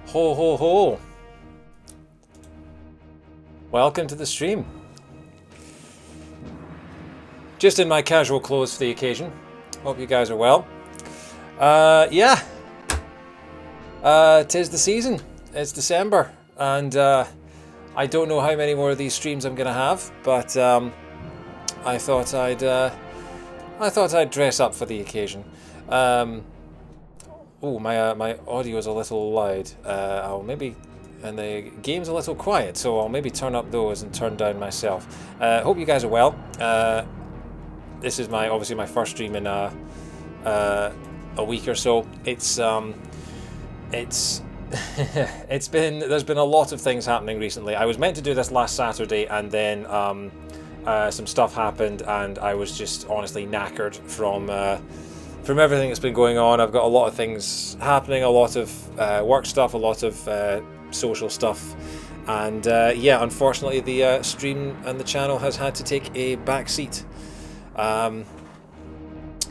Ho ho ho! Welcome to the stream. Just in my casual clothes for the occasion. Hope you guys are well. Yeah. Tis the season. It's December, and I don't know how many more of these streams I'm gonna have, but I thought I'd dress up for the occasion. Oh, my audio is a little loud. And the game's a little quiet, so I'll maybe turn up those and turn down myself. Hope you guys are well. This is obviously my first stream in a week or so. It's there's been a lot of things happening recently. I was meant to do this last Saturday, and then some stuff happened, and I was just honestly knackered from everything that's been going on. I've got a lot of things happening, a lot of work stuff, a lot of social stuff, and yeah, unfortunately the stream and the channel has had to take a back seat.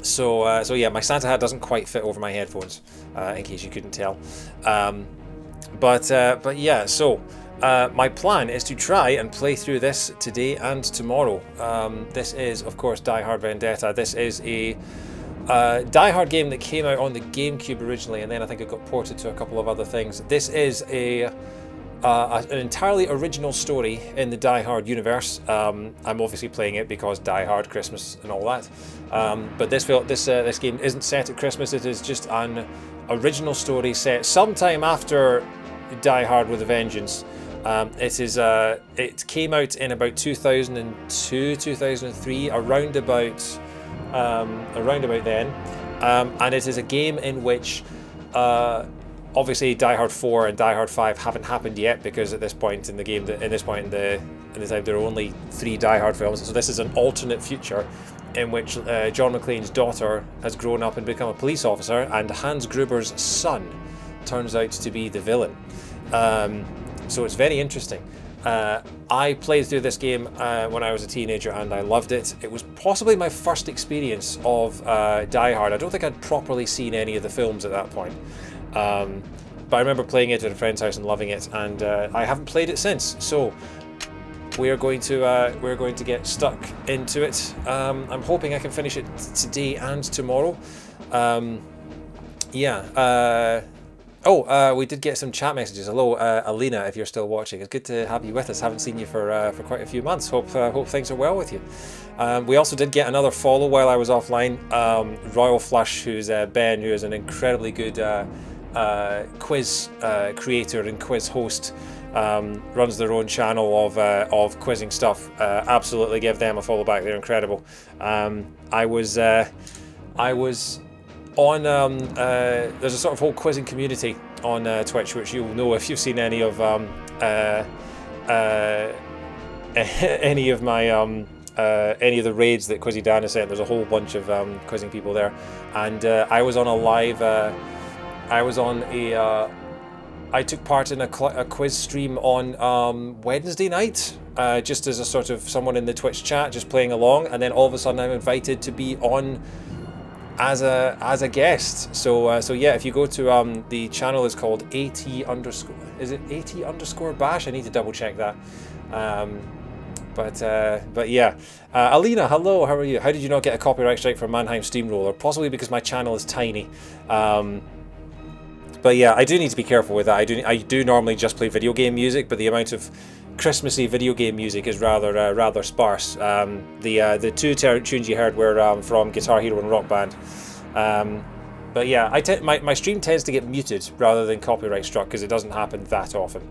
So yeah, my Santa hat doesn't quite fit over my headphones, in case you couldn't tell. But yeah, so my plan is to try and play through this today and tomorrow. This is, of course, Die Hard Vendetta. This is a Die Hard game that came out on the GameCube originally, and then I think it got ported to a couple of other things. This is an entirely original story in the Die Hard universe. I'm obviously playing it because Die Hard, Christmas, and all that. But this game isn't set at Christmas. It is just an original story set sometime after Die Hard with a Vengeance. It came out in about 2002, 2003, around about then, and it is a game in which obviously Die Hard 4 and Die Hard 5 haven't happened yet, because at this point in the game, in the time, there are only 3 Die Hard films. So this is an alternate future in which John McClane's daughter has grown up and become a police officer, and Hans Gruber's son turns out to be the villain. So it's very interesting. I played through this game when I was a teenager, and I loved it. It was possibly my first experience of Die Hard. I don't think I'd properly seen any of the films at that point. But I remember playing it at a friend's house and loving it, and I haven't played it since. So we're going to get stuck into it. I'm hoping I can finish it today and tomorrow. Yeah. We did get some chat messages. Hello, Alina, if you're still watching. It's good to have you with us. Haven't seen you for quite a few months. Hope things are well with you. We also did get another follow while I was offline. Royal Flush, who's Ben, who is an incredibly good quiz creator and quiz host. Runs their own channel of quizzing stuff. Absolutely give them a follow back. They're incredible. I was on there's a sort of whole quizzing community on Twitch, which you'll know if you've seen any of any of the raids that Quizzy Dan has sent. There's a whole bunch of quizzing people there, and I was on a live. I took part in a quiz stream on Wednesday night, just as a sort of someone in the Twitch chat, just playing along, and then all of a sudden I'm invited to be on as a guest. So yeah, if you go to the channel is called AT_bash. I need to double check that. But yeah, Alina, hello, how are you? How did you not get a copyright strike for Mannheim Steamroller? Possibly because my channel is tiny. But yeah, I do need to be careful with that. I do normally just play video game music, but the amount of Christmassy video game music is rather sparse. The 2 tunes you heard were from Guitar Hero and Rock Band. But yeah, my stream tends to get muted rather than copyright struck, because it doesn't happen that often.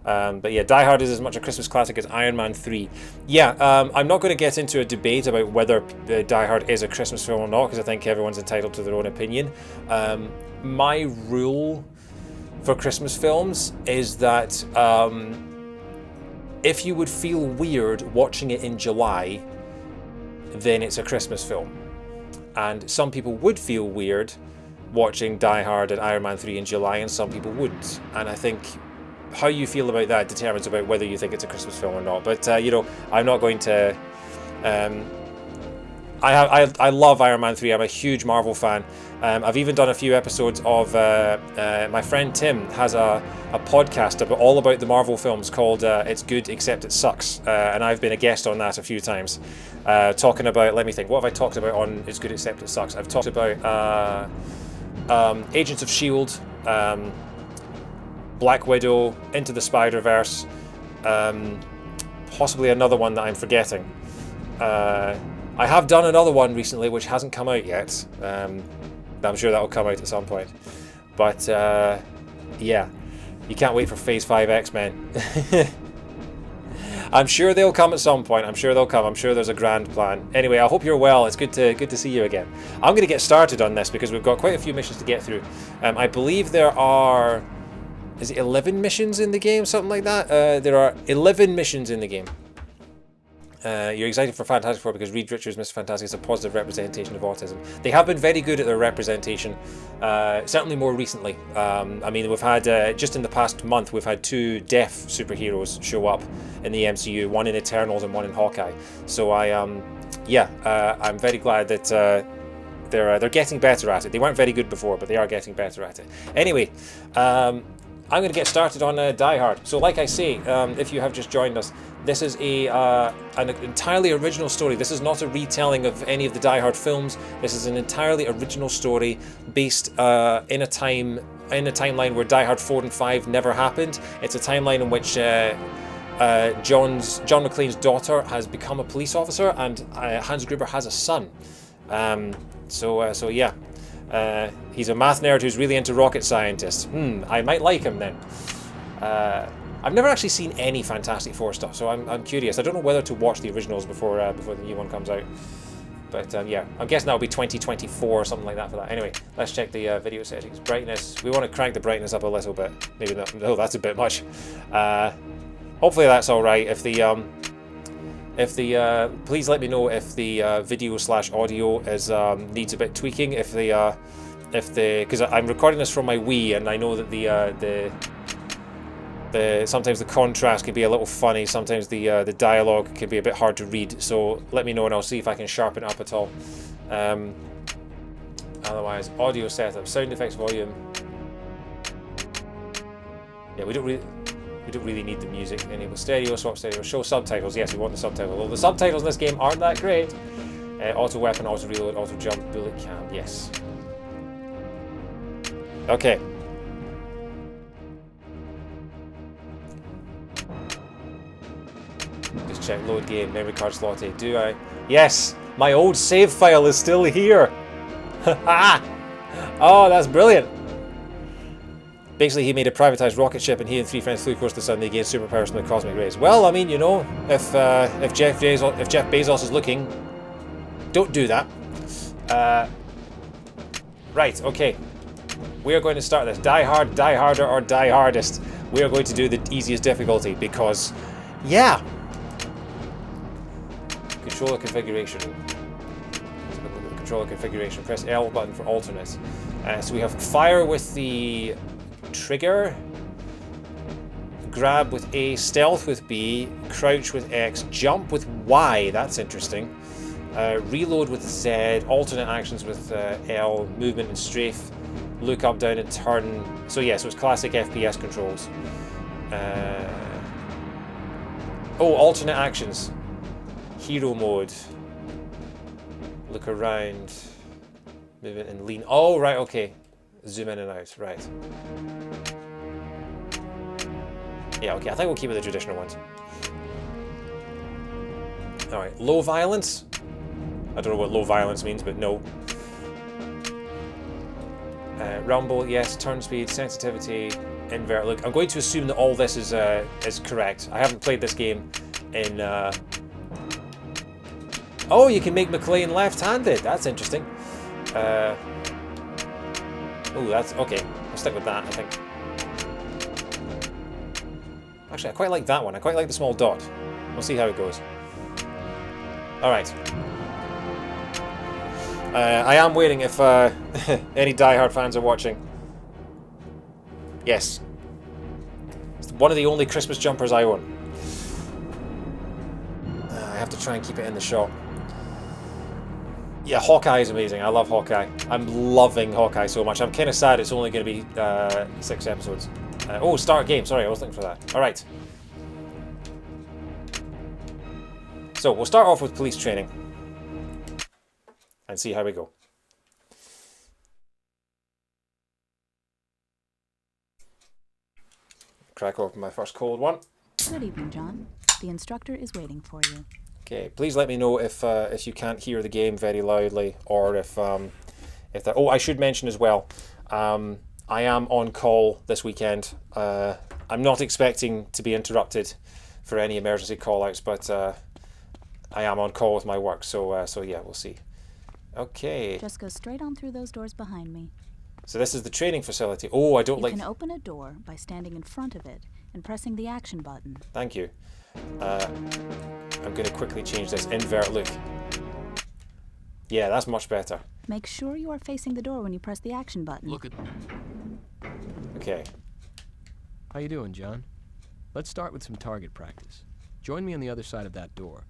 But yeah, Die Hard is as much a Christmas classic as Iron Man 3. Yeah, I'm not going to get into a debate about whether Die Hard is a Christmas film or not, because I think everyone's entitled to their own opinion. My rule for Christmas films is that if you would feel weird watching it in July, then it's a Christmas film. And some people would feel weird watching Die Hard and Iron Man 3 in July, and some people wouldn't. And I think how you feel about that determines about whether you think it's a Christmas film or not. But I'm not going to I love Iron Man 3. I'm a huge Marvel fan. I've even done a few episodes of my friend Tim has a podcast all about the Marvel films called It's Good Except It Sucks, and I've been a guest on that a few times, talking about, let me think, what have I talked about on It's Good Except It Sucks? I've talked about Agents of S.H.I.E.L.D., Black Widow, Into the Spider-Verse, possibly another one that I'm forgetting. I have done another one recently which hasn't come out yet. I'm sure that'll come out at some point. But yeah, you can't wait for Phase 5 X-Men. I'm sure they'll come at some point. I'm sure they'll come. I'm sure there's a grand plan. Anyway, I hope you're well. It's good to see you again. I'm going to get started on this because we've got quite a few missions to get through. I believe there are... Is it 11 missions in the game? Something like that? There are 11 missions in the game. You're excited for Fantastic Four because Reed Richards' Mr. Fantastic is a positive representation of autism. They have been very good at their representation, certainly more recently. I mean, we've had, just in the past month, we've had 2 deaf superheroes show up in the MCU, one in Eternals and one in Hawkeye. So I'm very glad that they're getting better at it. They weren't very good before, but they are getting better at it. Anyway, I'm going to get started on Die Hard. So like I say, if you have just joined us, this is an entirely original story. This is not a retelling of any of the Die Hard films. This is an entirely original story based in a timeline where Die Hard 4 and 5 never happened. It's a timeline in which John McClane's daughter has become a police officer and Hans Gruber has a son. So yeah. He's a math nerd who's really into rocket scientists. I might like him then. I've never actually seen any Fantastic Four stuff, so I'm curious. I don't know whether to watch the originals before the new one comes out. But yeah, I'm guessing that'll be 2024 or something like that for that. Anyway, let's check the video settings. Brightness. We want to crank the brightness up a little bit. Maybe not. No, that's a bit much. Hopefully that's all right. If the please let me know if the video/audio is needs a bit tweaking. Because I'm recording this from my Wii, and I know that sometimes the contrast can be a little funny. Sometimes the dialogue can be a bit hard to read. So let me know, and I'll see if I can sharpen it up at all. Otherwise, audio setup, sound effects, volume. Yeah, we don't really need the music. Enable stereo, swap stereo, show subtitles. Yes, we want the subtitles. Although the subtitles in this game aren't that great. Auto weapon, auto reload, auto jump, bullet cam. Yes. Okay. Just check load game, memory card slotted. Do I? Yes! My old save file is still here! Oh, that's brilliant! Basically, he made a privatized rocket ship and he and 3 friends flew across the sun. They gained superpowers from the cosmic rays. Well, I mean, you know, if Jeff Bezos is looking, don't do that. Right, okay. We are going to start this. Die hard, die harder, or die hardest. We are going to do the easiest difficulty because, yeah. Controller configuration. Controller configuration. Press L button for alternates. So we have fire with the trigger, grab with A, stealth with B, crouch with X, jump with Y. That's interesting. Reload with Z, alternate actions with L, movement and strafe. Look up, down, and turn. So yeah, so it's classic FPS controls. Alternate actions. Hero mode. Look around. Movement and lean. Oh, right, okay. Zoom in and out, right. Yeah, okay, I think we'll keep with the traditional ones. Alright, low violence. I don't know what low violence means, but no. Rumble, yes. Turn speed, sensitivity, invert. Look, I'm going to assume that all this is correct. I haven't played this game in... Oh, you can make McClane left-handed. That's interesting. Oh, that's... Okay, I'll stick with that, I think. Actually, I quite like that one. I quite like the small dot. We'll see how it goes. Alright. I am waiting if any Die Hard fans are watching. Yes. It's one of the only Christmas jumpers I own. I have to try and keep it in the shot. Yeah, Hawkeye is amazing. I love Hawkeye. I'm loving Hawkeye so much. I'm kind of sad it's only going to be 6 episodes. Oh, start game. Sorry, I was looking for that. All right. So we'll start off with police training and see how we go. Crack open my first cold one. Good evening, John. The instructor is waiting for you. Okay, please let me know if you can't hear the game very loudly, or if that. Oh, I should mention as well. I am on call this weekend. I'm not expecting to be interrupted for any emergency call-outs, but I am on call with my work, so yeah, we'll see. Okay. Just go straight on through those doors behind me. So this is the training facility. Oh, I don't like... You can open a door by standing in front of it and pressing the action button. Thank you. I'm going to quickly change this. Invert look. Yeah, that's much better. Make sure you are facing the door when you press the action button. Look at... Okay. How you doing, John? Let's start with some target practice. Join me on the other side of that door.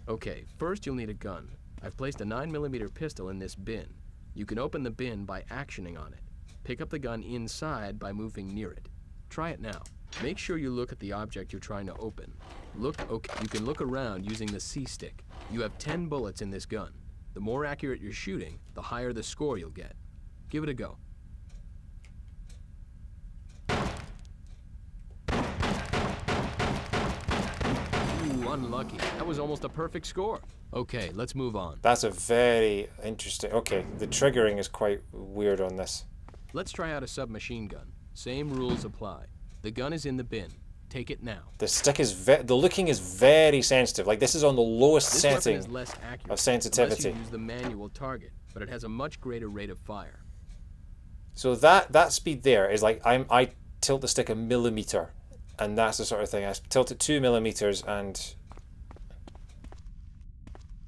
Okay, first you'll need a gun. I've placed a 9mm pistol in this bin. You can open the bin by actioning on it. Pick up the gun inside by moving near it. Try it now. Make sure you look at the object you're trying to open. Okay, you can look around using the C-stick. You have 10 bullets in this gun. The more accurate you're shooting, the higher the score you'll get. Give it a go. Unlucky. That was almost a perfect score. Okay, let's move on. That's a very interesting... Okay, the triggering is quite weird on this. Let's try out a submachine gun. Same rules apply. The gun is in the bin. Take it now. The stick is... The looking is very sensitive. Like, this is on the lowest this setting weapon is less accurate of sensitivity. Unless you use the manual target, but it has a much greater rate of fire. So that speed there is like... I tilt the stick a millimeter, and that's the sort of thing. I tilt it 2mm and...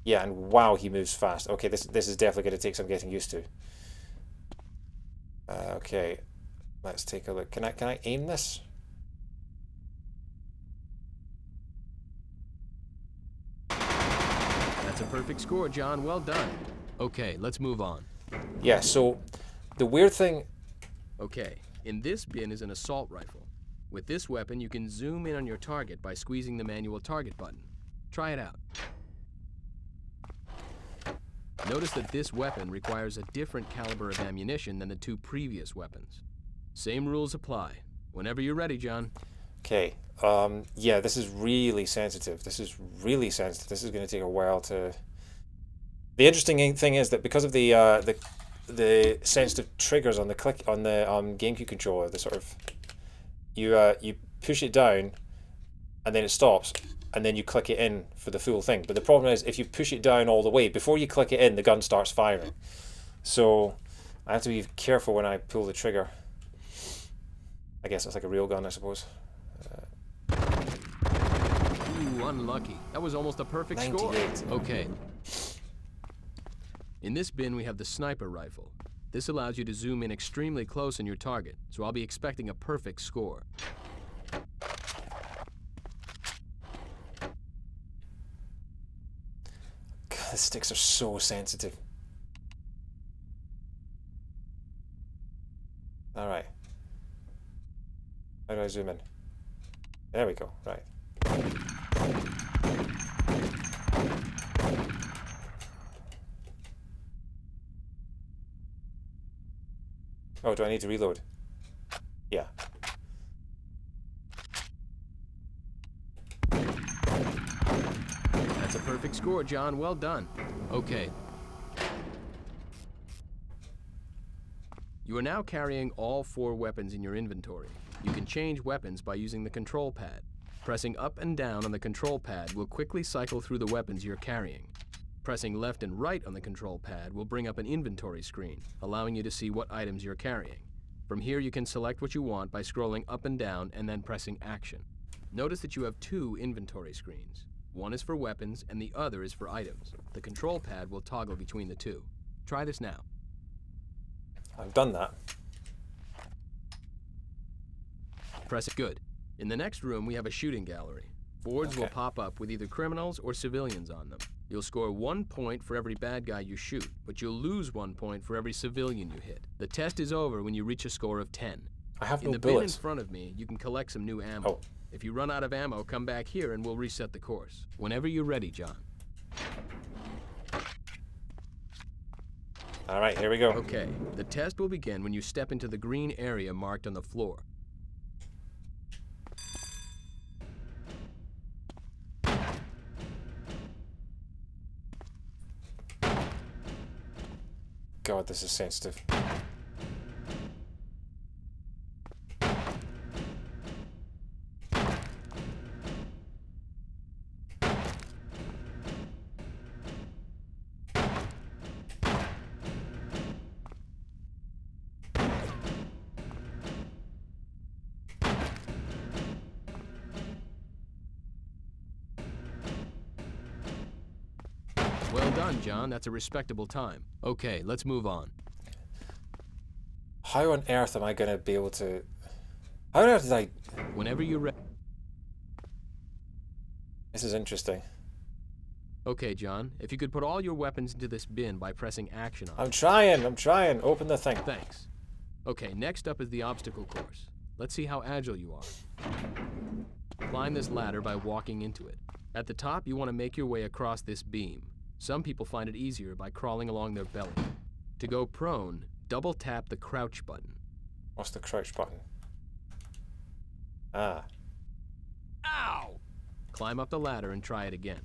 Yeah, and wow, he moves fast. Okay, this is definitely going to take some getting used to. Okay, let's take a look. Can I aim this? That's a perfect score, John. Well done. Okay, let's move on. Yeah, so the weird thing... Okay, in this bin is an assault rifle. With this weapon, you can zoom in on your target by squeezing the manual target button. Try it out. Notice that this weapon requires a different caliber of ammunition than the 2 previous weapons. Same rules apply. Whenever you're ready, John. Okay. Yeah, this is really sensitive. This is really sensitive. This is going to take a while to... The interesting thing is that because of the sensitive triggers on the GameCube controller, the sort of you push it down, and then it stops. And then you click it in for the full thing. But the problem is, if you push it down all the way, before you click it in, the gun starts firing. So I have to be careful when I pull the trigger. I guess it's like a real gun, I suppose. Ooh, unlucky. That was almost a perfect 98. Score. Okay. In this bin, we have the sniper rifle. This allows you to zoom in extremely close on your target, so I'll be expecting a perfect score. The sticks are so sensitive. Alright. How do I zoom in? There we go, right. Oh, do I need to reload? Yeah. That's a perfect score, John. Well done. Okay. You are now carrying all 4 weapons in your inventory. You can change weapons by using the control pad. Pressing up and down on the control pad will quickly cycle through the weapons you're carrying. Pressing left and right on the control pad will bring up an inventory screen, allowing you to see what items you're carrying. From here, you can select what you want by scrolling up and down and then pressing action. Notice that you have 2 inventory screens. One is for weapons and the other is for items. The control pad will toggle between the 2. Try this now. I've done that. Press it. Good. In the next room, we have a shooting gallery. Boards will Okay. pop up with either criminals or civilians on them. You'll score 1 point for every bad guy you shoot, but you'll lose 1 point for every civilian you hit. The test is over when you reach a score of 10. I have In no the bin in bullets. front of me, you can collect some new ammo. Oh. If you run out of ammo, come back here and we'll reset the course. Whenever you're ready, John. All right, here we go. Okay, the test will begin when you step into the green area marked on the floor. God, this is sensitive. Well done, John. That's a respectable time. Okay, let's move on. How on earth am I going to be able to... How on earth did I... Whenever you're ready. This is interesting. Okay, John. If you could put all your weapons into this bin by pressing action on it. I'm trying. Open the thing. Thanks. Okay, next up is the obstacle course. Let's see how agile you are. Climb this ladder by walking into it. At the top, you want to make your way across this beam. Some people find it easier by crawling along their belly. To go prone, double tap the crouch button. What's the crouch button? Ah. Ow! Climb up the ladder and try it again.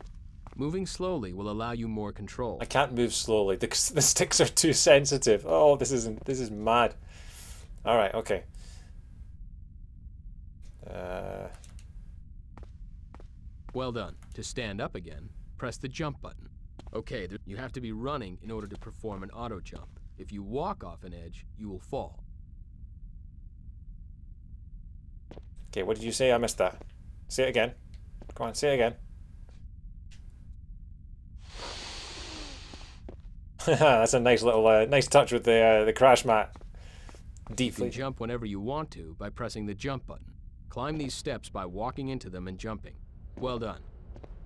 Moving slowly will allow you more control. I can't move slowly. The sticks are too sensitive. Oh, this is mad. All right, okay. Well done. To stand up again, press the jump button. Okay, you have to be running in order to perform an auto jump. If you walk off an edge, you will fall. Okay, what did you say? I missed that. Say it again. Go on, say it again. That's a nice little, nice touch with the crash mat. You Deeply. can jump whenever you want to by pressing the jump button. Climb these steps by walking into them and jumping. Well done.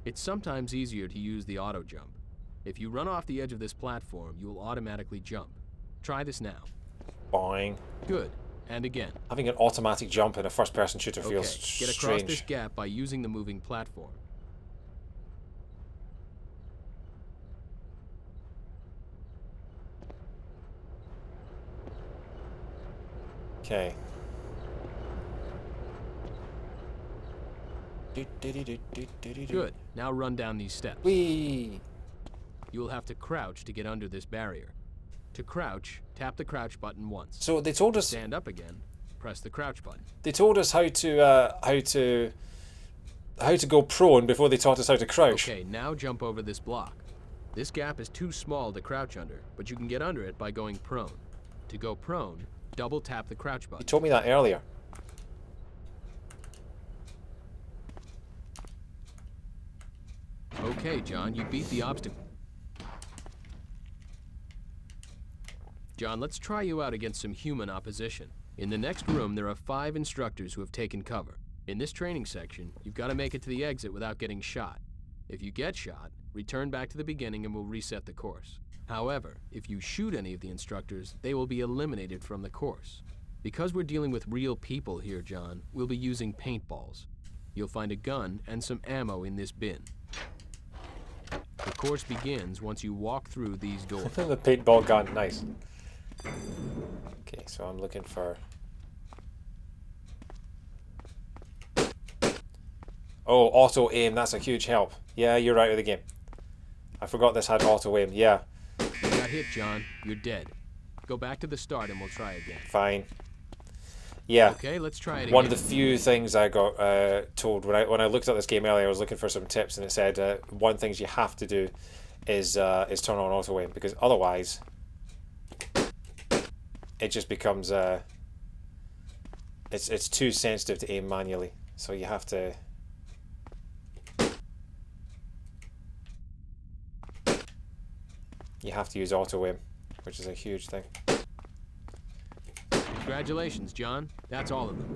It's sometimes easier to use the auto jump. If you run off the edge of this platform, you will automatically jump. Try this now. Boing. Good. And again. Having an automatic jump in a first-person shooter Okay, feels get across this strange. gap by using the moving platform. Okay. Good. Now run down these steps. Whee! You will have to crouch to get under this barrier. To crouch, tap the crouch button once. So they told us Stand up again, press the crouch button. how to go prone before they taught us how to crouch. Okay, now jump over this block. This gap is too small to crouch under, but you can get under it by going prone. To go prone, double tap the crouch You button. told me that earlier. Okay, John, you beat the obstacle. John, let's try you out against some human opposition. In the next room, there are 5 instructors who have taken cover. In this training section, you've got to make it to the exit without getting shot. If you get shot, return back to the beginning and we'll reset the course. However, if you shoot any of the instructors, they will be eliminated from the course. Because we're dealing with real people here, John, we'll be using paintballs. You'll find a gun and some ammo in this bin. The course begins once you walk through these doors. The paintball gun, nice. Okay, so I'm looking for... Oh, auto aim, that's a huge help. Yeah, you're right with the game. I forgot this had auto aim, yeah. You got hit, John. You're dead. Go back to the start and we'll try again. Fine. Yeah. Okay, let's try it again. One of the few things I got told when I looked at this game earlier, I was looking for some tips, and it said one things you have to do is turn on auto aim, because otherwise it just becomes it's too sensitive to aim manually. So you have to use auto aim, which is a huge thing. Congratulations, John. That's all of them.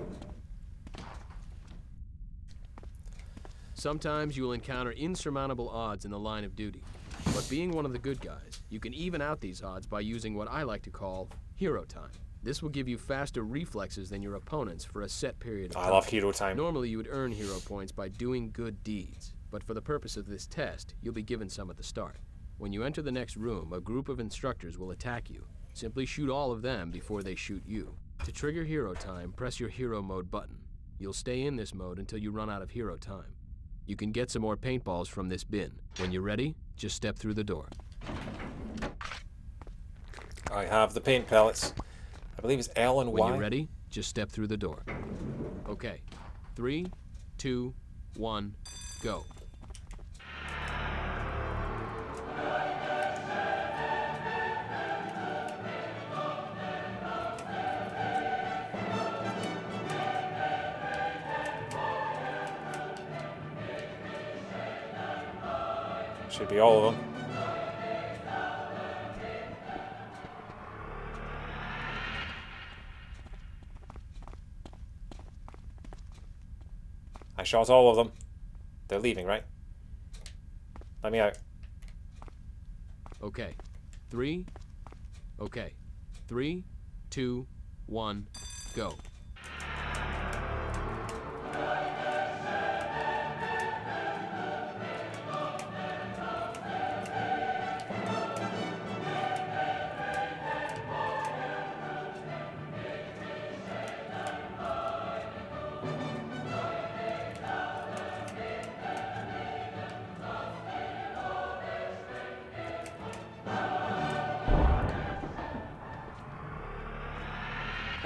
Sometimes you will encounter insurmountable odds in the line of duty. But being one of the good guys, you can even out these odds by using what I like to call hero time. This will give you faster reflexes than your opponents for a set period of time. I love hero time. Normally you would earn hero points by doing good deeds, but for the purpose of this test, you'll be given some at the start. When you enter the next room, a group of instructors will attack you. Simply shoot all of them before they shoot you. To trigger hero time, press your hero mode button. You'll stay in this mode until you run out of hero time. You can get some more paintballs from this bin. When you're ready, just step through the door. I have the paint pellets. I believe it's L and Y. When you're ready, just step through the door. Okay. 3, 2, 1, go. Should be all of them. I shot all of them. They're leaving, right? Let me out. Okay. 3, 2, 1, go.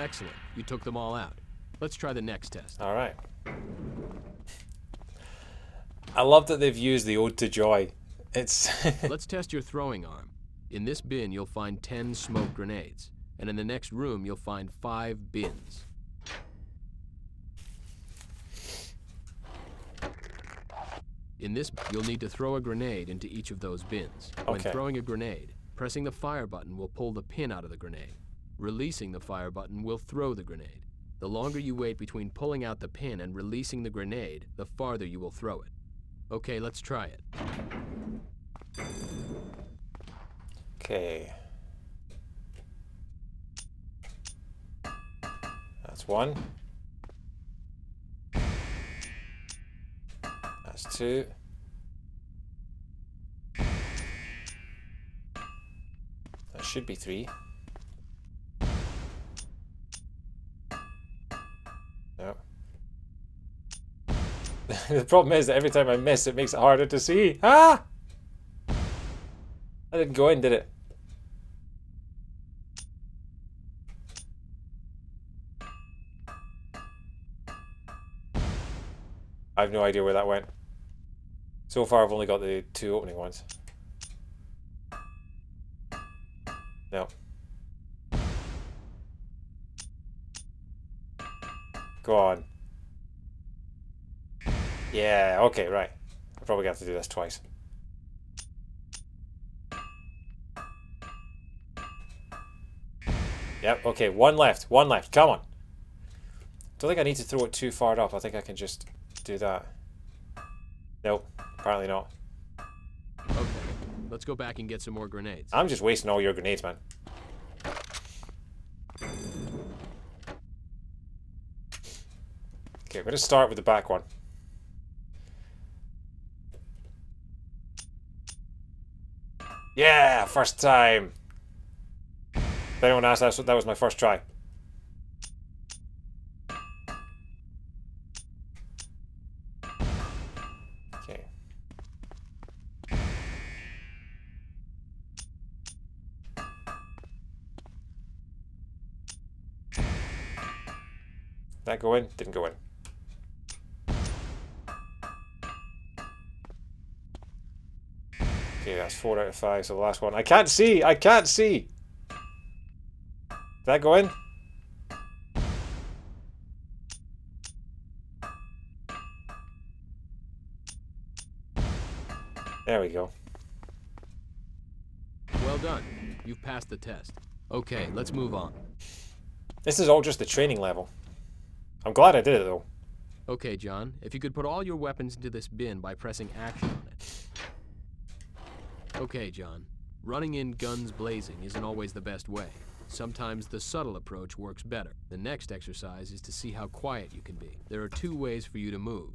Excellent. You took them all out. Let's try the next test. All right. I love that they've used the Ode to Joy. It's... Let's test your throwing arm. In this bin, you'll find 10 smoke grenades. And in the next room, you'll find 5 bins. In this, you'll need to throw a grenade into each of those bins. When throwing a grenade, pressing the fire button will pull the pin out of the grenade. Releasing the fire button will throw the grenade. The longer you wait between pulling out the pin and releasing the grenade, the farther you will throw it. Okay, let's try it. Okay. That's 1. That's 2. That should be 3. No. The problem is that every time I miss, it makes it harder to see. Ah! I didn't go in, did it? I have no idea where that went. So far, I've only got the 2 opening ones. No. Go on. Yeah, okay, right. I probably have to do this twice. Yep, okay, 1 left. 1 left. Come on. Don't think I need to throw it too far up. I think I can just do that. Nope, apparently not. Okay, let's go back and get some more grenades. I'm just wasting all your grenades, man. Okay, we're going to start with the back one. Yeah, first time. If anyone asked, that was my first try. Okay. Did that go in? Didn't go in. Okay, that's 4 out of 5, so the last one. I can't see! I can't see! Did that go in? There we go. Well done. You've passed the test. Okay, let's move on. This is all just the training level. I'm glad I did it, though. Okay, John, if you could put all your weapons into this bin by pressing action on it. Okay, John. Running in guns blazing isn't always the best way. Sometimes the subtle approach works better. The next exercise is to see how quiet you can be. There are 2 ways for you to move: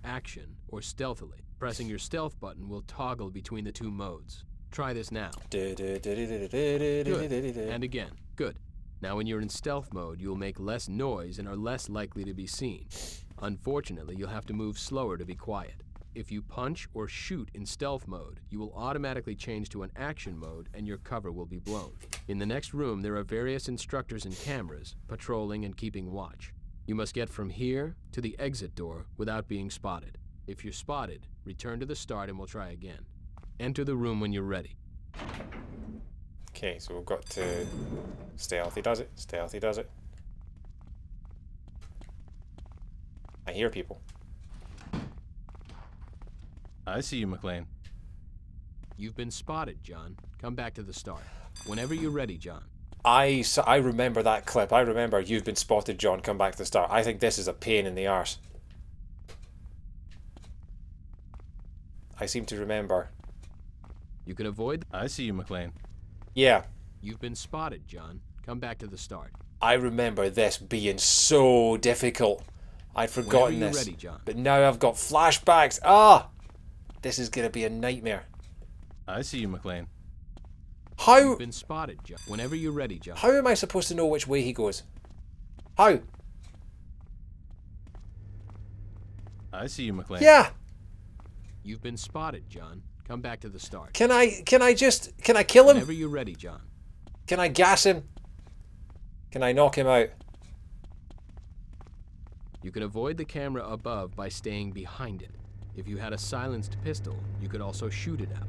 action or stealthily. Pressing your stealth button will toggle between the 2 modes. Try this now. Good. And again. Good. Now when you're in stealth mode, you'll make less noise and are less likely to be seen. Unfortunately, you'll have to move slower to be quiet. If you punch or shoot in stealth mode, you will automatically change to an action mode and your cover will be blown. In the next room, there are various instructors and cameras, patrolling and keeping watch. You must get from here to the exit door without being spotted. If you're spotted, return to the start and we'll try again. Enter the room when you're ready. Okay, so we've got to... Stealthy does it. Stealthy does it. I hear people. I see you, McClane. You've been spotted, John. Come back to the start. Whenever you're ready, John. I remember that clip. I remember you've been spotted, John. Come back to the start. I think this is a pain in the arse. I seem to remember. You can avoid... I see you, McClane. Yeah. You've been spotted, John. Come back to the start. I remember this being so difficult. I'd forgotten Whenever you're this. ready, John. But now I've got flashbacks. Ah! This is going to be a nightmare. I see you, McClane. How... You've been spotted, John. Whenever you're ready, John. How am I supposed to know which way he goes? How? I see you, McClane. Yeah! You've been spotted, John. Come back to the start. Can I kill him? Whenever you're ready, John. Can I gas him? Can I knock him out? You can avoid the camera above by staying behind it. If you had a silenced pistol, you could also shoot it out.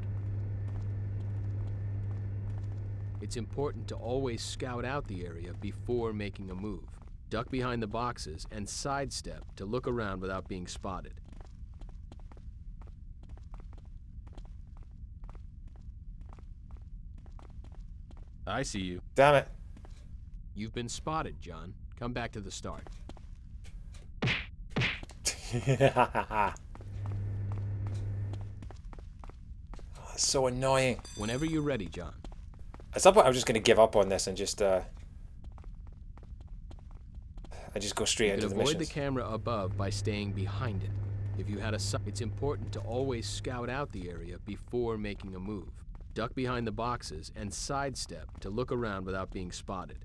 It's important to always scout out the area before making a move. Duck behind the boxes and sidestep to look around without being spotted. I see you. Damn it. You've been spotted, John. Come back to the start. That's so annoying. Whenever you're ready, John. At some point, I'm just going to give up on this and just go straight into the avoid missions. the camera above by staying behind it. If you had it's important to always scout out the area before making a move. Duck behind the boxes and sidestep to look around without being spotted.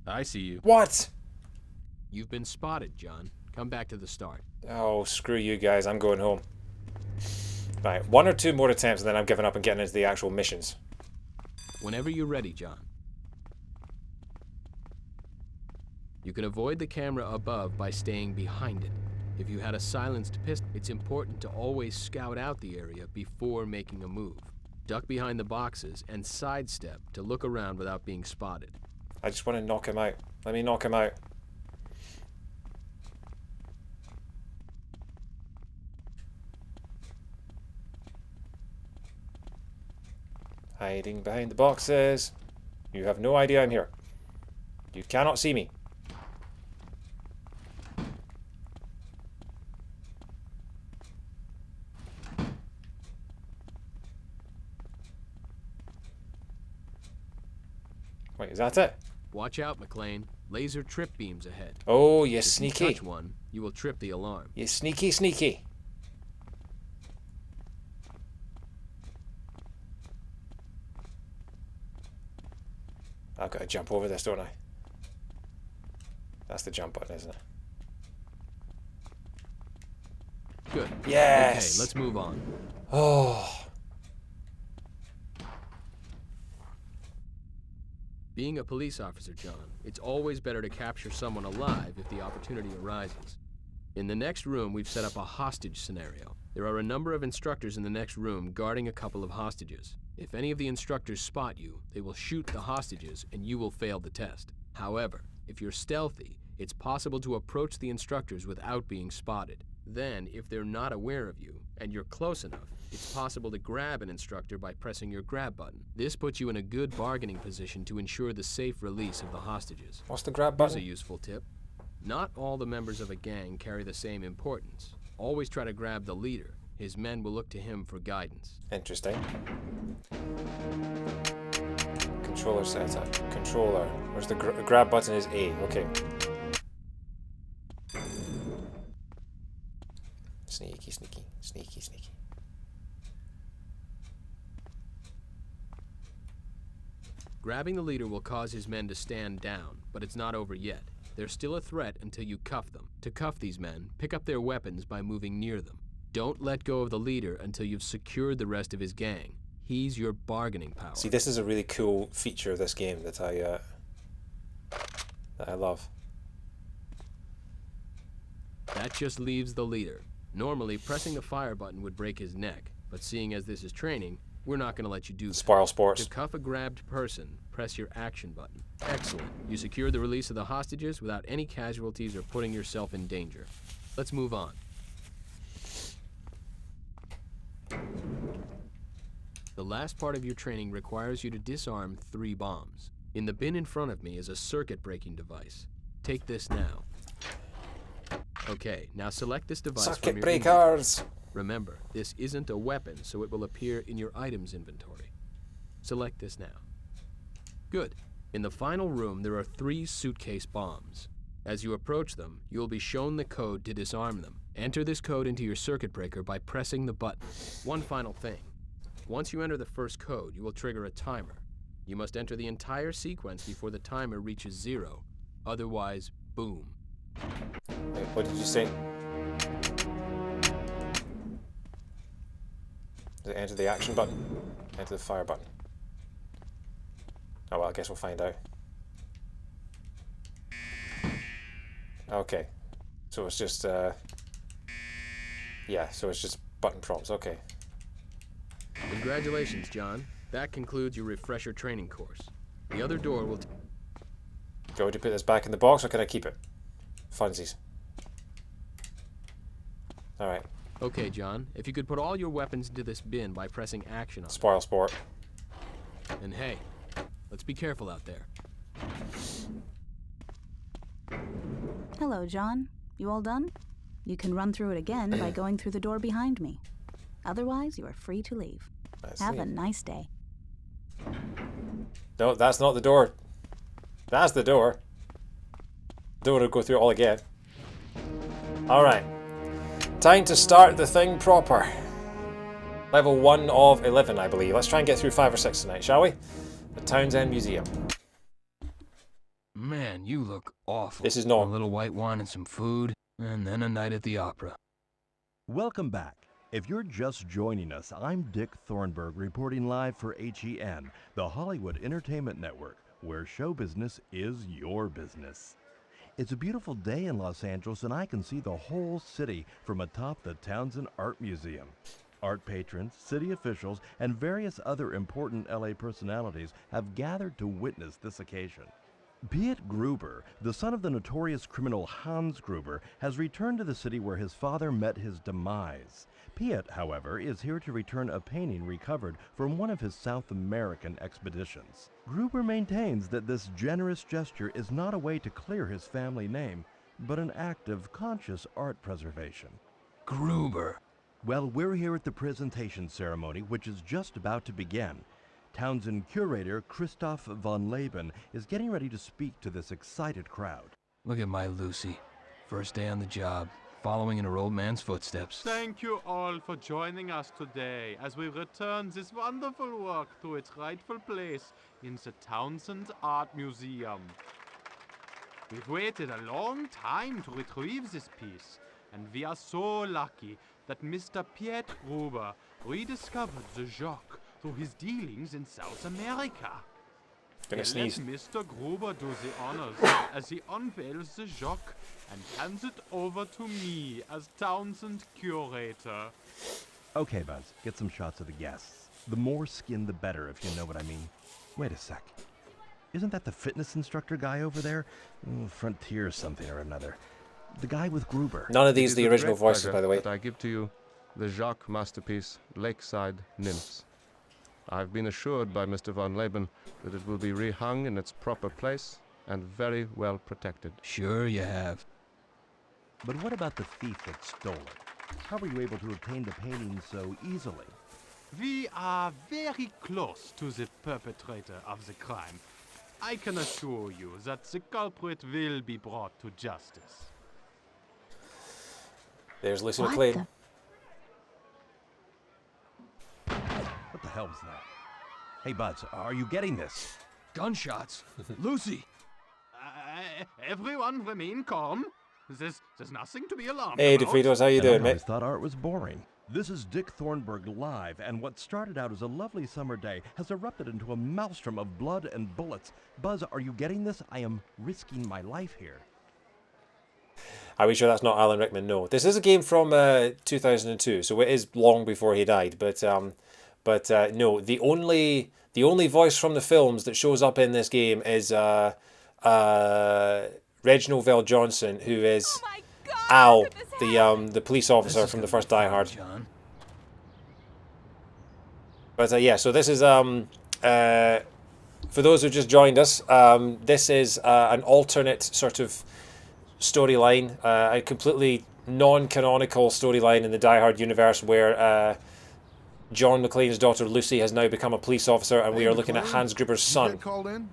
I see you. What? You've been spotted, John. Come back to the start. Oh, screw you guys. I'm going home. Right, 1 or 2 more attempts and then I'm giving up and getting into the actual missions. Whenever you're ready, John. You can avoid the camera above by staying behind it. If you had a silenced pistol, it's important to always scout out the area before making a move. Duck behind the boxes and sidestep to look around without being spotted. I just want to knock him out. Let me knock him out. Hiding behind the boxes. You have no idea I'm here. You cannot see me. Wait, is that it? Watch out, McClane. Laser trip beams ahead. Oh, you If you sneaky. touch one, you will trip the alarm. You sneaky, sneaky. I've got to jump over this, don't I? That's the jump button, isn't it? Good. Yes! Okay, let's move on. Oh. Being a police officer, John, it's always better to capture someone alive if the opportunity arises. In the next room, we've set up a hostage scenario. There are a number of instructors in the next room guarding a couple of hostages. If any of the instructors spot you, they will shoot the hostages and you will fail the test. However, if you're stealthy, it's possible to approach the instructors without being spotted. Then, if they're not aware of you, and you're close enough, It's possible to grab an instructor by pressing your grab button. This puts you in a good bargaining position to ensure the safe release of the hostages. What's the grab Here's button? a useful tip. Not all the members of a gang carry the same importance. Always try to grab the leader. His men will look to him for guidance. Interesting. Controller setup. Controller. Where's the grab button? Is A. Okay. Sneaky, sneaky, sneaky, sneaky. Grabbing the leader will cause his men to stand down, but it's not over yet. They're still a threat until you cuff them. To cuff these men, pick up their weapons by moving near them. Don't let go of the leader until you've secured the rest of his gang. He's your bargaining power. See, this is a really cool feature of this game that I love. That just leaves the leader. Normally, pressing the fire button would break his neck, but seeing as this is training, we're not going to let you do that. Spoil sports. To cuff a grabbed person, press your action button. Excellent. You secured the release of the hostages without any casualties or putting yourself in danger. Let's move on. The last part of your training requires you to disarm 3 bombs. In the bin in front of me is a circuit breaking device. Take this now. Okay, now select this device from Circuit your breakers! Remember, this isn't a weapon, so it will appear in your items inventory. Select this now. Good. In the final room, there are 3 suitcase bombs. As you approach them, you will be shown the code to disarm them. Enter this code into your circuit breaker by pressing the button. One final thing. Once you enter the first code, you will trigger a timer. You must enter the entire sequence before the timer reaches 0. Otherwise, boom. Wait, what did you say? Does it enter the action button? Enter the fire button. Oh well, I guess we'll find out. Okay. So it's just, yeah, so it's just button prompts, okay. Congratulations, John. That concludes your refresher training course. The other door will... Do you want to put this back in the box, or can I keep it? Funsies. Alright. Okay, John. If you could put all your weapons into this bin by pressing action on Spoil sport. it. And hey, let's be careful out there. Hello, John. You all done? You can run through it again by going through the door behind me. Otherwise, you are free to leave. Have a nice day. No, that's not the door. That's the door. Don't want to go through it all again. Alright. Time to start the thing proper. Level 1 of 11, I believe. Let's try and get through 5 or 6 tonight, shall we? The Townsend Museum. Man, you look awful. This is not... A little white wine and some food, and then a night at the opera. Welcome back. If you're just joining us, I'm Dick Thornburg reporting live for HEN, the Hollywood Entertainment Network, where show business is your business. It's a beautiful day in Los Angeles, and I can see the whole city from atop the Townsend Art Museum. Art patrons, city officials, and various other important LA personalities have gathered to witness this occasion. Piet Gruber, the son of the notorious criminal Hans Gruber, has returned to the city where his father met his demise. Piet, however, is here to return a painting recovered from one of his South American expeditions. Gruber maintains that this generous gesture is not a way to clear his family name, but an act of conscious art preservation. Gruber. Well, we're here at the presentation ceremony, which is just about to begin. Townsend curator Christoph von Leben is getting ready to speak to this excited crowd. Look at my Lucy. First day on the job, following in her old man's footsteps. Thank you all for joining us today as we return this wonderful work to its rightful place in the Townsend Art Museum. We've waited a long time to retrieve this piece, and we are so lucky that Mr. Piet Gruber rediscovered the Jock through his dealings in South America. Gonna Let sneeze. Mr. Gruber do the honors as he unveils the Jock and hands it over to me as Townsend curator. Okay, Buzz, get some shots of the guests. The more skin, the better, if you know what I mean. Wait a sec. Isn't that the fitness instructor guy over there? Frontier something or another. The guy with Gruber. None of these are the original voices, by the way. That I give to you the Jacques masterpiece, Lakeside Nymphs. I've been assured by Mr. von Leben that it will be rehung in its proper place and very well protected. Sure you have. But what about the thief that stole it? How were you able to obtain the painting so easily? We are very close to the perpetrator of the crime. I can assure you that the culprit will be brought to justice. There's Lucy What McClane. What the hell was that? Hey, Buzz, are you getting this? Gunshots. Lucy. Everyone remain calm. There's nothing to be alarmed Hey, about. DeFritos, how you And I doing, always mate? thought art was boring. This is Dick Thornburg live, and what started out as a lovely summer day has erupted into a maelstrom of blood and bullets. Buzz, are you getting this? I am risking my life here. Are we sure that's not Alan Rickman? No. This is a game from 2002, so it is long before he died. But no, the only voice from the films that shows up in this game is Reginald Vell Johnson, who is Al, the police officer from the first Die Hard. John. But yeah, so this is for those who just joined us, this is an alternate sort of storyline, a completely non-canonical storyline in the Die Hard universe where John McClane's daughter Lucy has now become a police officer, and we are looking at Hans Gruber's son. Called in?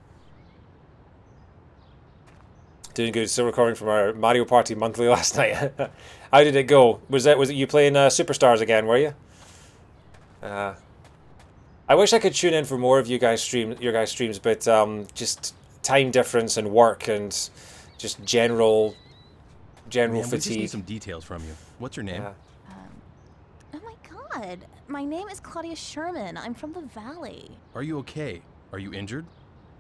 Doing good. Still recording from our Mario Party monthly last night. How did it go? Was it you playing Superstars again? Were you? I wish I could tune in for more of your guys' streams, but just time difference and work and just general Man, we just need fatigue. some details from you. What's your name? Yeah. Oh my god. My name is Claudia Sherman. I'm from the Valley. Are you okay? Are you injured?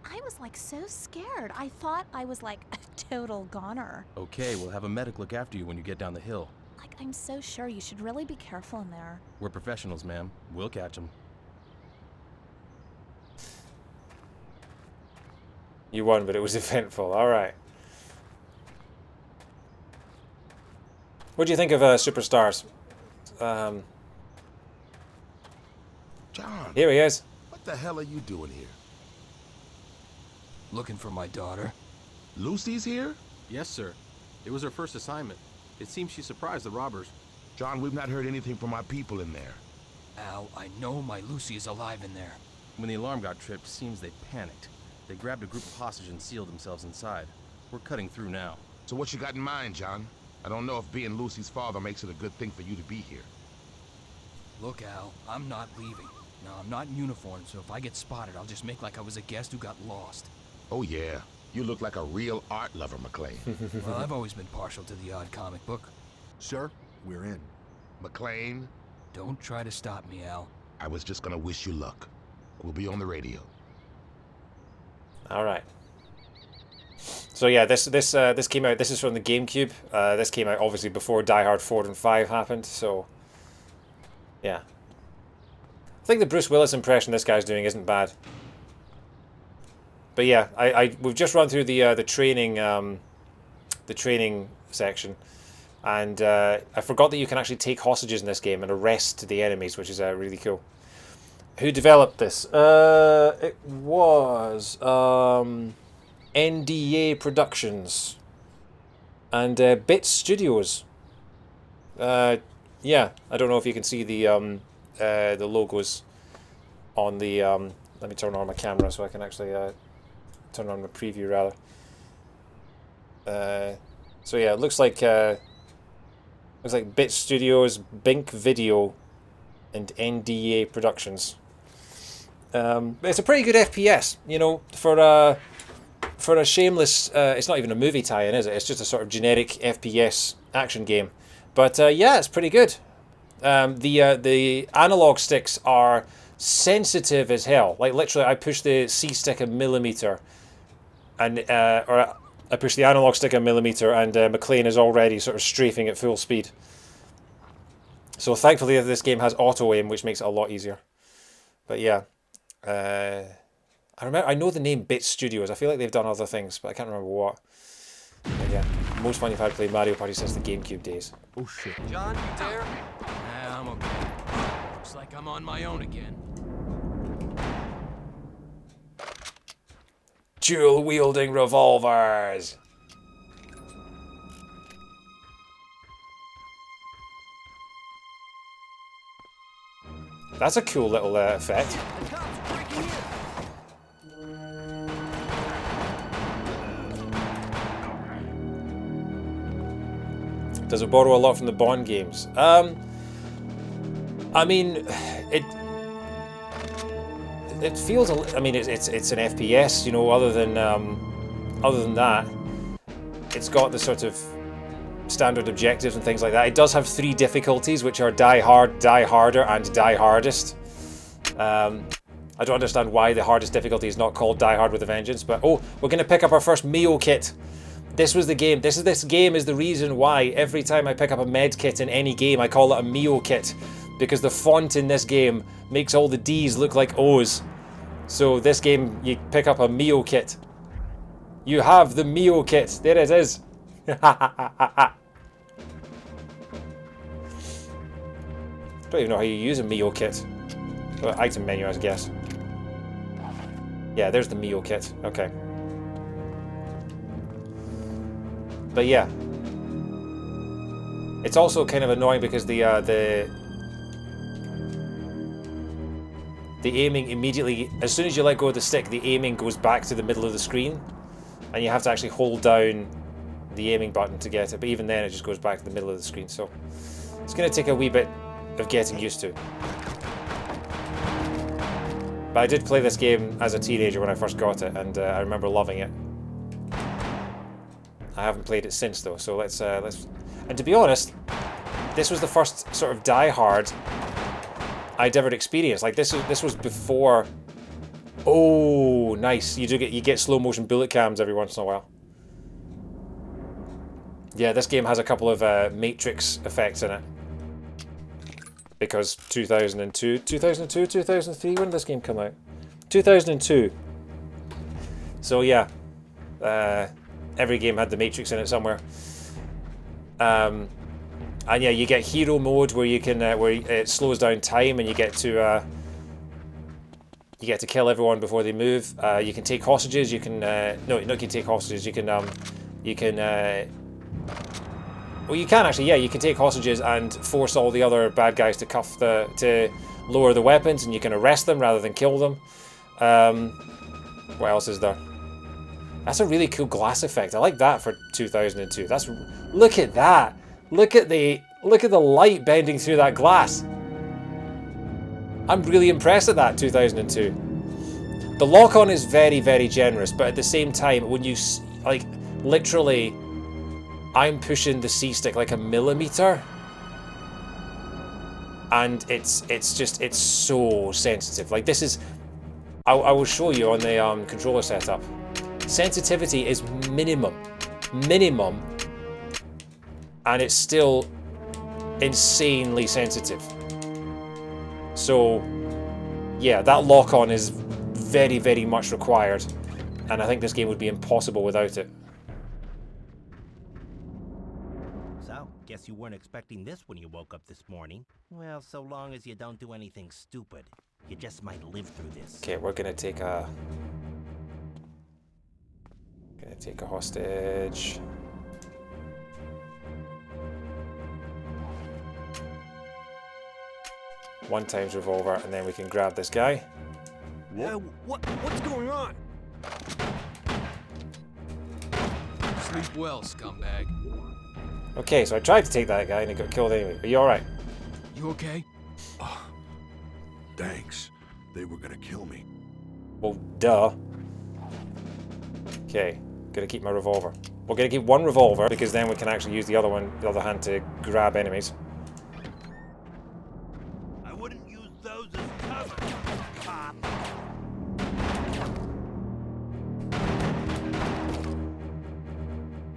I was like so scared. I thought I was like a total goner. Okay, we'll have a medic look after you when you get down the hill. Like, I'm so sure you should really be careful in there. We're professionals, ma'am. We'll catch them. You won, but it was eventful. All right. What do you think of Superstars? John, Here he is. what the hell are you doing here? Looking for my daughter. Lucy's here? Yes, sir. It was her first assignment. It seems she surprised the robbers. John, we've not heard anything from our people in there. Al, I know my Lucy is alive in there. When the alarm got tripped, seems they panicked. They grabbed a group of hostages and sealed themselves inside. We're cutting through now. So what you got in mind, John? I don't know if being Lucy's father makes it a good thing for you to be here. Look, Al, I'm not leaving. Now, I'm not in uniform, so if I get spotted, I'll just make like I was a guest who got lost. Oh yeah, you look like a real art lover, McClane. Well, I've always been partial to the odd comic book. Sir, we're in. McClane, Don't try to stop me, Al. I was just gonna wish you luck. We'll be on the radio. All right. So yeah, this came out. This is from the GameCube. This came out obviously before Die Hard 4 and 5 happened. So yeah, I think the Bruce Willis impression this guy's doing isn't bad. But yeah, we've just run through the training section, and I forgot that you can actually take hostages in this game and arrest the enemies, which is really cool. Who developed this? It was NDA Productions and Bit Studios. Yeah, I don't know if you can see the logos on the. Let me turn on my camera so I can actually turn on the preview rather. So yeah, it looks like Bit Studios, Bink Video, and NDA Productions. It's a pretty good FPS, you know, for a shameless. It's not even a movie tie-in, is it? It's just a sort of generic FPS action game. But yeah, it's pretty good. The analog sticks are sensitive as hell. Like literally, I push the C stick a millimeter, and or I push the analog stick a millimeter, and McClane is already sort of strafing at full speed. So thankfully, this game has auto aim, which makes it a lot easier. But yeah, I know the name Bit Studios. I feel like they've done other things, but I can't remember what. But yeah, most fun you've had playing Mario Party since the GameCube days. Oh shit. John, you dare? Nah, I'm okay. I'm on my own again. Dual-wielding revolvers! That's a cool little effect. Does it borrow a lot from the Bond games? I mean, it feels. I mean, it's an FPS, you know. Other than that, it's got the sort of standard objectives and things like that. It does have 3 difficulties, which are Die Hard, Die Harder, and Die Hardest. I don't understand why the hardest difficulty is not called Die Hard with a Vengeance, but oh, we're going to pick up our first Mio kit. This was the game. This game is the reason why every time I pick up a med kit in any game, I call it a Mio kit, because the font in this game makes all the D's look like O's. So this game, you pick up a Mio kit. You have the Mio kit. There it is. I don't even know how you use a Mio kit. Well, item menu, I guess. Yeah, there's the Mio kit. Okay. But yeah, it's also kind of annoying because the aiming immediately, as soon as you let go of the stick, the aiming goes back to the middle of the screen, and you have to actually hold down the aiming button to get it. But even then, it just goes back to the middle of the screen. So it's going to take a wee bit of getting used to. But I did play this game as a teenager when I first got it, and I remember loving it. I haven't played it since though, so let's. And to be honest, this was the first sort of Die Hard I'd ever experienced. Like this was before. Oh, nice! You get slow motion bullet cams every once in a while. Yeah, this game has a couple of Matrix effects in it. Because 2002, 2003. When did this game come out? 2002. So yeah. Every game had the Matrix in it somewhere. And yeah, you get hero mode where you can where it slows down time, and you get to kill everyone before they move. You can take hostages. You can no, you can take hostages. You can well, you can actually. Yeah, you can take hostages and force all the other bad guys to lower the weapons, and you can arrest them rather than kill them. What else is there? That's a really cool glass effect. I like that for 2002. Look at that. Look at the light bending through that glass. I'm really impressed at that 2002. The lock-on is very, very generous, but at the same time, when you like literally, I'm pushing the C-stick like a millimeter, and it's so sensitive. Like this is, I will show you on the controller setup. Sensitivity is minimum, and it's still insanely sensitive. So, yeah, that lock-on is very, very much required, and I think this game would be impossible without it. So, guess you weren't expecting this when you woke up this morning. Well, so long as you don't do anything stupid, you just might live through this. Okay, we're gonna take a hostage. One times revolver, and then we can grab this guy. What's going on? Sleep well, scumbag. Okay, so I tried to take that guy and he got killed anyway. Are you alright? You okay? Thanks. They were gonna kill me. Well, duh. Okay, gonna keep my revolver. We're gonna keep one revolver because then we can actually use the other hand to grab enemies. I wouldn't use those as cover, Pop.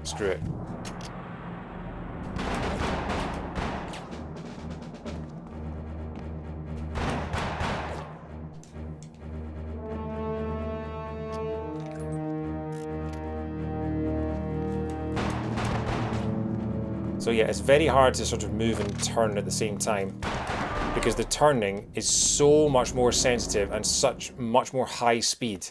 Screw it. So yeah, it's very hard to sort of move and turn at the same time. because the turning is so much more sensitive and such much more high speed.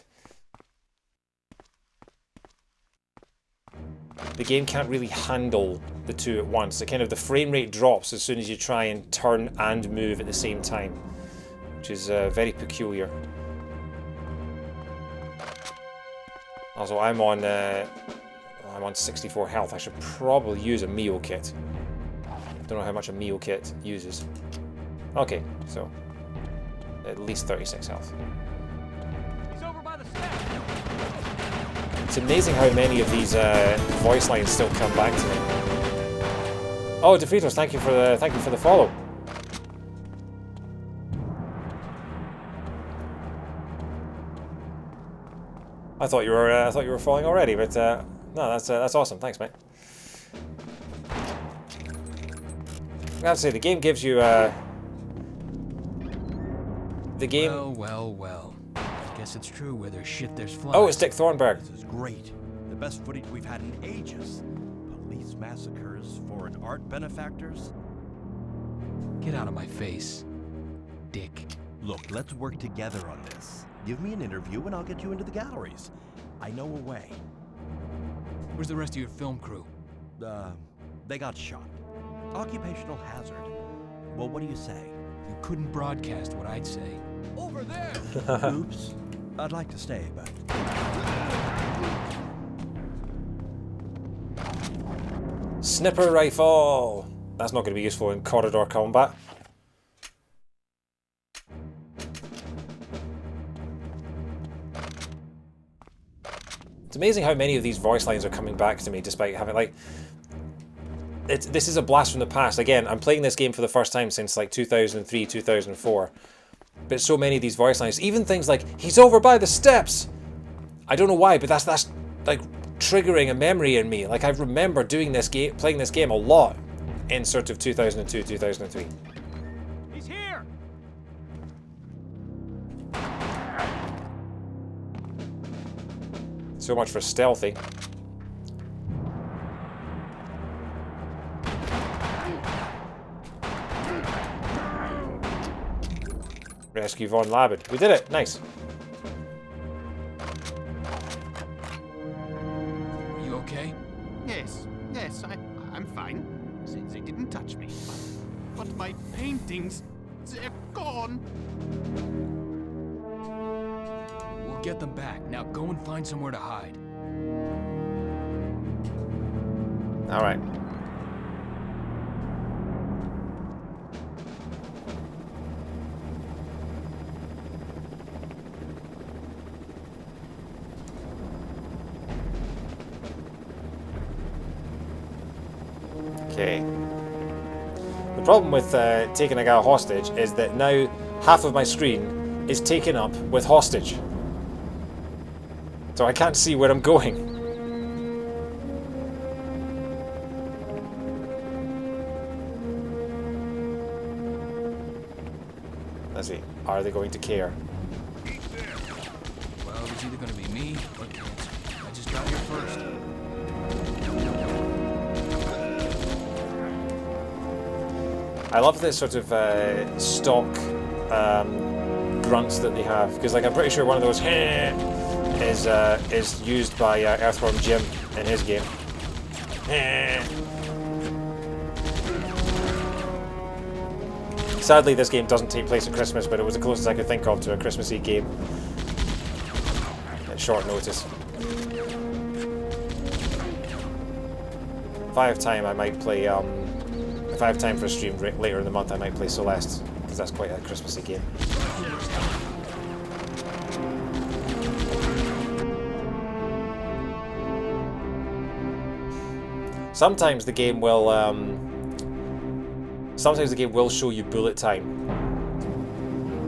The game can't really handle the two at once. The frame rate drops as soon as you try and turn and move at the same time, which is very peculiar. Also, I'm on 64 health. I should probably use a meal kit. Don't know how much a meal kit uses. Okay, so at least 36 health. He's over by the steps. It's amazing how many of these voice lines still come back to me. Oh, Defritos, thank you for the follow. I thought you were falling already, but no, that's awesome. Thanks, mate. I have to say, the game gives you the game. Well. I guess it's true where there's shit, there's flies. Oh, it's Dick Thornburg. This is great. The best footage we've had in ages. Police massacres, foreign art benefactors. Get out of my face, Dick. Look, let's work together on this. Give me an interview and I'll get you into the galleries. I know a way. Where's the rest of your film crew? They got shot. Occupational hazard. Well, what do you say? You couldn't broadcast what I'd say. Over there! Oops. I'd like to stay, but... Snipper rifle! That's not going to be useful in corridor combat. It's amazing how many of these voice lines are coming back to me despite having, like... This is a blast from the past. Again, I'm playing this game for the first time since like 2003, 2004. But so many of these voice lines, even things like, he's over by the steps! I don't know why, but that's like triggering a memory in me. Like I remember doing this game, playing this game a lot in sort of 2002, 2003. He's here! So much for stealthy. Rescue Von Labid. We did it! Nice. Are you okay? Yes, I'm fine. They didn't touch me. But my paintings, they're gone. We'll get them back. Now go and find somewhere to hide. Alright. Okay. The problem with taking a guy hostage is that now half of my screen is taken up with hostage. So I can't see where I'm going. Let's see. Are they going to care? Well, it's either going to be me or cancer. I just got here first. I love this sort of stock grunts that they have, because like I'm pretty sure one of those is used by Earthworm Jim in his game. Sadly, this game doesn't take place at Christmas, but it was the closest I could think of to a Christmassy game at short notice. If I have time, I might play. If I have time for a stream later in the month, I might play Celeste, because that's quite a Christmassy game. Sometimes the game will show you bullet time,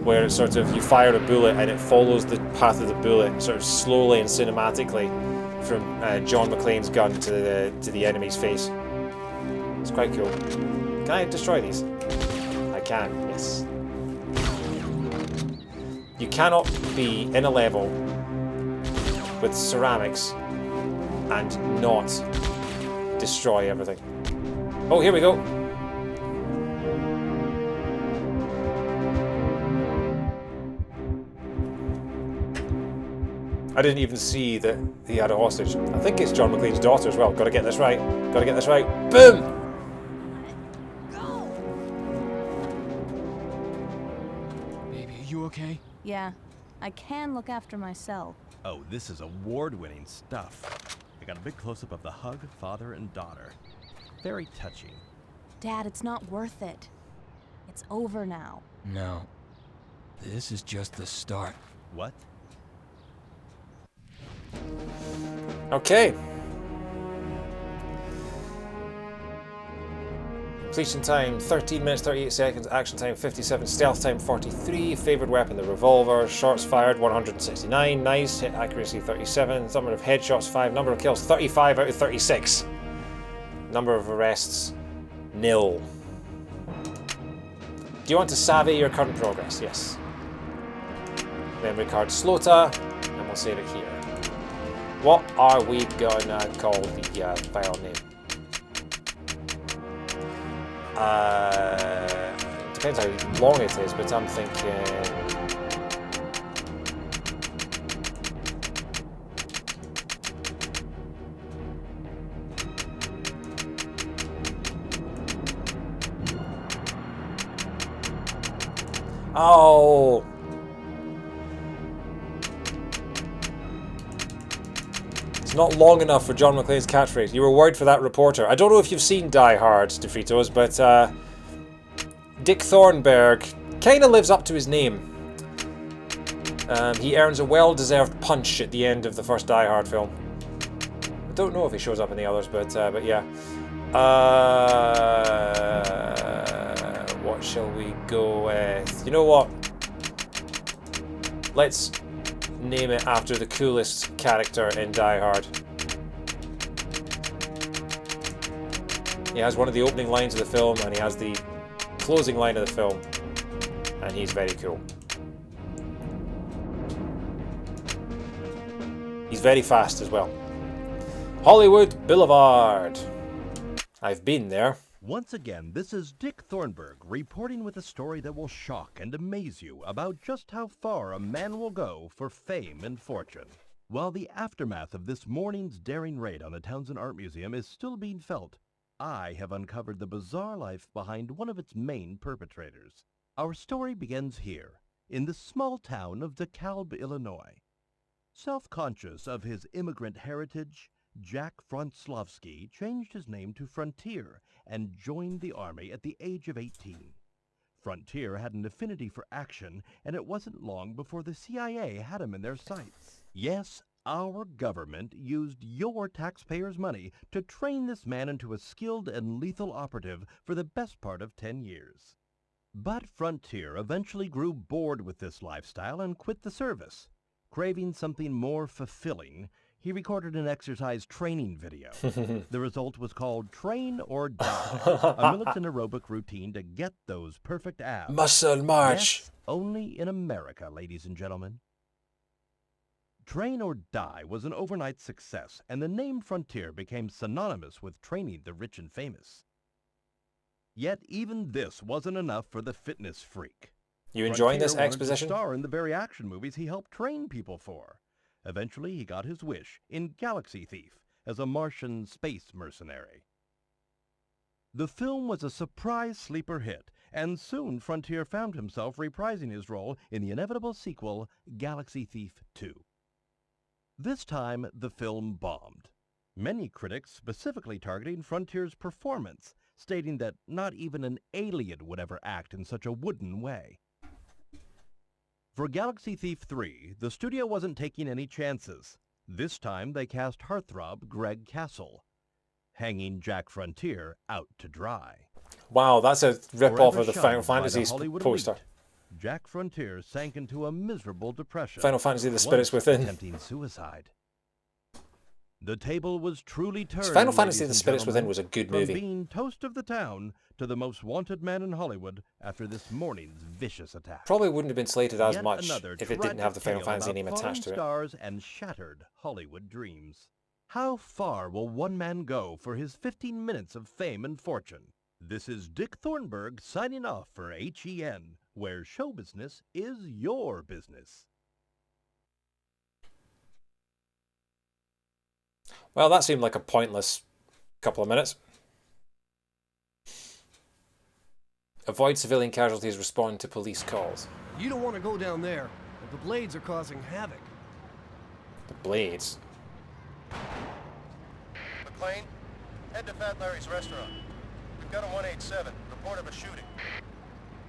where it's sort of you fire a bullet and it follows the path of the bullet sort of slowly and cinematically from John McClane's gun to the enemy's face. It's quite cool. Can I destroy these? I can, yes. You cannot be in a level with ceramics and not destroy everything. Oh, here we go. I didn't even see that he had a hostage. I think it's John McClane's daughter as well. Gotta get this right. Gotta get this right. Boom! Baby, are you okay? Yeah, I can look after myself. Oh, this is award-winning stuff. I got a big close-up of the hug, father and daughter. Very touching. Dad, it's not worth it. It's over now. No. This is just the start. What? Okay. Completion time 13 minutes 38 seconds, action time 57, stealth time 43, favoured weapon the revolver, shots fired 169, nice, hit accuracy 37, number of headshots 5, number of kills 35 out of 36, number of arrests nil. Do you want to savvy your current progress? Yes. Memory card Slota, and we'll save it here. What are we gonna call the file name? Depends how long it is, but I'm thinking... Oh! It's not long enough for John McClane's catchphrase. You were worried for that reporter. I don't know if you've seen Die Hard, DeFritos, but Dick Thornburg kind of lives up to his name. He earns a well-deserved punch at the end of the first Die Hard film. I don't know if he shows up in the others, but yeah. What shall we go with? You know what? Let's name it after the coolest character in Die Hard. He has one of the opening lines of the film, and he has the closing line of the film, and he's very cool. He's very fast as well. Hollywood Boulevard. I've been there. Once again, this is Dick Thornburg reporting with a story that will shock and amaze you about just how far a man will go for fame and fortune. While the aftermath of this morning's daring raid on the Townsend Art Museum is still being felt, I have uncovered the bizarre life behind one of its main perpetrators. Our story begins here, in the small town of DeKalb, Illinois. Self-conscious of his immigrant heritage, Jack Fronslavsky changed his name to Frontier and joined the army at the age of 18. Frontier had an affinity for action, and it wasn't long before the CIA had him in their sights. Yes, our government used your taxpayers' money to train this man into a skilled and lethal operative for the best part of 10 years. But Frontier eventually grew bored with this lifestyle and quit the service. Craving something more fulfilling, he recorded an exercise training video. The result was called Train or Die, a militant aerobic routine to get those perfect abs. Muscle March. Yes, only in America, ladies and gentlemen. Train or Die was an overnight success, and the name Frontier became synonymous with training the rich and famous. Yet even this wasn't enough for the fitness freak. You enjoying this Frontier wanted exposition? to star in the very action movies he helped train people for. Eventually, he got his wish in Galaxy Thief as a Martian space mercenary. The film was a surprise sleeper hit, and soon Frontier found himself reprising his role in the inevitable sequel, Galaxy Thief 2. This time, the film bombed. Many critics specifically targeting Frontier's performance, stating that not even an alien would ever act in such a wooden way. For Galaxy Thief 3, the studio wasn't taking any chances. This time they cast heartthrob Greg Castle, hanging Jack Frontier out to dry. Wow, that's a rip-off Forever of the shunned Final by the Fantasy Hollywood poster. elite, Jack Frontier sank into a miserable depression. Final Fantasy The Spirits once Within. attempting suicide. The table was truly turned. Final Fantasy The ladies and Spirits Within gentlemen, was a good from movie. being toast of the town to the most wanted man in Hollywood after this morning's vicious attack. Probably wouldn't have been slated as Yet much another if it didn't have the Final tragic Fantasy tale name about attached to falling it. stars and shattered Hollywood dreams. How far will one man go for his 15 minutes of fame and fortune? This is Dick Thornburg signing off for HEN, where show business is your business. Well, that seemed like a pointless couple of minutes. Avoid civilian casualties, respond to police calls. You don't want to go down there. The blades are causing havoc. The blades? McClane, head to Fat Larry's restaurant. We've got a 187. Report of a shooting.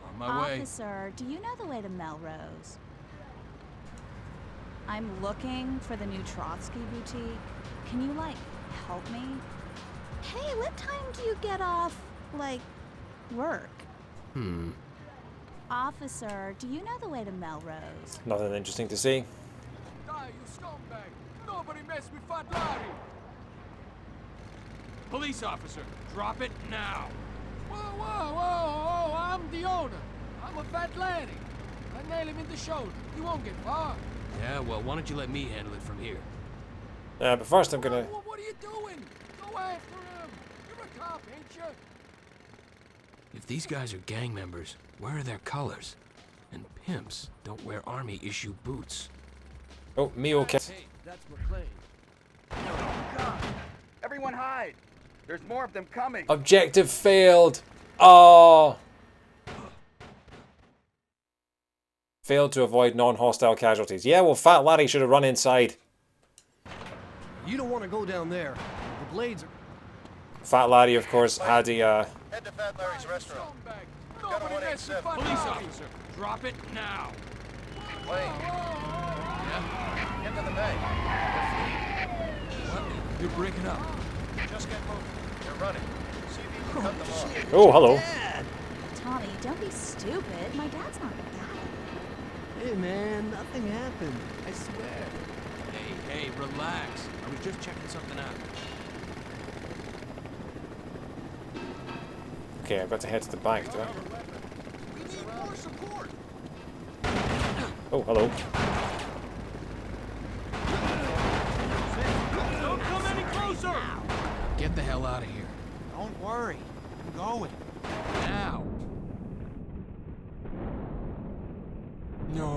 On my way. Officer, do you know the way to Melrose? I'm looking for the new Trotsky boutique. Can you, like, help me? Hey, what time do you get off, like, work? Officer, do you know the way to Melrose? Nothing interesting to see. Die, you scumbag! Nobody mess with Fat Larry! Police officer, drop it now! Whoa, whoa, whoa, whoa! I'm the owner! I'm a Fat Larry! I nail him in the shoulder. You won't get far. Yeah, well, why don't you let me handle it from here? But first I'm gonna... What are you doing? Go after him! You're a cop, ain't you? If these guys are gang members, where are their colors? And pimps don't wear army-issue boots. Oh, Mio kit. Hey, that's McClane. Oh, God! Everyone hide! There's more of them coming! Objective failed! Oh! Failed to avoid non-hostile casualties. Yeah, well, Fat Larry should have run inside. You don't want to go down there. The blades are... Fat Larry, of course, had a... Head to Fat Larry's restaurant. We've got a Nobody mess with 187. Fat Police Larry! officer, drop it now! McClane, Yeah? get to the bank. What? You're breaking up. Just get moving. They're running. See if you can cut them off. Oh, hello. Tommy, don't be stupid. My dad's not gonna die. Hey, man, nothing happened. I swear. Hey, relax. I was just checking something out. Okay, I've got to head to the bank, do I? We need more support! Oh, hello. Don't come any closer! Get the hell out of here. Don't worry. I'm going. Now! No.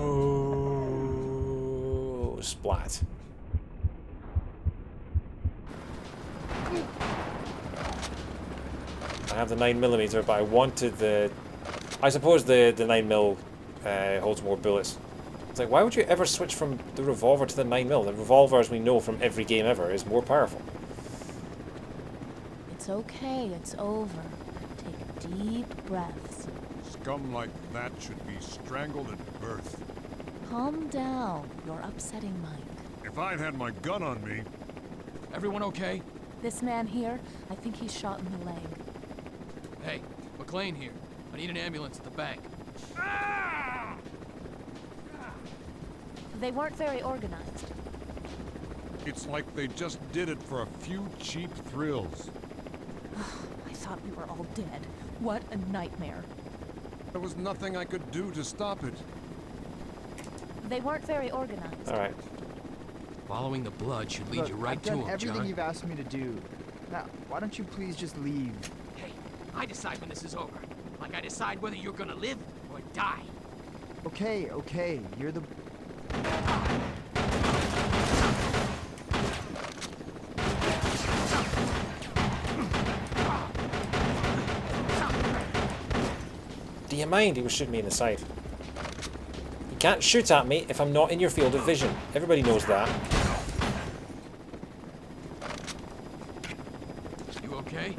Splat. I have the 9mm, but I wanted the... I suppose the 9mm holds more bullets. It's like, why would you ever switch from the revolver to the 9mm? The revolver, as we know from every game ever, is more powerful. It's okay, it's over. Take deep breaths. Scum like that should be strangled at birth. Calm down. You're upsetting Mike. If I'd had my gun on me... Everyone okay? This man here, I think he's shot in the leg. Hey, McClane here. I need an ambulance at the bank. They weren't very organized. It's like they just did it for a few cheap thrills. I thought we were all dead. What a nightmare. There was nothing I could do to stop it. They weren't very organized. Alright. Following the blood should lead you right I've to done him, everything John. you've asked me to do. Now, why don't you please just leave? Hey, I decide when this is over. Like I decide whether you're gonna live or die. Okay, okay, you're the... Do you mind? He was shooting me in the side. You can't shoot at me if I'm not in your field of vision. Everybody knows that. You okay?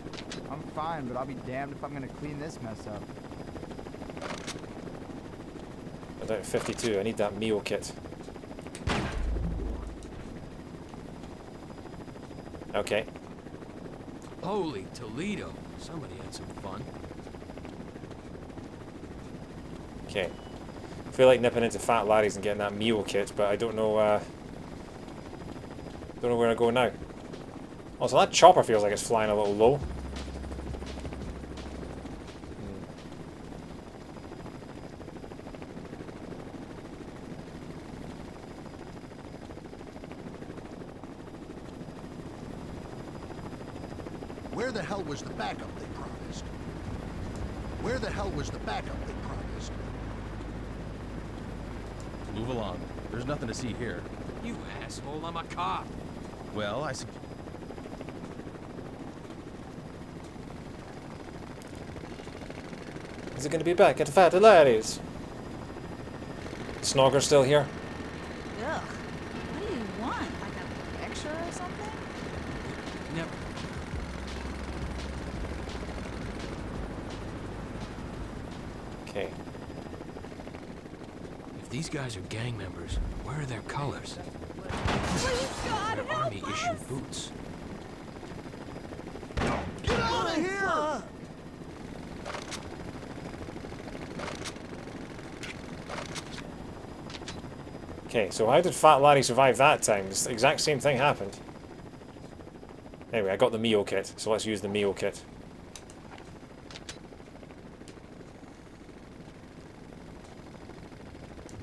I'm fine, but I'll be damned if I'm gonna clean this mess up. I'm down to 52. I need that Mio kit. Okay. Holy Toledo. Somebody had some fun. Okay. I feel like nipping into Fat Larry's and getting that Mio kit, but I don't know where to go now. Also, that chopper feels like it's flying a little low. Where the hell was the backup they promised? Where the hell was the backup they promised? Move along. There's nothing to see here. You asshole, I'm a cop. Well, are going to be back at Fat Larry's. Snogger's still here. Ugh. What do you want? Like a picture or something? Yep. Okay. If these guys are gang members, where are their colors? Please, God, They're help army-issued us. boots. Get out of here! Okay, so how did Fat Larry survive that time? The exact same thing happened. Anyway, I got the Mio kit, so let's use the Mio kit.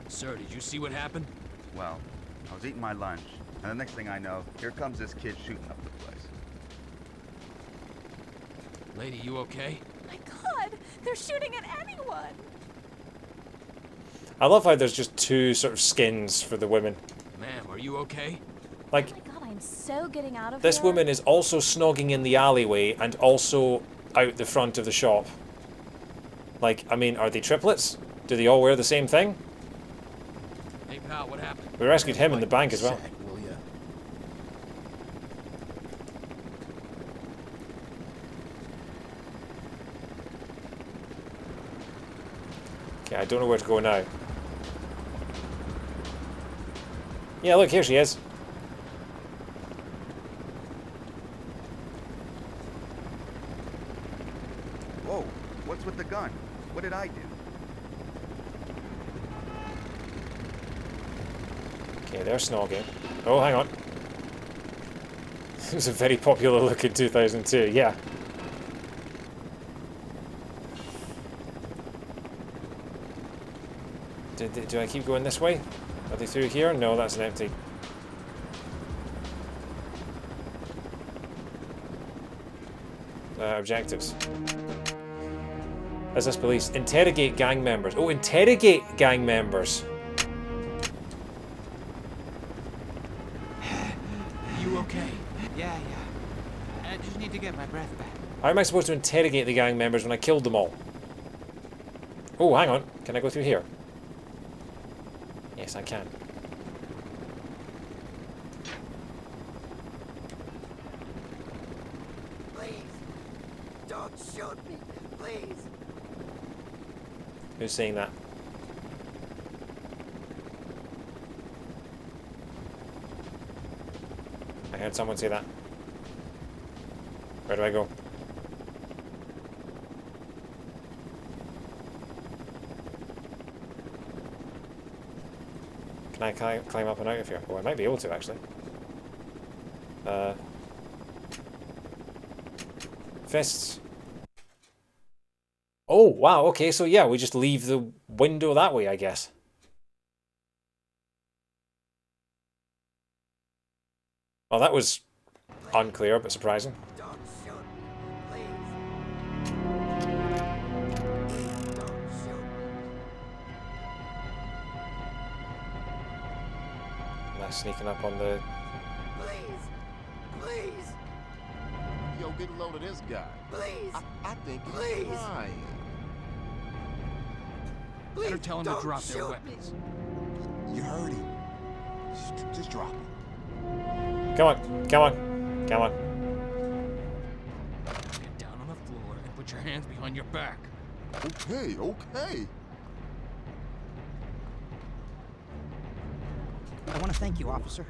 Sir, did you see what happened? Well, I was eating my lunch, and the next thing I know, here comes this kid shooting up the place. Lady, you okay? My God, they're shooting at anyone. I love how there's just two sort of skins for the women. Ma'am, are you okay? Like, Oh my God, I'm so getting out of this here. woman is also snogging in the alleyway and also out the front of the shop. Like, I mean, are they triplets? Do they all wear the same thing? Hey, pal, what happened? We rescued him in the bank as well. Will ya? Okay, I don't know where to go now. Yeah, look, here she is. Whoa, what's with the gun? What did I do? Okay, they're snogging. Oh, hang on. It was a very popular look in 2002, yeah. Do I keep going this way? Are they through here? No, that's an empty. Objectives. SS police. Interrogate gang members. Oh, interrogate gang members. You okay? Yeah. I just need to get my breath back. How am I supposed to interrogate the gang members when I killed them all? Oh, hang on. Can I go through here? Yes, I can. Please, don't shoot me, please. Who's saying that? I heard someone say that. Where do I go? Can I climb up and out of here? Oh, I might be able to, actually. Fists. Oh, wow, okay, so yeah, we just leave the window that way, I guess. Well, that was unclear, but surprising. Don't shoot me, please. Don't shoot Nice sneaking up on the... Please. Yo, get a load of this guy. Please. I think he's Please. lying. Better tell them to don't drop their shoot weapons. You heard him. Just drop him. Come on, come on, come on. Get down on the floor and put your hands behind your back. Okay. I want to thank you, officer.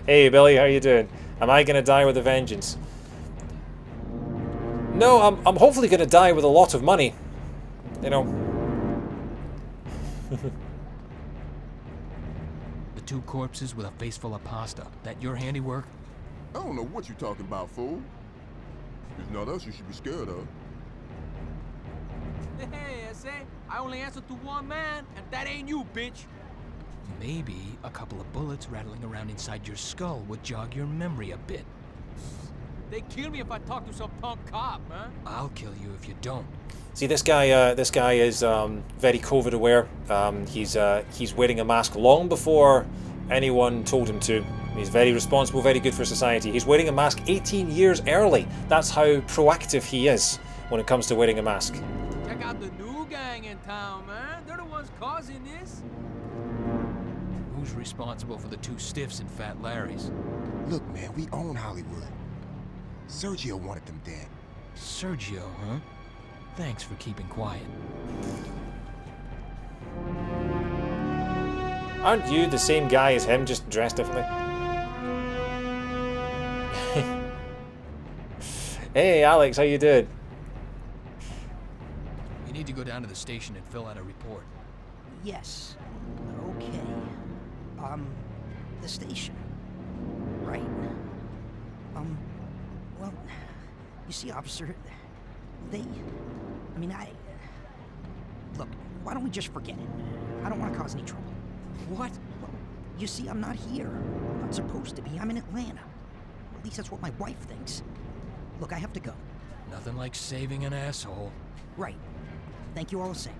Hey, Billy, how you doing? Am I gonna die with a vengeance? No, I'm hopefully gonna die with a lot of money. You know. The two corpses with a face full of pasta. That your handiwork? I don't know what you're talking about, fool. There's not us you should be scared of. Hey, I say, I only answer to one man, and that ain't you, bitch. Maybe a couple of bullets rattling around inside your skull would jog your memory a bit. They kill me if I talk to some punk cop, man. I'll kill you if you don't. See, this guy is very COVID aware. He's wearing a mask long before anyone told him to. He's very responsible, very good for society. He's wearing a mask 18 years early. That's how proactive he is when it comes to wearing a mask. Check out the new gang in town, man. They're the ones causing this. Who's responsible for the two stiffs in Fat Larry's? Look, man, we own Hollywood. Sergio wanted them dead. Sergio, huh? Thanks for keeping quiet. Aren't you the same guy as him, just dressed differently? Hey, Alex, how you doing? You need to go down to the station and fill out a report. Yes. Okay. The station. Right. Well, you see, officer, look, why don't we just forget it? I don't want to cause any trouble. What? Well, you see, I'm not here. I'm not supposed to be. I'm in Atlanta. Or at least that's what my wife thinks. Look, I have to go. Nothing like saving an asshole. Right. Thank you all the same.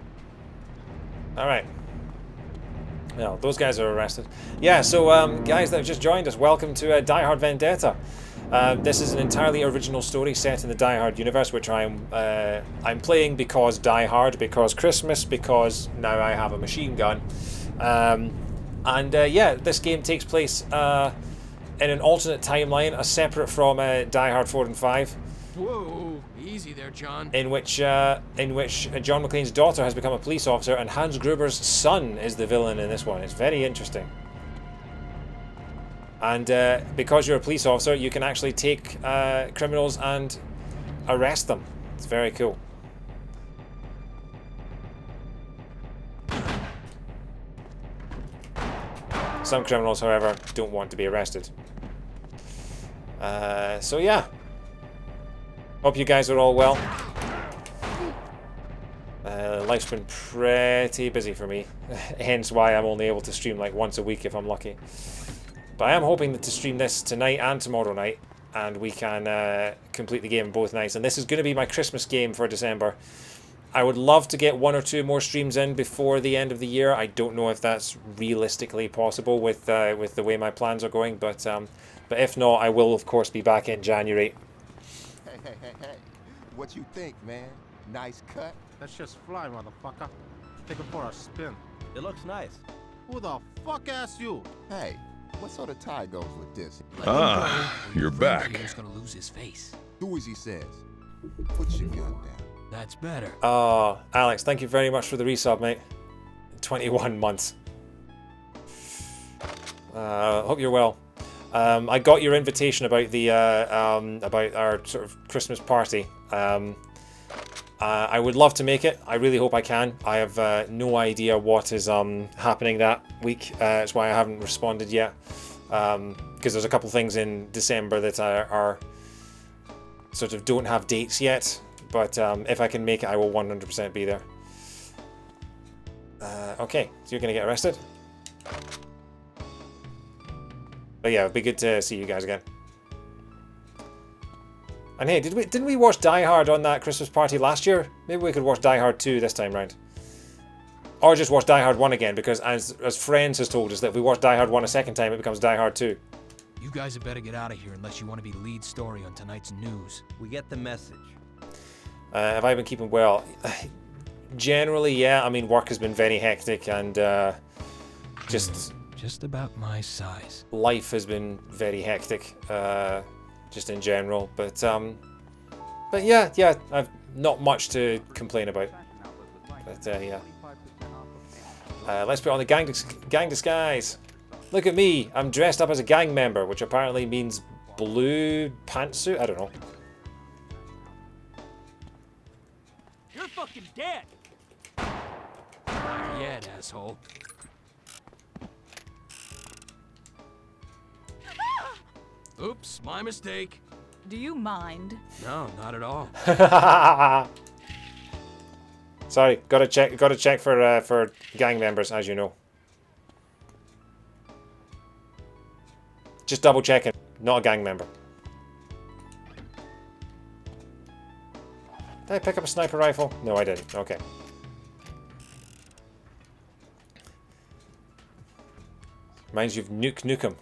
Alright. Well, those guys are arrested. Yeah, so guys that have just joined us, welcome to Die Hard Vendetta. This is an entirely original story set in the Die Hard universe, which I'm playing because Die Hard, because Christmas, because now I have a machine gun. Yeah, this game takes place in an alternate timeline, separate from Die Hard 4 and 5. Whoa, easy there, John. In which John McClane's daughter has become a police officer, and Hans Gruber's son is the villain in this one. It's very interesting. And because you're a police officer, you can actually take criminals and arrest them. It's very cool. Some criminals, however, don't want to be arrested. So yeah. Hope you guys are all well. Life's been pretty busy for me. Hence why I'm only able to stream like once a week if I'm lucky. But I am hoping to stream this tonight and tomorrow night, and we can complete the game both nights. And this is going to be my Christmas game for December. I would love to get 1 or 2 more streams in before the end of the year. I don't know if that's realistically possible with the way my plans are going, but if not, I will of course be back in January. Hey. What you think, man? Nice cut? Let's just fly, motherfucker. Take it for a spin. It looks nice. Who the fuck asked you? Hey, what sort of tie goes with this? You're back. He's gonna lose his face. Do as he says. Put your gun down. That's better. Oh, Alex, thank you very much for the resub, mate. 21 months. Hope you're well. I got your invitation about the about our sort of Christmas party. I would love to make it. I really hope I can. I have no idea what is happening that week. That's why I haven't responded yet. Because there's a couple things in December that are sort of don't have dates yet. But if I can make it, I will 100% be there. Okay, so you're gonna get arrested. But yeah, it'd be good to see you guys again. And hey, didn't we watch Die Hard on that Christmas party last year? Maybe we could watch Die Hard 2 this time round. Or just watch Die Hard 1 again, because as Friends has told us that if we watch Die Hard 1 a second time, it becomes Die Hard 2. You guys had better get out of here unless you want to be lead story on tonight's news. We get the message. Have I been keeping well? Generally, yeah. I mean, work has been very hectic and just about my size. Life has been very hectic, just in general. But yeah, I've not much to complain about. But yeah. Let's put on the gang disguise. Look at me. I'm dressed up as a gang member, which apparently means blue pantsuit. I don't know. You're fucking dead. Not yet, asshole. Oops, my mistake. Do you mind? No, not at all. Sorry, gotta check for gang members, as you know. Just double checking, not a gang member. Did I pick up a sniper rifle? No, I didn't. Okay. Reminds you of Nukem.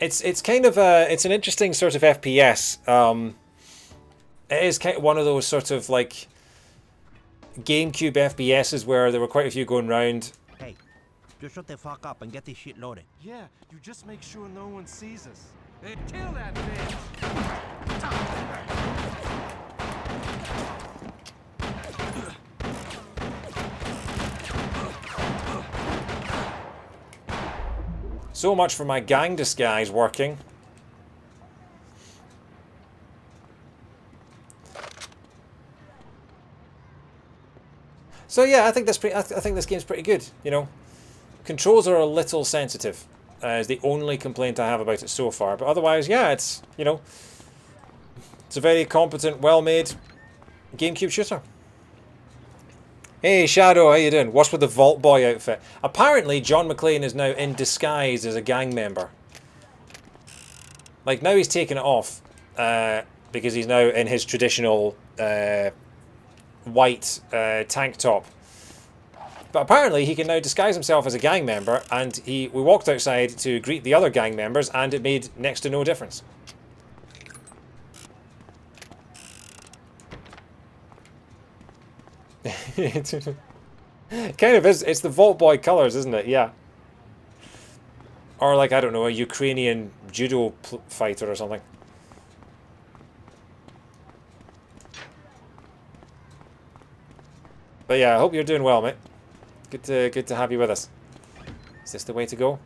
it's kind of it's an interesting sort of FPS. It is kind of one of those sort of like GameCube FPSs where there were quite a few going round. Hey, just shut the fuck up and get this shit loaded. Yeah, you just make sure no one sees us. Hey, kill that bitch! So much for my gang disguise working. So yeah, I think I think this game's pretty good. You know, controls are a little sensitive. Is the only complaint I have about it so far. But otherwise, yeah, it's, you know, it's a very competent, well-made GameCube shooter. Hey Shadow, how you doing? What's with the Vault Boy outfit? Apparently, John McClane is now in disguise as a gang member. Like, now he's taken it off because he's now in his traditional white tank top. But apparently he can now disguise himself as a gang member, and we walked outside to greet the other gang members, and it made next to no difference. Kind of is. It's the Vault Boy colours, isn't it? Yeah. Or like, I don't know, a Ukrainian judo fighter or something. But yeah, I hope you're doing well, mate. Good to have you with us. Is this the way to go?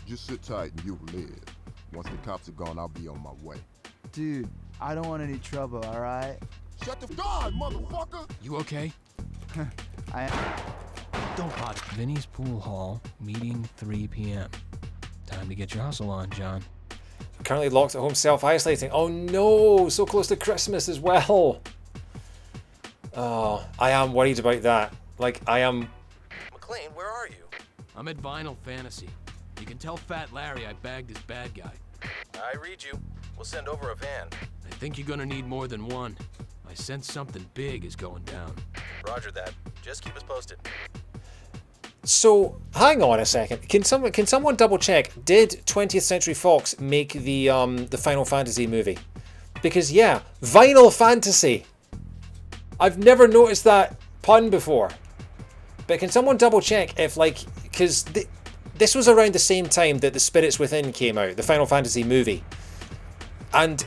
Just sit tight and you'll live. Once the cops are gone, I'll be on my way. Dude, I don't want any trouble, alright? Shut the door, motherfucker! You okay? Don't bother. Vinny's Pool Hall, meeting 3 p.m. Time to get your hustle on, John. Currently locked at home, self-isolating. Oh no, so close to Christmas as well. Oh, I am worried about that. Like, I am... McClane, where are you? I'm at Vinyl Fantasy. You can tell Fat Larry I bagged his bad guy. I read you. We'll send over a van. I think you're gonna need more than one. I sense something big is going down. Roger that. Just keep us posted. So, hang on a second. Can someone double check? Did 20th Century Fox make the Final Fantasy movie? Because yeah, Vinyl Fantasy. I've never noticed that pun before. But can someone double check if, like, because this was around the same time that The Spirits Within came out, the Final Fantasy movie. And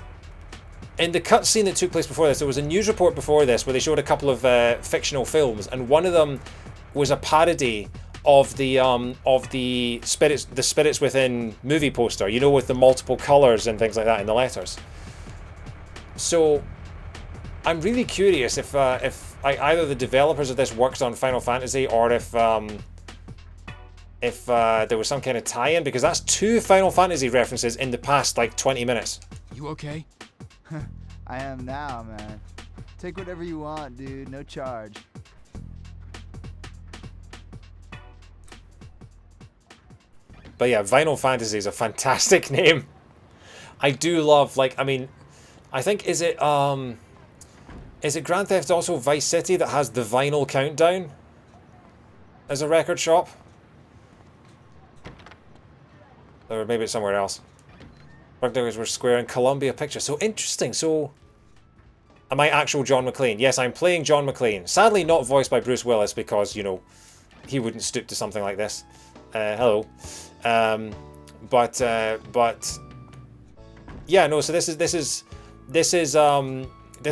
in the cutscene that took place before this, there was a news report before this where they showed a couple of fictional films, and one of them was a parody of the Spirits Within movie poster, you know, with the multiple colours and things like that in the letters. So I'm really curious if either the developers of this worked on Final Fantasy, or if there was some kind of tie-in, because that's 2 Final Fantasy references in the past like 20 minutes. You okay? I am now, man. Take whatever you want, dude. No charge. But yeah, Vinyl Fantasy is a fantastic name. I do love, like, I mean, I think, is it Grand Theft Auto Vice City that has the Vinyl Countdown as a record shop? Or maybe it's somewhere else. Bugdaggers were Square and Columbia Pictures. So interesting. So, am I actual John McClane? Yes, I'm playing John McClane. Sadly not voiced by Bruce Willis because, you know, he wouldn't stoop to something like this. Hello. But yeah, no, so this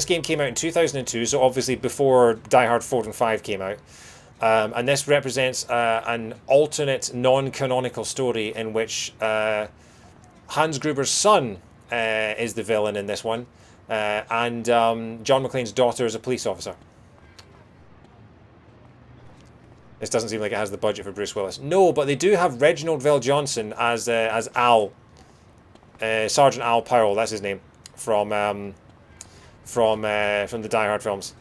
game came out in 2002, so obviously before Die Hard 4 and 5 came out. And this represents an alternate non-canonical story in which Hans Gruber's son is the villain in this one, and John McClane's daughter is a police officer. This doesn't seem like it has the budget for Bruce Willis. No, but they do have Reginald VelJohnson as Al, Sergeant Al Powell. That's his name from the Die Hard films.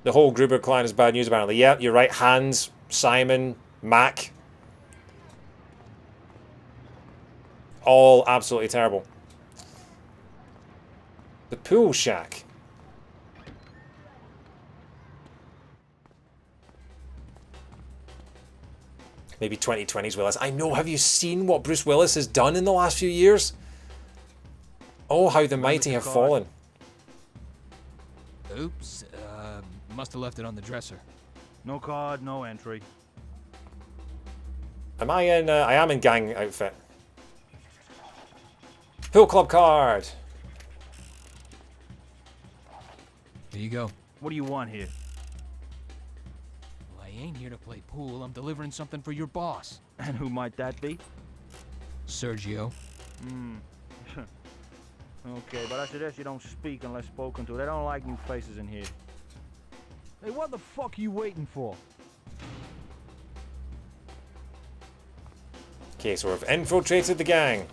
The whole Gruber clan is bad news, apparently. Yeah, you're right. Hans, Simon, Mac. All absolutely terrible. The Pool Shack. Maybe 2020's Willis. I know, have you seen what Bruce Willis has done in the last few years? Oh, how the mighty have fallen. Oops, must have left it on the dresser. No card, no entry. Am I in, I am in gang outfit. Pool club card. Here you go. What do you want here? Well, I ain't here to play pool. I'm delivering something for your boss. And who might that be? Sergio. Okay, but I suggest you don't speak unless spoken to. They don't like new faces in here. Hey, what the fuck are you waiting for? Okay, so we've infiltrated the gang.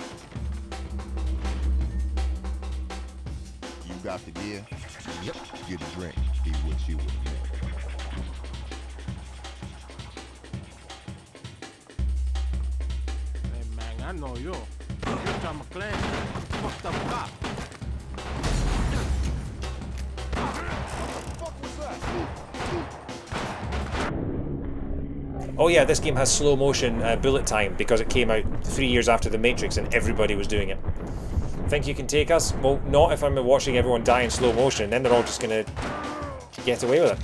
You got the gear? Yep. Get a drink. He what you would have. Hey man, I know you. You're John McClane. Fucked up cop. Oh yeah, this game has slow motion bullet time because it came out 3 years after The Matrix and everybody was doing it. Think you can take us? Well, not if I'm watching everyone die in slow motion, then they're all just gonna get away with it.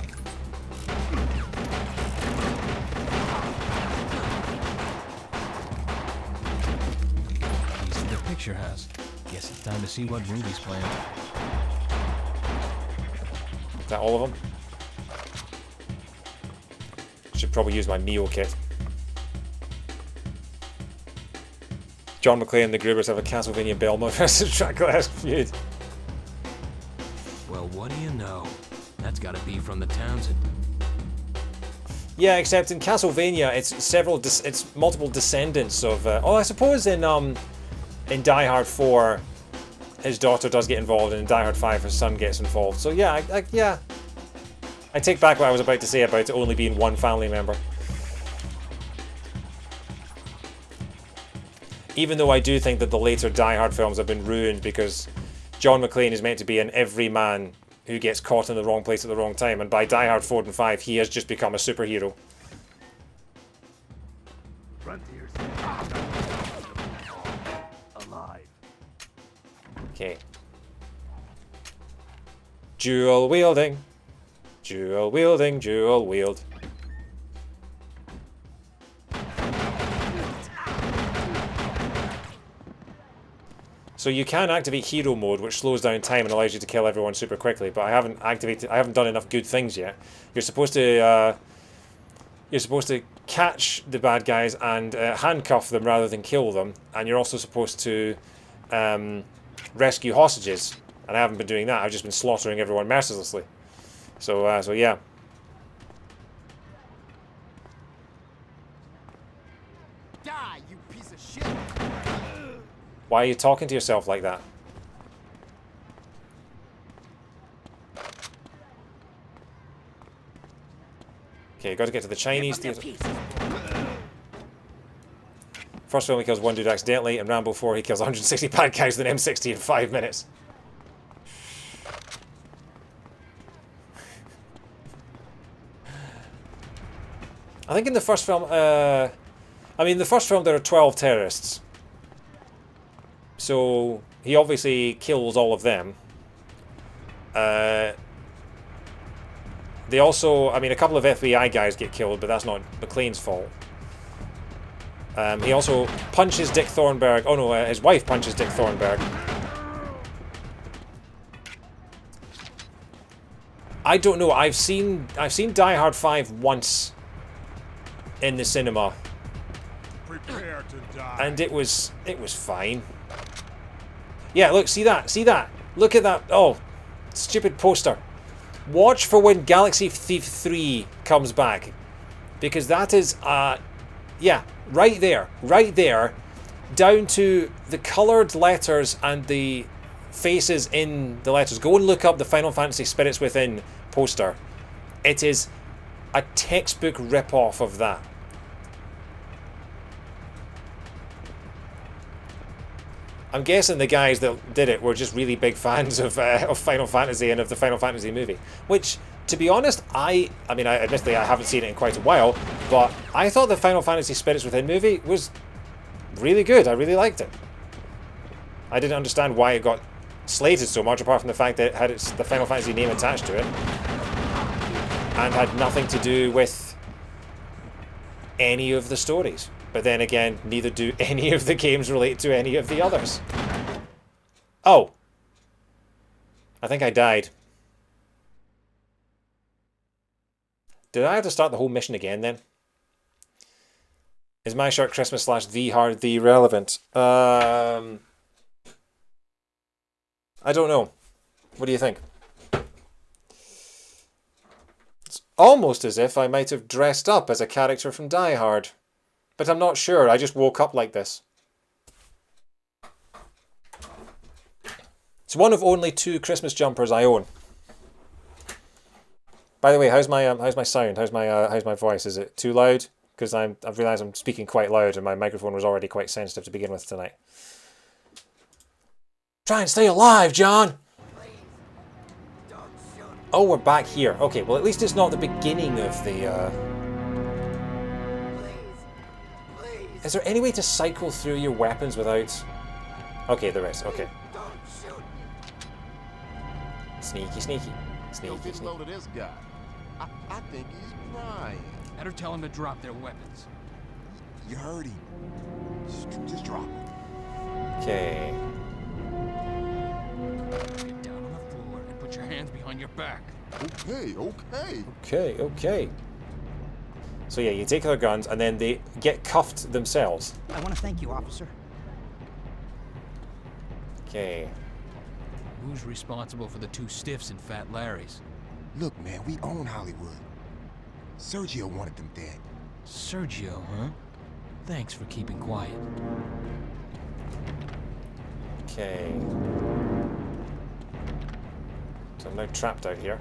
Piece the picture has. Guess it's time to see what movie's playing. Is that all of them? Should probably use my meal kit. John McClane and the Grubers have a Castlevania Belmont versus Dracula feud. Well, what do you know? That's gotta be from the Townsend. Yeah, except in Castlevania, it's multiple descendants of. Oh, I suppose in Die Hard 4, his daughter does get involved, and in Die Hard 5, his son gets involved. So yeah, I take back what I was about to say about it only being one family member. Even though I do think that the later Die Hard films have been ruined because John McClane is meant to be an everyman who gets caught in the wrong place at the wrong time, and by Die Hard 4 and 5 he has just become a superhero. Frontiers. Alive. Okay. Dual wielding. Dual wielding, dual wield. So you can activate hero mode, which slows down time and allows you to kill everyone super quickly, but I haven't done enough good things yet. You're supposed to catch the bad guys and handcuff them rather than kill them, and you're also supposed to rescue hostages, and I haven't been doing that. I've just been slaughtering everyone mercilessly. So yeah. Die, you piece of shit! Why are you talking to yourself like that? Okay, got to get to the Chinese theater. First film he kills one dude accidentally, and Rambo 4 he kills 160 bad guys with an M60 in 5 minutes. I think in the first film, the first film there are 12 terrorists. So he obviously kills all of them. They also, a couple of FBI guys get killed, but that's not McClane's fault. He also punches Dick Thornburg. Oh no, his wife punches Dick Thornburg. I don't know. I've seen Die Hard 5 once in the cinema. Prepare to die. And it was fine. Yeah, look, see that? Look at that. Oh, stupid poster. Watch for when Galaxy Thief 3 comes back. Because that is, yeah, right there, down to the coloured letters and the faces in the letters. Go and look up the Final Fantasy Spirits Within poster. It is a textbook rip-off of that. I'm guessing the guys that did it were just really big fans of Final Fantasy and of the Final Fantasy movie. Which, to be honest, admittedly I haven't seen it in quite a while, but I thought the Final Fantasy Spirits Within movie was really good. I really liked it. I didn't understand why it got slated so much, apart from the fact that it had the Final Fantasy name attached to it, and had nothing to do with any of the stories. But then again, neither do any of the games relate to any of the others. Oh. I think I died. Did I have to start the whole mission again then? Is my short Christmas / the hard the relevant? I don't know. What do you think? It's almost as if I might have dressed up as a character from Die Hard. But I'm not sure. I just woke up like this. It's one of only 2 Christmas jumpers I own. By the way, how's my sound? How's my voice? Is it too loud? Because I've realised I'm speaking quite loud and my microphone was already quite sensitive to begin with tonight. Try and stay alive, John! Oh, we're back here. Okay, well at least it's not the beginning of the... Is there any way to cycle through your weapons without... Okay, there is. Okay. Sneaky, sneaky. Sneaky, Get low to this guy. I think he's crying. Better tell him to drop their weapons. You heard him. Just drop him. Okay. Get down on the floor and put your hands behind your back. Okay. Okay. So yeah, you take their guns and then they get cuffed themselves. I want to thank you, officer. Okay. Who's responsible for the 2 stiffs in Fat Larry's? Look, man, we own Hollywood. Sergio wanted them dead. Sergio, huh? Thanks for keeping quiet. Okay. So I'm now trapped out here.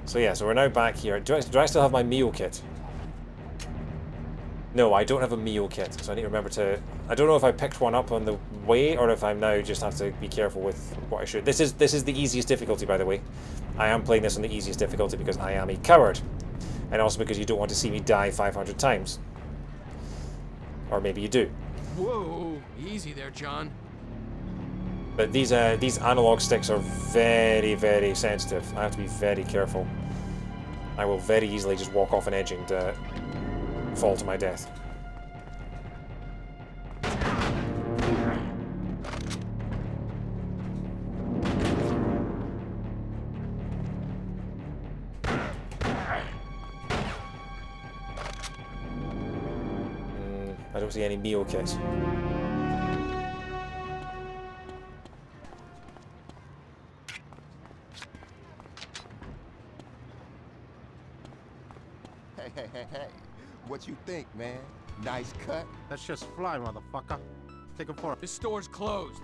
So yeah, so we're now back here. Do I still have my meal kit? No, I don't have a meal kit, so I need to remember to... I don't know if I picked one up on the way, or if I'm now just have to be careful with what I should. This is the easiest difficulty, by the way. I am playing this on the easiest difficulty because I am a coward. And also because you don't want to see me die 500 times. Or maybe you do. Whoa, easy there, John. But these analog sticks are very, very sensitive. I have to be very careful. I will very easily just walk off an edge and fall to my death. I don't see any meal kits. Hey. What you think, man? Nice cut? Let's just fly, motherfucker. Take him for it. This store's closed.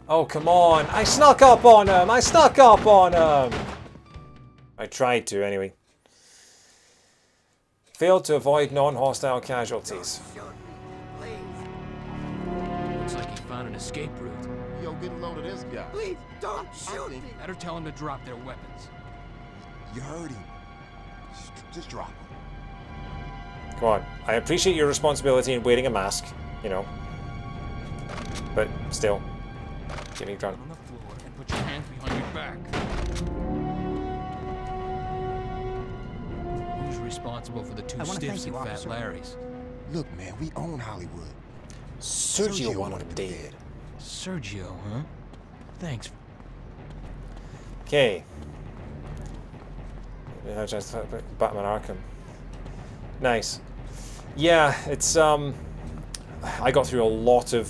Oh, come on. I snuck up on him. I tried to, anyway. Failed to avoid non-hostile casualties. Looks like he found an escape route. Yo, get low to this guy. Please, don't shoot me. Better tell him to drop their weapons. You heard him. Just drop him. Come on. I appreciate your responsibility in wearing a mask, you know. But still. Get me drunk. On the floor and put your hands behind your back. Who's responsible for the 2 stiffs in Fat Larry's? Look, man, we own Hollywood. Sergio wanted him dead. Sergio, huh? Thanks. Okay. Batman Arkham. Nice. Yeah, it's I got through a lot of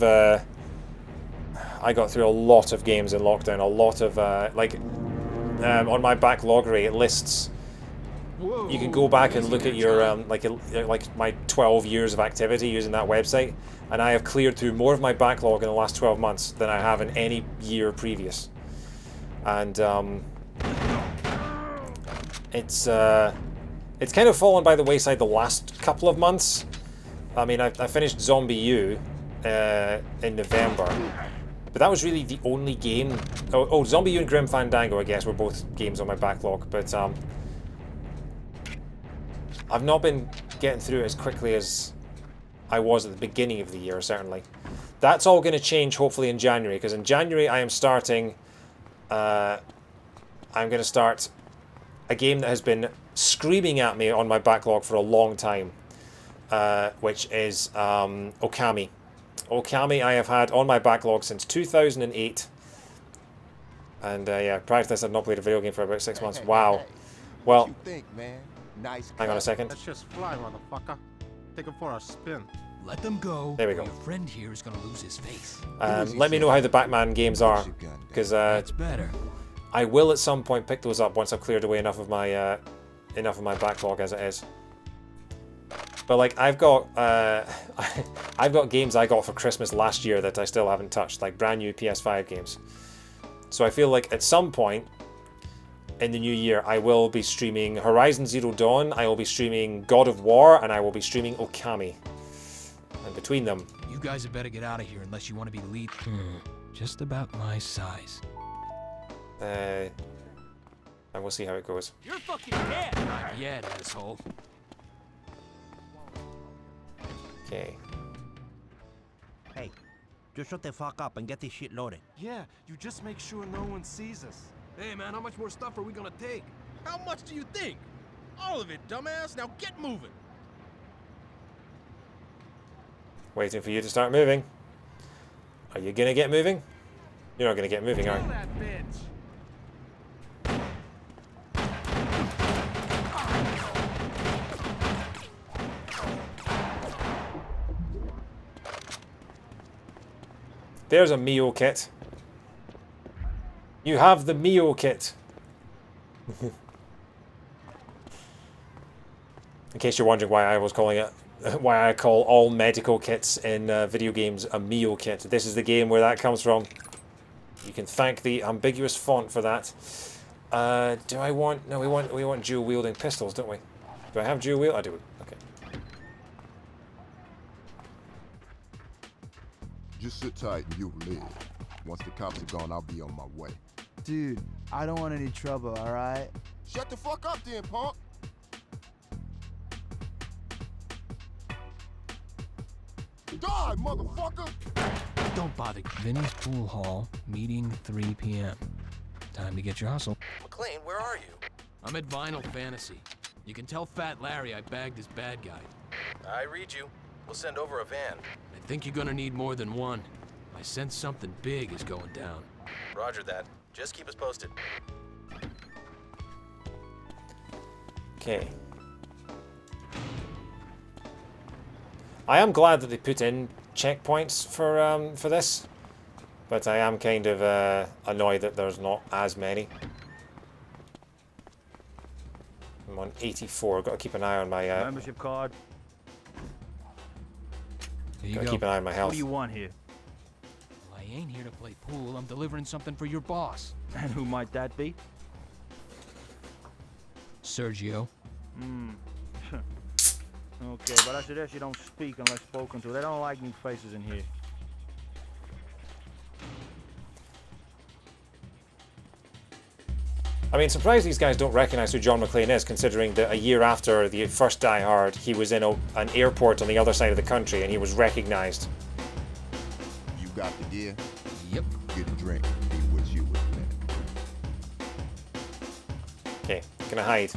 games in lockdown. A lot of on my backloggery it lists. Whoa, you can go back and look at your like my 12 years of activity using that website, and I have cleared through more of my backlog in the last 12 months than I have in any year previous. And it's kind of fallen by the wayside the last couple of months. I mean, I finished Zombie U, in November. But that was really the only game. Oh, Zombie U and Grim Fandango, I guess, were both games on my backlog. But I've not been getting through it as quickly as I was at the beginning of the year, certainly. That's all going to change, hopefully, in January. Because in January, I am starting... I'm going to start a game that has been screaming at me on my backlog for a long time. Which is Okami. Okami I have had on my backlog since 2008. And yeah, prior to this I've not played a video game for about 6 months. Wow. Well, What you think, man? Nice hang on a cut. second. Let's just fly, motherfucker. Take him for a spin. Let them go. There we go. Your friend here is gonna lose his face. Let me know how the Batman games are. Because That's better. I will at some point pick those up once I've cleared away enough of my backlog as it is. But like I've got games I got for Christmas last year that I still haven't touched, like brand new PS5 games. So I feel like at some point in the new year I will be streaming Horizon Zero Dawn, I will be streaming God of War, and I will be streaming Okami. And between them, You guys had better get out of here unless you want to be lead. Just about my size. and we'll see how it goes. You're fucking dead. Not yet, asshole. Okay. Hey, just shut the fuck up and get this shit loaded. Yeah, you just make sure no one sees us. Hey man, how much more stuff are we gonna take? How much do you think? All of it, dumbass. Now get moving. Waiting for you to start moving. Are you gonna get moving? You're not gonna get moving, are you? That bitch. There's a Mio kit. You have the Mio kit. In case you're wondering why I was calling it, why I call all medical kits in video games a Mio kit. This is the game where that comes from. You can thank the ambiguous font for that. Do I want? No, we want dual wielding pistols, don't we? Do I have dual wield? I do. Okay. Just sit tight and you'll live. Once the cops are gone, I'll be on my way. Dude, I don't want any trouble, alright? Shut the fuck up then, punk! Die, motherfucker! Don't bother. Vinny's Pool Hall, meeting 3 p.m. Time to get your hustle. McClane, where are you? I'm at Vinyl Fantasy. You can tell Fat Larry I bagged his bad guy. I read you. We'll send over a van. I think you're gonna need more than one. I sense something big is going down. Roger that. Just keep us posted. Okay. I am glad that they put in checkpoints for this, but I am kind of annoyed that there's not as many. I'm on 84. Got to keep an eye on my membership card. Here you Gotta go. keep an eye on my health. What do you want here? Well, I ain't here to play pool. I'm delivering something for your boss. And who might that be? Sergio. Okay, but I suggest you don't speak unless spoken to. They don't like new faces in here. I mean, surprised these guys don't recognize who John McClane is, considering that a year after the first Die Hard, he was in an airport on the other side of the country and he was recognized. You got the gear? Yep. Get a drink. Be with you in a minute. Okay, gonna hide.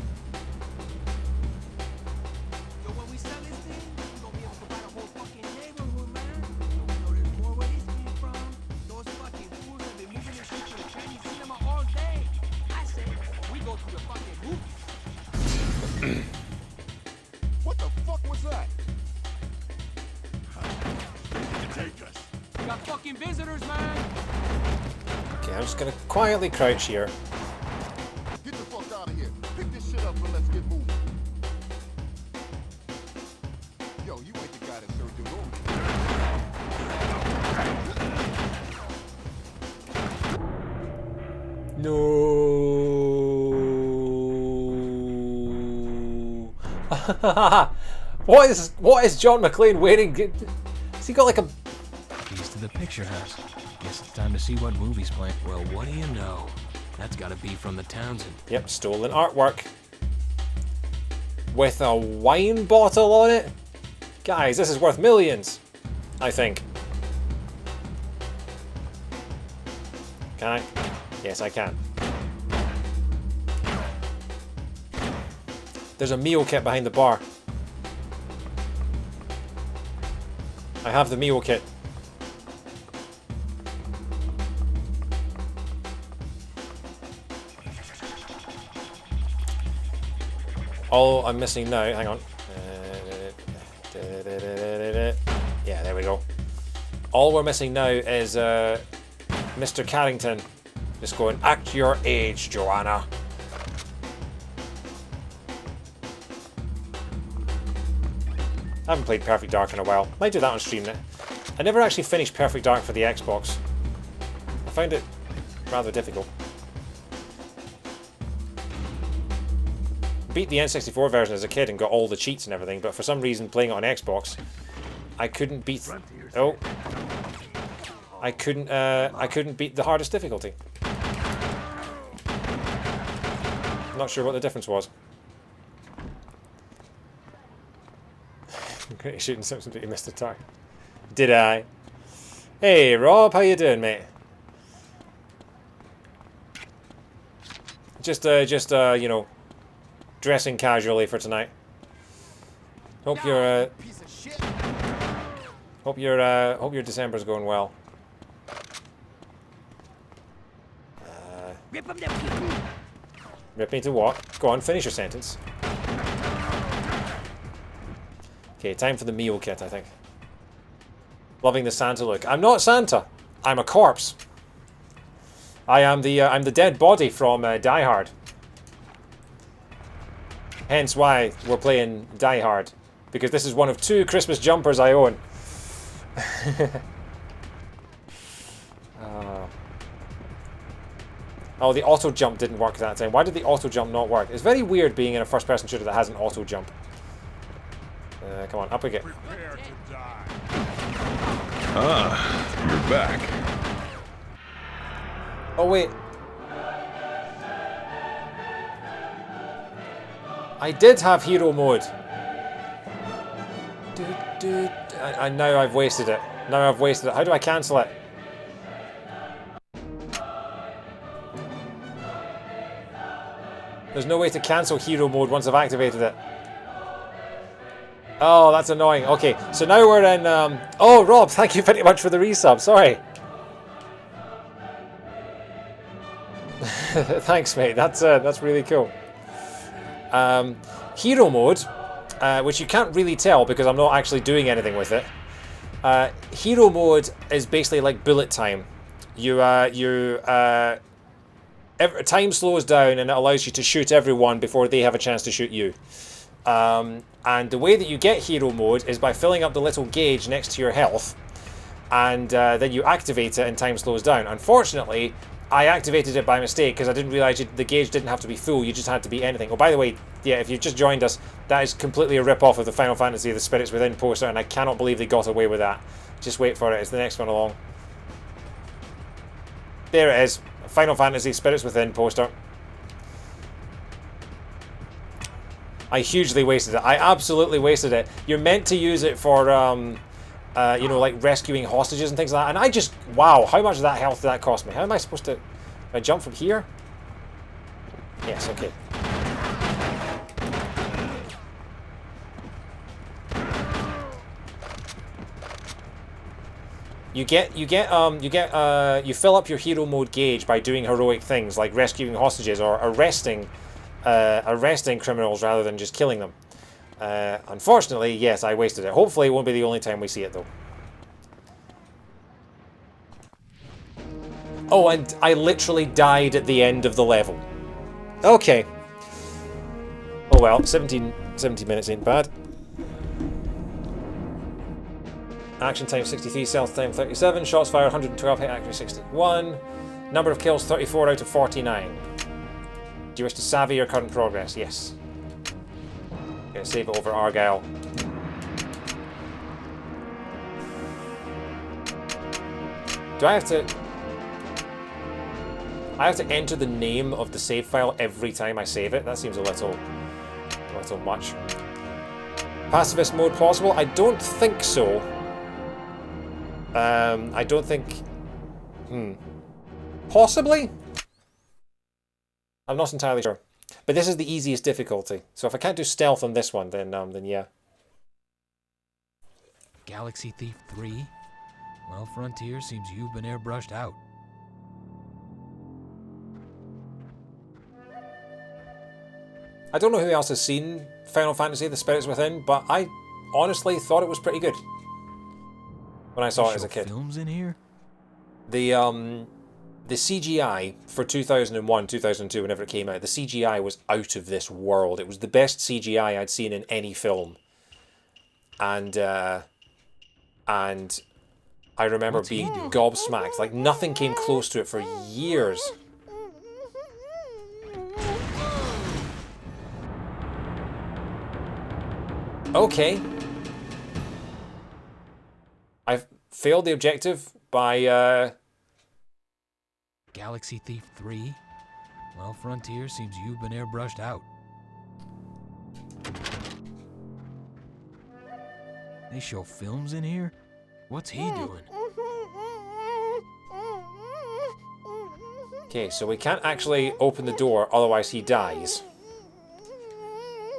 What the fuck was that? We got fucking visitors, man. Okay, I'm just gonna quietly crouch here. Get the fuck out of here. Pick this shit up and let's get moving. Yo, you ain't the guy that served your No. What is John McClane wearing? Has he got like a Keys to the picture house. Guess it's time to see what movie's playing. Well, what do you know? That's gotta be from the Townsend. Yep, stolen artwork. With a wine bottle on it? Guys, this is worth millions, I think. Can I? Yes, I can. There's a meal kit behind the bar. I have the meal kit. All I'm missing now, hang on. Yeah, there we go. All we're missing now is Mr. Carrington just going, act your age, Joanna. I haven't played Perfect Dark in a while. Might do that on stream now. I never actually finished Perfect Dark for the Xbox. I found it rather difficult. Beat the N64 version as a kid and got all the cheats and everything, but for some reason playing it on Xbox, I couldn't beat. Oh, I couldn't beat the hardest difficulty. I'm not sure what the difference was. Great shooting Simpson, but you missed the target. Did I? Hey Rob, how you doing, mate? Just you know, dressing casually for tonight. Hope your hope your December's going well. Rip me to what? Go on, finish your sentence. Okay, time for the meal kit, I think. Loving the Santa look. I'm not Santa. I'm a corpse. I'm the dead body from Die Hard. Hence why we're playing Die Hard, because this is one of 2 Christmas jumpers I own. Oh, the auto jump didn't work that time. Why did the auto jump not work? It's very weird being in a first-person shooter that has an auto jump. Come on, up we get. Ah, you're back. Oh wait. I did have hero mode. And now I've wasted it. Now I've wasted it. How do I cancel it? There's no way to cancel hero mode once I've activated it. Oh, that's annoying. Okay, so now we're in... Oh, Rob, thank you very much for the resub. Sorry. Thanks, mate. That's really cool. Hero mode, which you can't really tell because I'm not actually doing anything with it. Hero mode is basically like bullet time. Time slows down and it allows you to shoot everyone before they have a chance to shoot you. And the way that you get hero mode is by filling up the little gauge next to your health, and then you activate it and time slows down. Unfortunately, I activated it by mistake because I didn't realize the gauge didn't have to be full, you just had to be anything. Oh, by the way, yeah, if you've just joined us, that is completely a rip-off of the Final Fantasy The Spirits Within poster, and I cannot believe they got away with that. Just wait for it, it's the next one along. There it is, Final Fantasy Spirits Within poster. I hugely wasted it. I absolutely wasted it. You're meant to use it for, you know, like rescuing hostages and things like that. And I just, wow, how much of that health did that cost me? How am I supposed to, I jump from here? Yes, okay. You fill up your hero mode gauge by doing heroic things like rescuing hostages or arresting criminals rather than just killing them. Unfortunately, yes, I wasted it. Hopefully it won't be the only time we see it though. Oh, and I literally died at the end of the level. Okay. Oh well, 17 minutes ain't bad. Action time 63, stealth time 37, shots fired 112, hit accuracy 61. Number of kills 34 out of 49. Do you wish to savvy your current progress? Yes. Gonna save it over Argyle. Do I have to... I have to enter the name of the save file every time I save it? That seems a little much. Pacifist mode possible? I don't think so. I don't think... Possibly? I'm not entirely sure. But this is the easiest difficulty. So if I can't do stealth on this one, then yeah. Galaxy Thief 3? Well, Frontier seems you've been airbrushed out. I don't know who else has seen Final Fantasy The Spirits Within, but I honestly thought it was pretty good when I saw it as a kid. Films in here? The CGI for 2001, 2002, whenever it came out, the CGI was out of this world. It was the best CGI I'd seen in any film. And I remember being gobsmacked. Like, nothing came close to it for years. Okay. I've failed the objective by, Galaxy Thief 3? Well, Frontier seems you've been airbrushed out. They show films in here? What's he doing? Okay, so we can't actually open the door, otherwise he dies.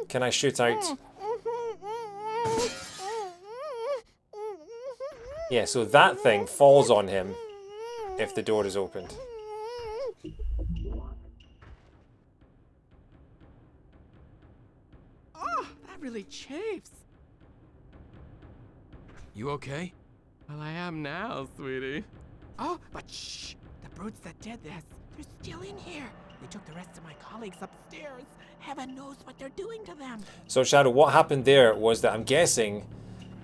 Can I shoot out? Yeah, so that thing falls on him if the door is opened. Oh, that really chafes. You okay? Well, I am now, sweetie. Oh, but shh! The brutes that did this, they're still in here. They took the rest of my colleagues upstairs. Heaven knows what they're doing to them. So, Shadow, what happened there was that I'm guessing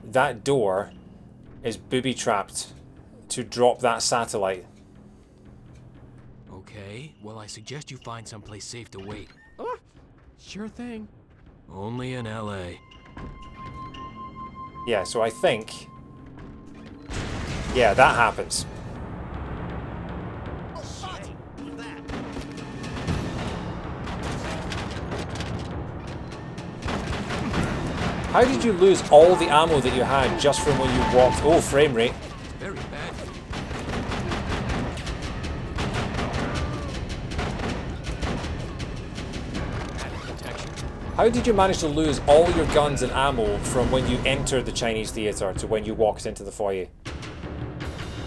that door is booby-trapped to drop that satellite. Okay, well, I suggest you find someplace safe to wait. Oh, sure thing. Only in LA. Yeah, so I think... Yeah, that happens. How did you lose all the ammo that you had just from when you walked? Oh, frame rate. Very bad. How did you manage to lose all your guns and ammo from when you entered the Chinese theater to when you walked into the foyer?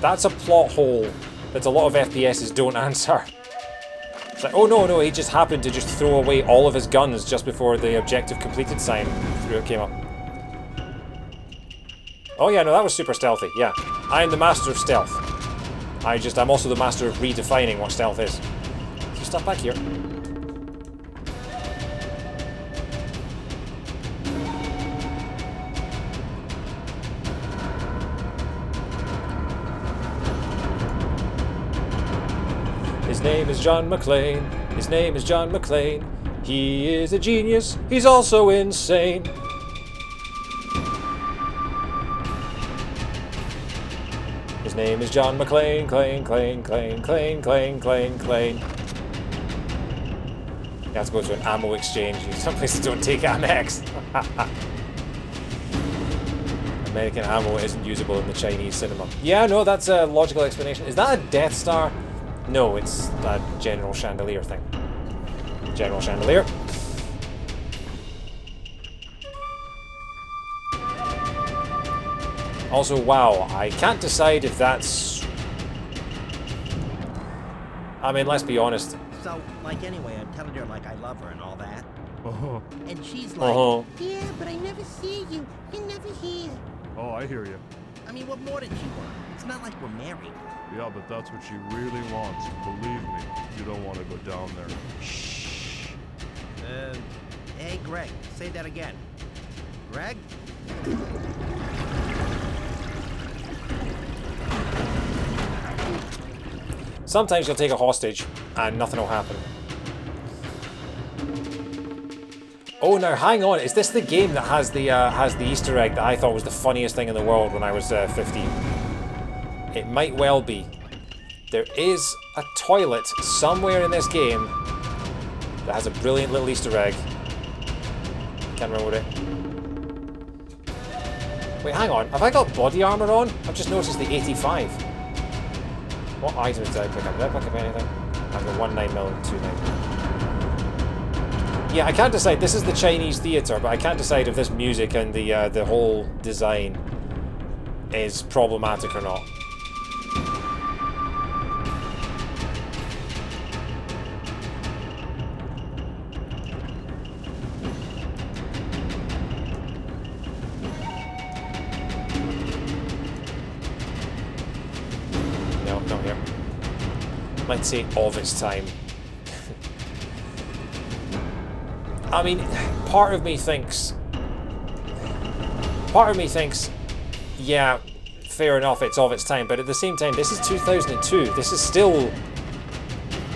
That's a plot hole that a lot of FPSs don't answer. It's like, oh no, he just happened to just throw away all of his guns just before the objective completed sign came up. Oh yeah, no, that was super stealthy, yeah. I am the master of stealth. I'm also the master of redefining what stealth is. So stuff back here. His name is John McClane. His name is John McClane. He is a genius. He's also insane. His name is John McClane. Clane. You have to go to an ammo exchange. Some places don't take Amex. American ammo isn't usable in the Chinese cinema. Yeah, no, that's a logical explanation. Is that a Death Star? No, it's a General Chandelier thing. General Chandelier. Also, wow, I can't decide if that's... I mean, let's be honest. So, like, anyway, I'm telling her, like, I love her and all that. Uh-huh. And she's like, yeah, but I never see you. You're never here. Oh, I hear you. I mean, what more did she want? It's not like we're married. Yeah, but that's what she really wants. Believe me, you don't want to go down there. Shh. Hey, Greg, say that again. Greg? Sometimes you'll take a hostage and nothing will happen. Oh, now hang on. Is this the game that has the Easter egg that I thought was the funniest thing in the world when I was 15? It might well be. There is a toilet somewhere in this game that has a brilliant little Easter egg. Can't remember what it... Wait, hang on. Have I got body armor on? I've just noticed the 85. What items did I pick up? Did I pick up anything? I've got 19mm and 29mm. Yeah, I can't decide. This is the Chinese theatre, but I can't decide if this music and the whole design is problematic or not. No, not here. Let's say of its time. I mean, part of me thinks, yeah, fair enough, it's of its time, but at the same time, this is 2002. This is still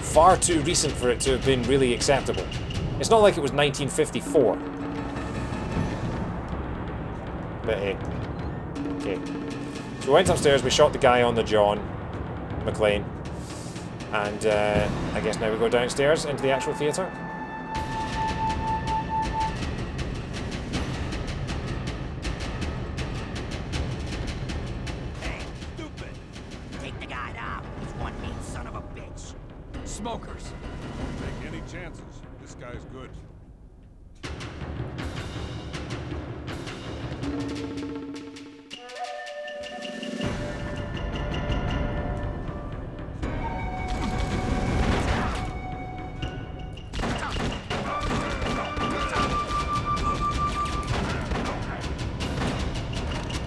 far too recent for it to have been really acceptable. It's not like it was 1954. But hey. Okay. So we went upstairs, we shot the guy on the John McClane, and I guess now we go downstairs into the actual theatre. Smokers. Won't take any chances. This guy's good.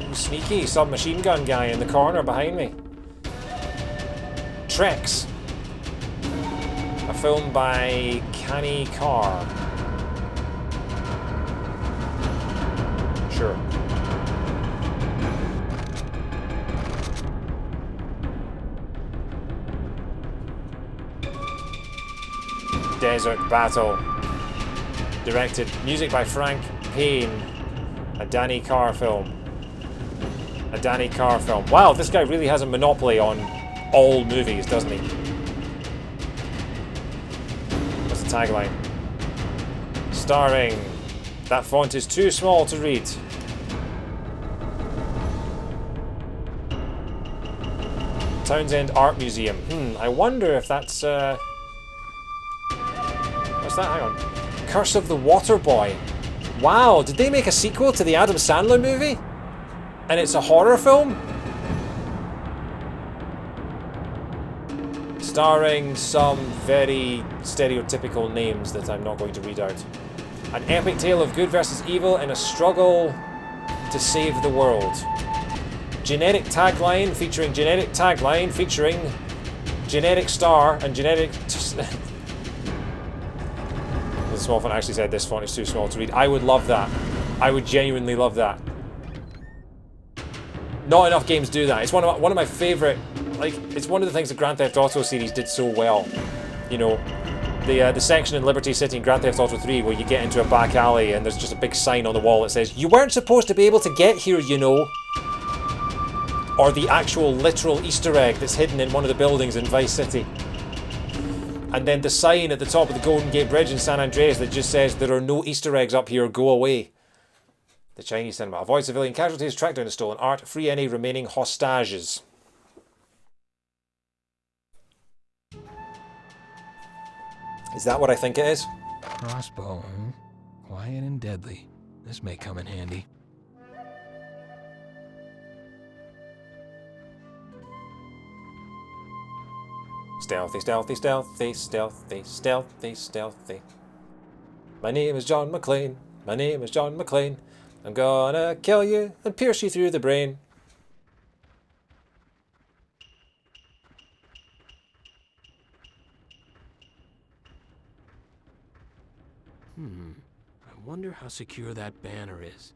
Ooh, sneaky submachine gun guy in the corner behind me. Treks. A film by Canny Carr. Sure. Desert Battle. Directed. Music by Frank Payne. A Danny Carr film. A Danny Carr film. Wow, this guy really has a monopoly on all movies, doesn't he? Tagline. Starring. That font is too small to read. Townsend Art Museum. I wonder if that's what's that? Hang on. Curse of the Water Boy. Wow, did they make a sequel to the Adam Sandler movie? And it's a horror film? Starring some very stereotypical names that I'm not going to read out. An epic tale of good versus evil in a struggle to save the world. Genetic tagline featuring genetic tagline featuring genetic star and genetic... The small font actually said this font is too small to read. I would love that. I would genuinely love that. Not enough games do that. It's one of my favourite... Like, it's one of the things the Grand Theft Auto series did so well. You know, the section in Liberty City in Grand Theft Auto 3 where you get into a back alley and there's just a big sign on the wall that says, "You weren't supposed to be able to get here, you know." Or the actual literal Easter egg that's hidden in one of the buildings in Vice City. And then the sign at the top of the Golden Gate Bridge in San Andreas that just says, "There are no Easter eggs up here, go away." The Chinese cinema. Avoid civilian casualties, track down the stolen art, free any remaining hostages. Is that what I think it is? Crossbow, huh? Quiet and deadly. This may come in handy. Stealthy, stealthy, stealthy, stealthy, stealthy, stealthy. My name is John McClane. My name is John McClane. I'm gonna kill you and pierce you through the brain. I wonder how secure that banner is.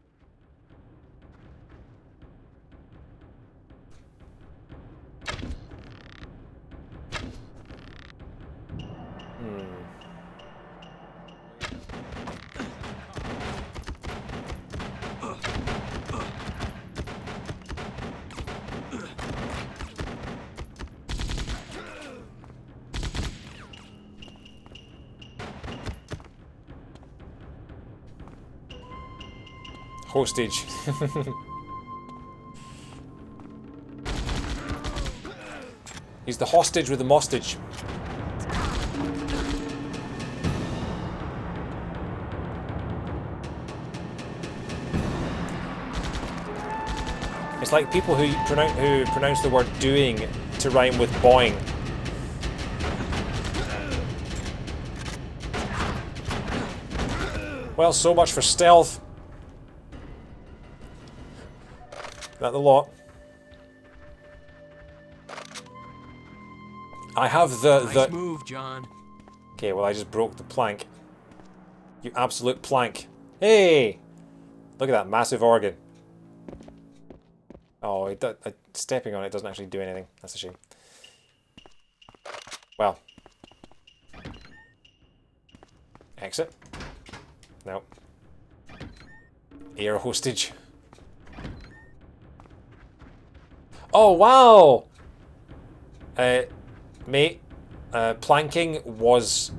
Hostage. He's the hostage with the mostage. It's like people who pronounce the word doing to rhyme with boing. Well, so much for stealth. That the lot. I have the Nice move, John. Okay, well I just broke the plank. You absolute plank. Hey! Look at that massive organ. Oh, stepping on it doesn't actually do anything. That's a shame. Well. Exit. No. Air hostage. Oh, wow! Mate, planking was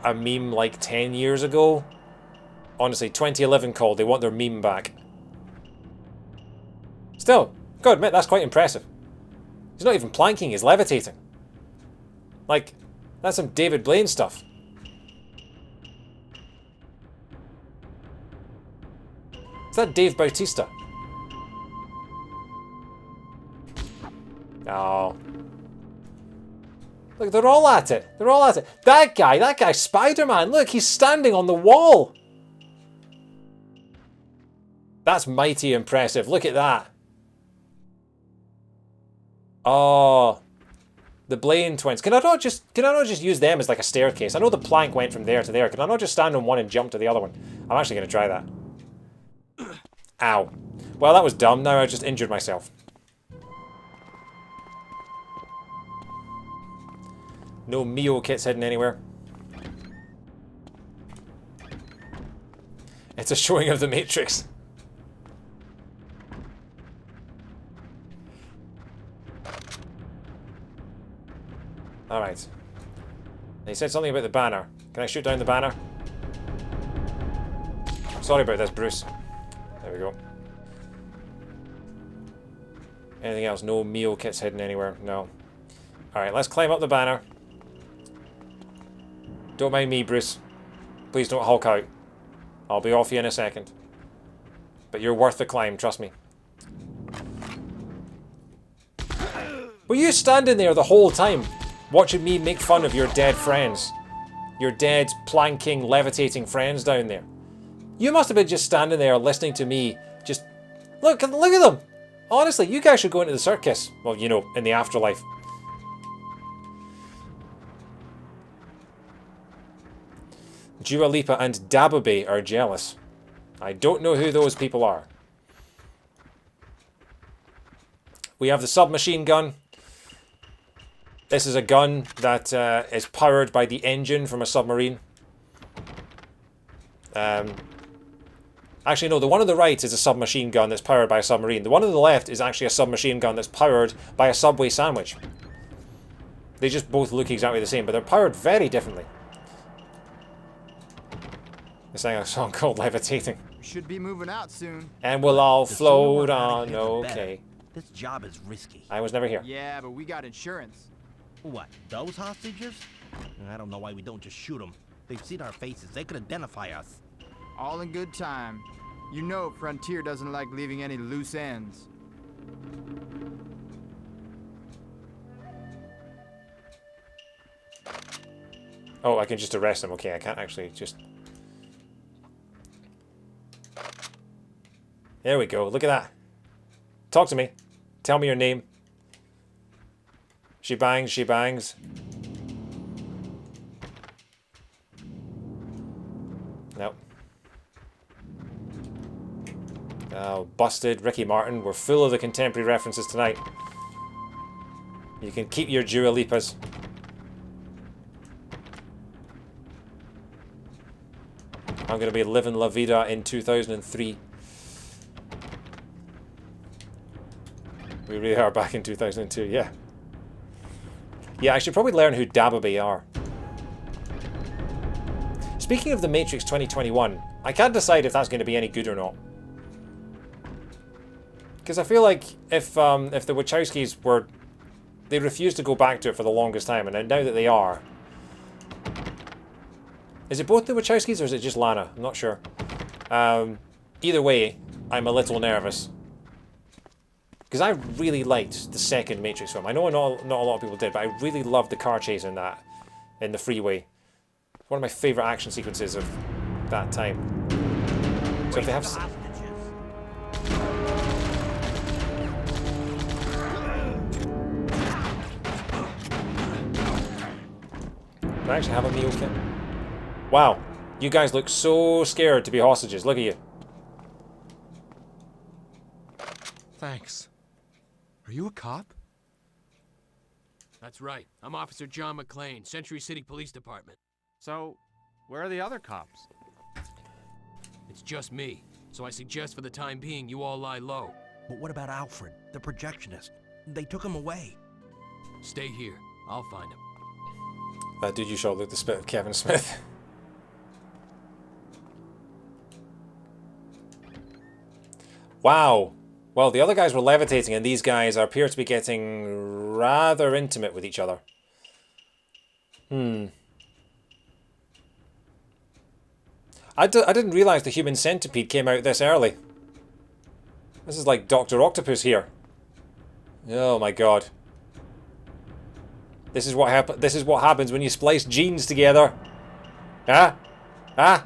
a meme like 10 years ago. Honestly, 2011 called. They want their meme back. Still, gotta admit, that's quite impressive. He's not even planking, he's levitating. Like, that's some David Blaine stuff. Is that Dave Bautista? No. Look, they're all at it. They're all at it. That guy, Spider-Man, look, he's standing on the wall. That's mighty impressive. Look at that. Oh. The Blaine twins. Can I not just use them as like a staircase? I know the plank went from there to there. Can I not just stand on one and jump to the other one? I'm actually going to try that. Ow. Well, that was dumb. Now I just injured myself. No Mio kits hidden anywhere. It's a showing of the Matrix. Alright. He said something about the banner. Can I shoot down the banner? Sorry about this, Bruce. There we go. Anything else? No Mio kits hidden anywhere. No. Alright, let's climb up the banner. Don't mind me, Bruce. Please don't Hulk out. I'll be off you in a second. But you're worth the climb, trust me. Were you standing there the whole time, watching me make fun of your dead friends? Your dead, planking, levitating friends down there. You must have been just standing there listening to me just... Look at them! Honestly, you guys should go into the circus. Well, you know, in the afterlife. Dua Lipa and Dababe are jealous. I don't know who those people are. We have the submachine gun. This is a gun that is powered by the engine from a submarine. Actually, no, the one on the right is a submachine gun that's powered by a submarine. The one on the left is actually a submachine gun that's powered by a Subway sandwich. They just both look exactly the same, but they're powered very differently. They sang a song called Levitating. Should be moving out soon. And we'll all float on, okay. This job is risky. I was never here. Yeah, but we got insurance. What, those hostages? I don't know why we don't just shoot them. They've seen our faces. They could identify us. All in good time. You know Frontier doesn't like leaving any loose ends. Oh, I can just arrest them. Okay, I can't actually just... There we go. Look at that. Talk to me. Tell me your name. She bangs, she bangs. Nope. Oh, busted. Ricky Martin. We're full of the contemporary references tonight. You can keep your Dua Lipas. I'm going to be living La Vida in 2003. We really are back in 2002, yeah. Yeah, I should probably learn who Dababe are. Speaking of The Matrix 2021, I can't decide if that's going to be any good or not. Because I feel like if the Wachowskis were... They refused to go back to it for the longest time, and now that they are... Is it both the Wachowskis or is it just Lana? I'm not sure. Either way, I'm a little nervous. Because I really liked the second Matrix film. I know not a lot of people did, but I really loved the car chase in that, in the freeway. One of my favourite action sequences of that time. So if they have... Do I actually have a meal kit? Wow, you guys look so scared to be hostages. Look at you. Thanks. Are you a cop? That's right. I'm Officer John McClane, Century City Police Department. So, where are the other cops? It's just me, so I suggest for the time being you all lie low. But what about Alfred, the projectionist? They took him away. Stay here. I'll find him. That dude you shot looked the spit of Kevin Smith. Wow. Well, the other guys were levitating, and these guys appear to be getting rather intimate with each other. I didn't realise the Human Centipede came out this early. This is like Dr. Octopus here. Oh my god. This is what happens when you splice genes together. Huh? Huh?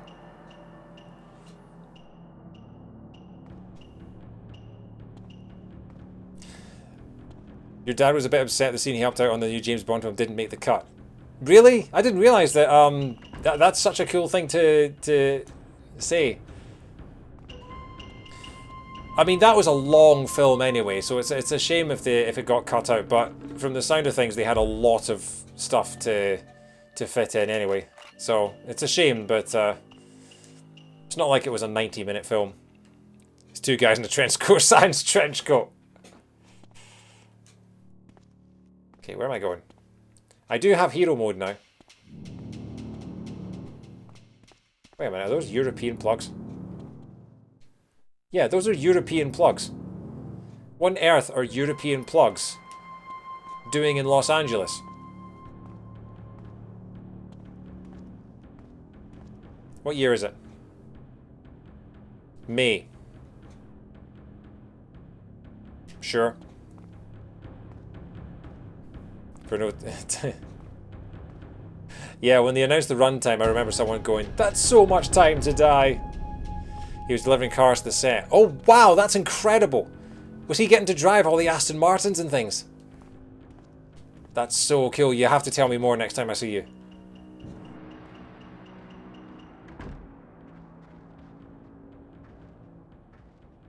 Your dad was a bit upset the scene he helped out on the new James Bond film didn't make the cut. Really? I didn't realise that, that's such a cool thing to say. I mean, that was a long film anyway, so it's a shame if it got cut out, but from the sound of things, they had a lot of stuff to fit in anyway. So, it's a shame, but it's not like it was a 90-minute film. It's two guys in a trench coat, science trench coat. Okay, where am I going? I do have hero mode now. Wait a minute, are those European plugs? Yeah, those are European plugs. What on earth are European plugs doing in Los Angeles? What year is it? May. Sure. For no... Yeah, when they announced the runtime, I remember someone going, "That's so much time to die." He was delivering cars to the set. Oh, wow, that's incredible. Was he getting to drive all the Aston Martins and things? That's so cool. You have to tell me more next time I see you.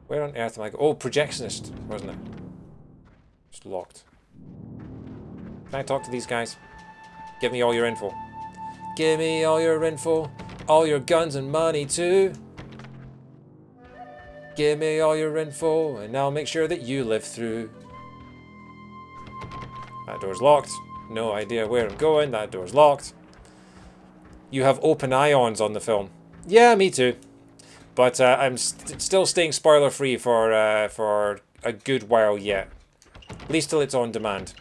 Where on earth am I going? Oh, projectionist, wasn't it? It's locked. Can I talk to these guys? Give me all your info. Give me all your info. All your guns and money too. Give me all your info and I'll make sure that you live through. That door's locked. No idea where I'm going. That door's locked. You have open ions on the film. Yeah, me too. But I'm still staying spoiler free for a good while yet. At least till it's on demand.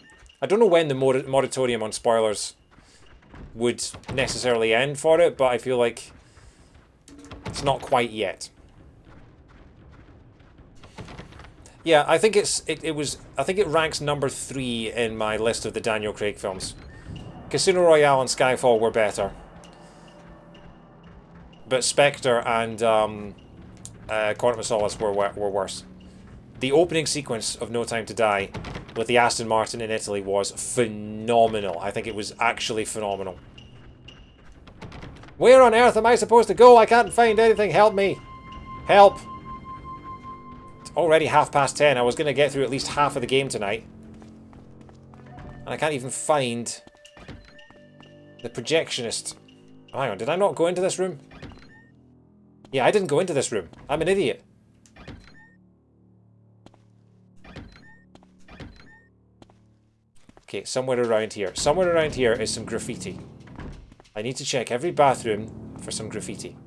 I don't know when the moratorium on spoilers would necessarily end for it, but I feel like it's not quite yet. Yeah, I think I think it ranks number 3 in my list of the Daniel Craig films. Casino Royale and Skyfall were better, but Spectre and Quantum of Solace were worse. The opening sequence of No Time to Die with the Aston Martin in Italy was phenomenal. I think it was actually phenomenal. Where on earth am I supposed to go? I can't find anything. Help me. Help. It's already 10:30. I was going to get through at least half of the game tonight. And I can't even find the projectionist. Oh, hang on, did I not go into this room? Yeah, I didn't go into this room. I'm an idiot. Okay, somewhere around here. Somewhere around here is some graffiti. I need to check every bathroom for some graffiti.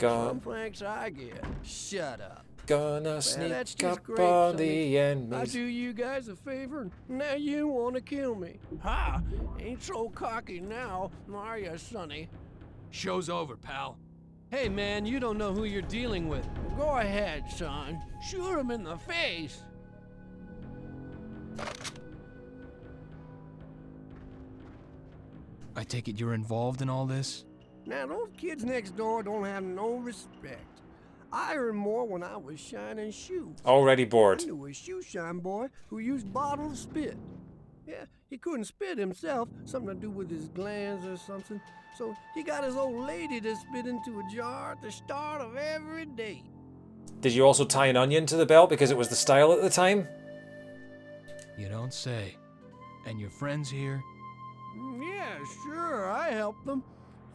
Some thanks I get. Shut up. Gonna sneak that's just up great, on Sonny. the I enemies. do you guys a favor, now you want to kill me. Ha! Ain't so cocky now, are ya, Sonny? Show's over, pal. Hey, man, you don't know who you're dealing with. Go ahead, son. Shoot him in the face. I take it you're involved in all this? Now, those kids next door don't have no respect. I earned more when I was shining shoes. Already bored. I knew a shoe shine boy who used bottled spit. Yeah, he couldn't spit himself, something to do with his glands or something. So he got his old lady to spit into a jar at the start of every day. Did you also tie an onion to the belt because it was the style at the time? You don't say. And your friends here? Yeah, sure, I help them.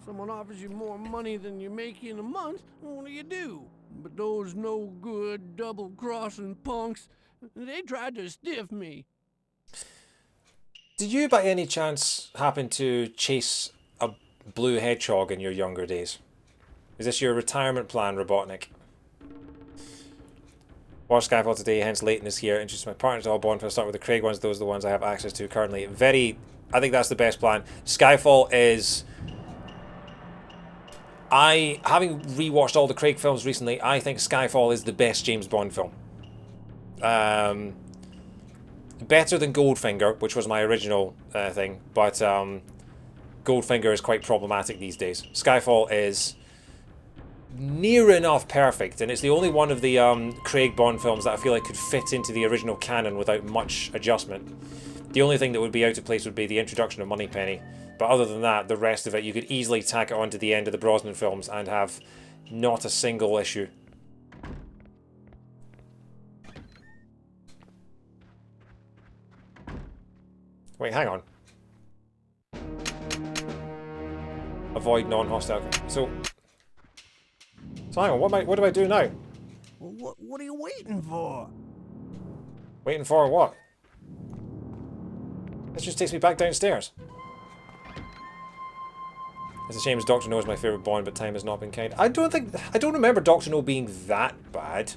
Someone offers you more money than you make in a month, what do you do? But those no-good, double-crossing punks, they tried to stiff me. Did you by any chance happen to chase a blue hedgehog in your younger days? Is this your retirement plan, Robotnik? Watch Skyfall today, hence Leighton is here. Introduce my partners all born. I'll start with the Craig ones, those are the ones I have access to currently. I think that's the best plan. Skyfall is... having rewatched all the Craig films recently, I think Skyfall is the best James Bond film. Better than Goldfinger, which was my original thing, but Goldfinger is quite problematic these days. Skyfall is near enough perfect, and it's the only one of the Craig Bond films that I feel like could fit into the original canon without much adjustment. The only thing that would be out of place would be the introduction of Moneypenny. But other than that, the rest of it, you could easily tack it onto the end of the Brosnan films and have not a single issue. Wait, hang on. Avoid non-hostile. So hang on, what do I do now? What are you waiting for? Waiting for what? This just takes me back downstairs. It's a shame as Dr. No is my favourite Bond, but time has not been kind. I don't remember Dr. No being that bad.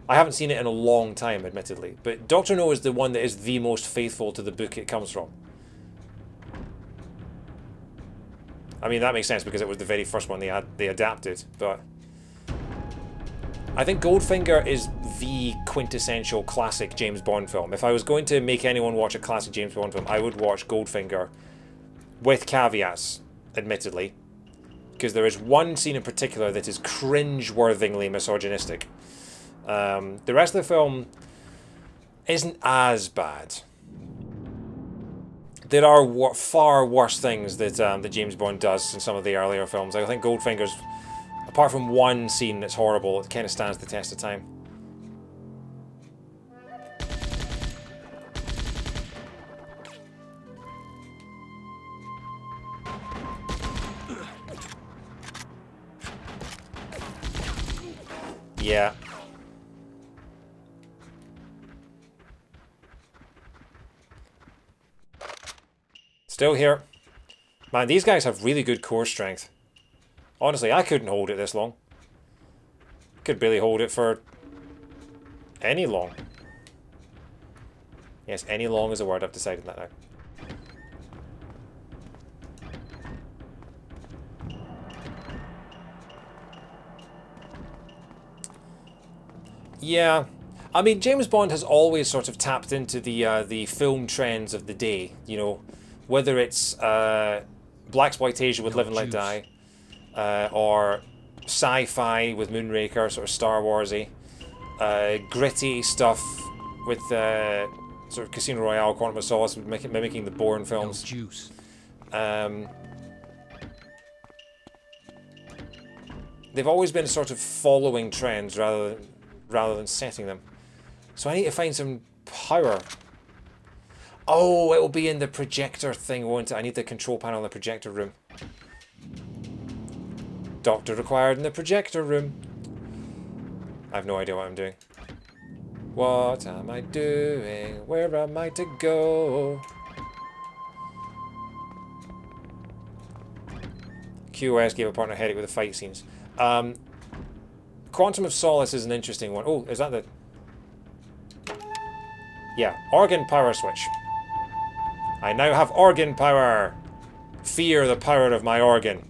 I haven't seen it in a long time, admittedly. But Dr. No is the one that is the most faithful to the book it comes from. I mean, that makes sense because it was the very first one they adapted, but... I think Goldfinger is the quintessential classic James Bond film. If I was going to make anyone watch a classic James Bond film, I would watch Goldfinger. With caveats, admittedly. Because there is one scene in particular that is cringe-worthingly misogynistic. The rest of the film isn't as bad. There are far worse things that James Bond does in some of the earlier films. I think Goldfinger's, apart from one scene that's horrible, it kind of stands the test of time. Yeah. Still here. Man, these guys have really good core strength. Honestly, I couldn't hold it this long. Could barely hold it for any long. Yes, any long is a word. I've decided that now. Yeah, I mean, James Bond has always sort of tapped into the film trends of the day. You know, whether it's blaxploitation with Live and Let Die, or sci-fi with Moonraker, sort of Star Warsy, gritty stuff with sort of Casino Royale, Quantum of Solace, mimicking the Bourne films. Juice. They've always been sort of following trends rather than setting them. So I need to find some power. Oh, it will be in the projector thing, won't it? I need the control panel in the projector room. Doctor required in the projector room. I have no idea what I'm doing. What am I doing? Where am I to go? QoS gave a partner headache with the fight scenes. Quantum of Solace is an interesting one. Oh, is that the... Yeah, organ power switch. I now have organ power. Fear the power of my organ.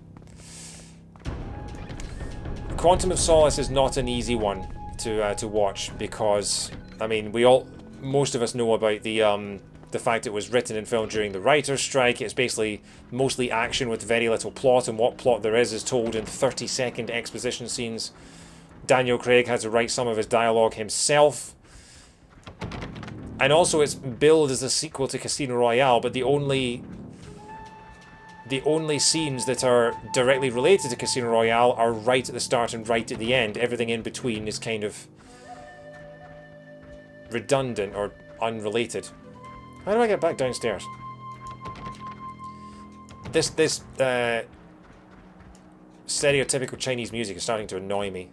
Quantum of Solace is not an easy one to watch because, I mean, most of us know about the fact it was written and filmed during the writer's strike. It's basically mostly action with very little plot, and what plot there is told in 30-second exposition scenes. Daniel Craig had to write some of his dialogue himself. And also it's billed as a sequel to Casino Royale, but the only scenes that are directly related to Casino Royale are right at the start and right at the end. Everything in between is kind of redundant or unrelated. How do I get back downstairs? This stereotypical Chinese music is starting to annoy me.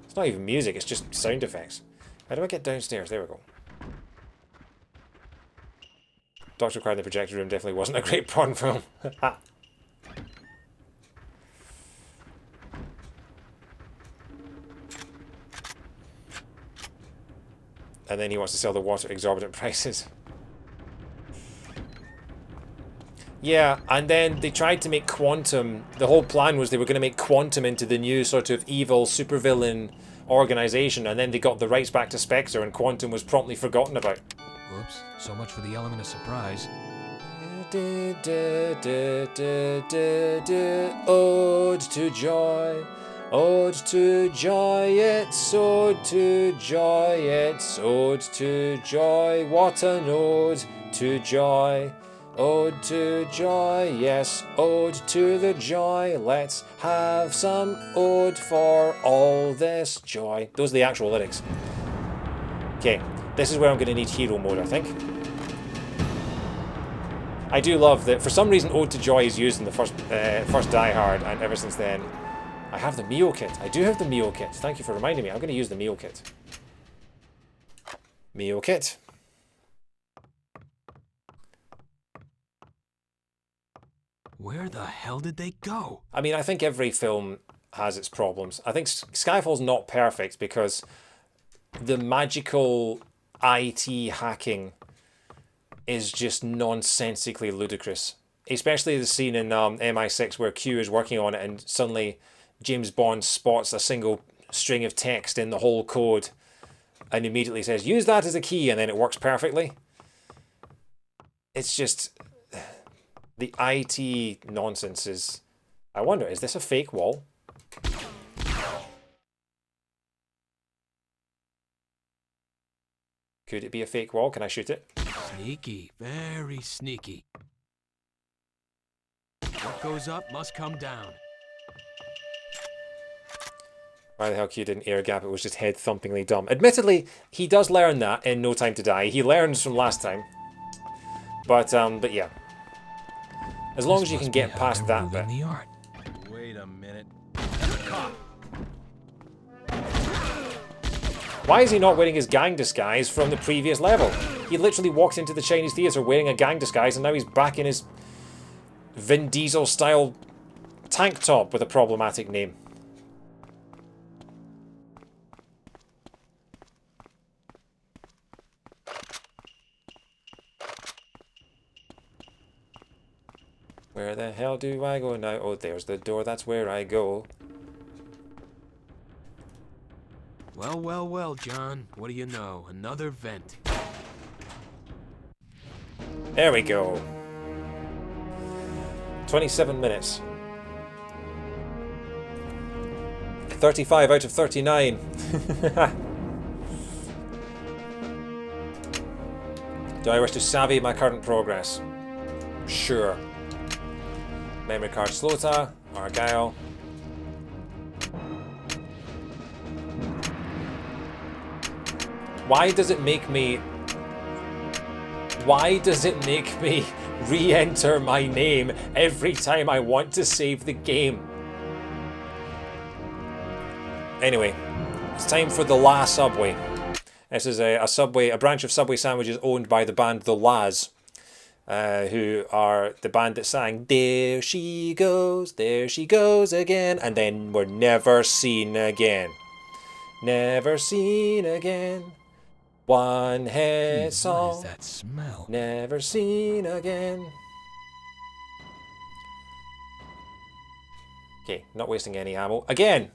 It's not even music, it's just sound effects. How do I get downstairs? There we go. Dr. Crowd in the Projector Room definitely wasn't a great porn film. And then he wants to sell the water at exorbitant prices. Yeah, and then they tried to make Quantum... The whole plan was they were going to make Quantum into the new sort of evil supervillain organization, and then they got the rights back to Spectre, and Quantum was promptly forgotten about. Whoops, so much for the element of surprise. Ode to joy. Ode to joy, it's ode to joy, it's ode to joy, what an ode to joy. Ode to joy, yes, ode to the joy, let's have some ode for all this joy. Those are the actual lyrics. Okay, this is where I'm going to need hero mode, I think. I do love that, for some reason, Ode to Joy is used in the first Die Hard, and ever since then, I have the Mio kit. I do have the Mio kit. Thank you for reminding me. I'm going to use the Mio kit. Mio kit. Where the hell did they go? I mean, I think every film has its problems. I think Skyfall's not perfect because the magical IT hacking is just nonsensically ludicrous. Especially the scene in MI6 where Q is working on it and suddenly James Bond spots a single string of text in the whole code and immediately says, use that as a key, and then it works perfectly. It's just... The IT nonsense is... I wonder, is this a fake wall? Could it be a fake wall? Can I shoot it? Sneaky, very sneaky. What goes up must come down. Why the hell Q didn't air gap? It was just head thumpingly dumb. Admittedly, he does learn that in No Time to Die. He learns from last time. But yeah. As long as you can get past that bit. Wait a minute. Why is he not wearing his gang disguise from the previous level? He literally walked into the Chinese theatre wearing a gang disguise and now he's back in his Vin Diesel style tank top with a problematic name. Where the hell do I go now? Oh, there's the door. That's where I go. Well, well, well, John. What do you know? Another vent. There we go. 27 minutes. 35 out of 39. Do I wish to savvy my current progress? Sure. Memory card Slota, Argyle. Why does it make me re-enter my name every time I want to save the game? Anyway, it's time for the La Subway. This is a branch of Subway sandwiches owned by the band The Laz. who are the band that sang there she goes again, and then were never seen again. Never seen again. One hit song. What is that smell? Never seen again. Okay, not wasting any ammo. Again!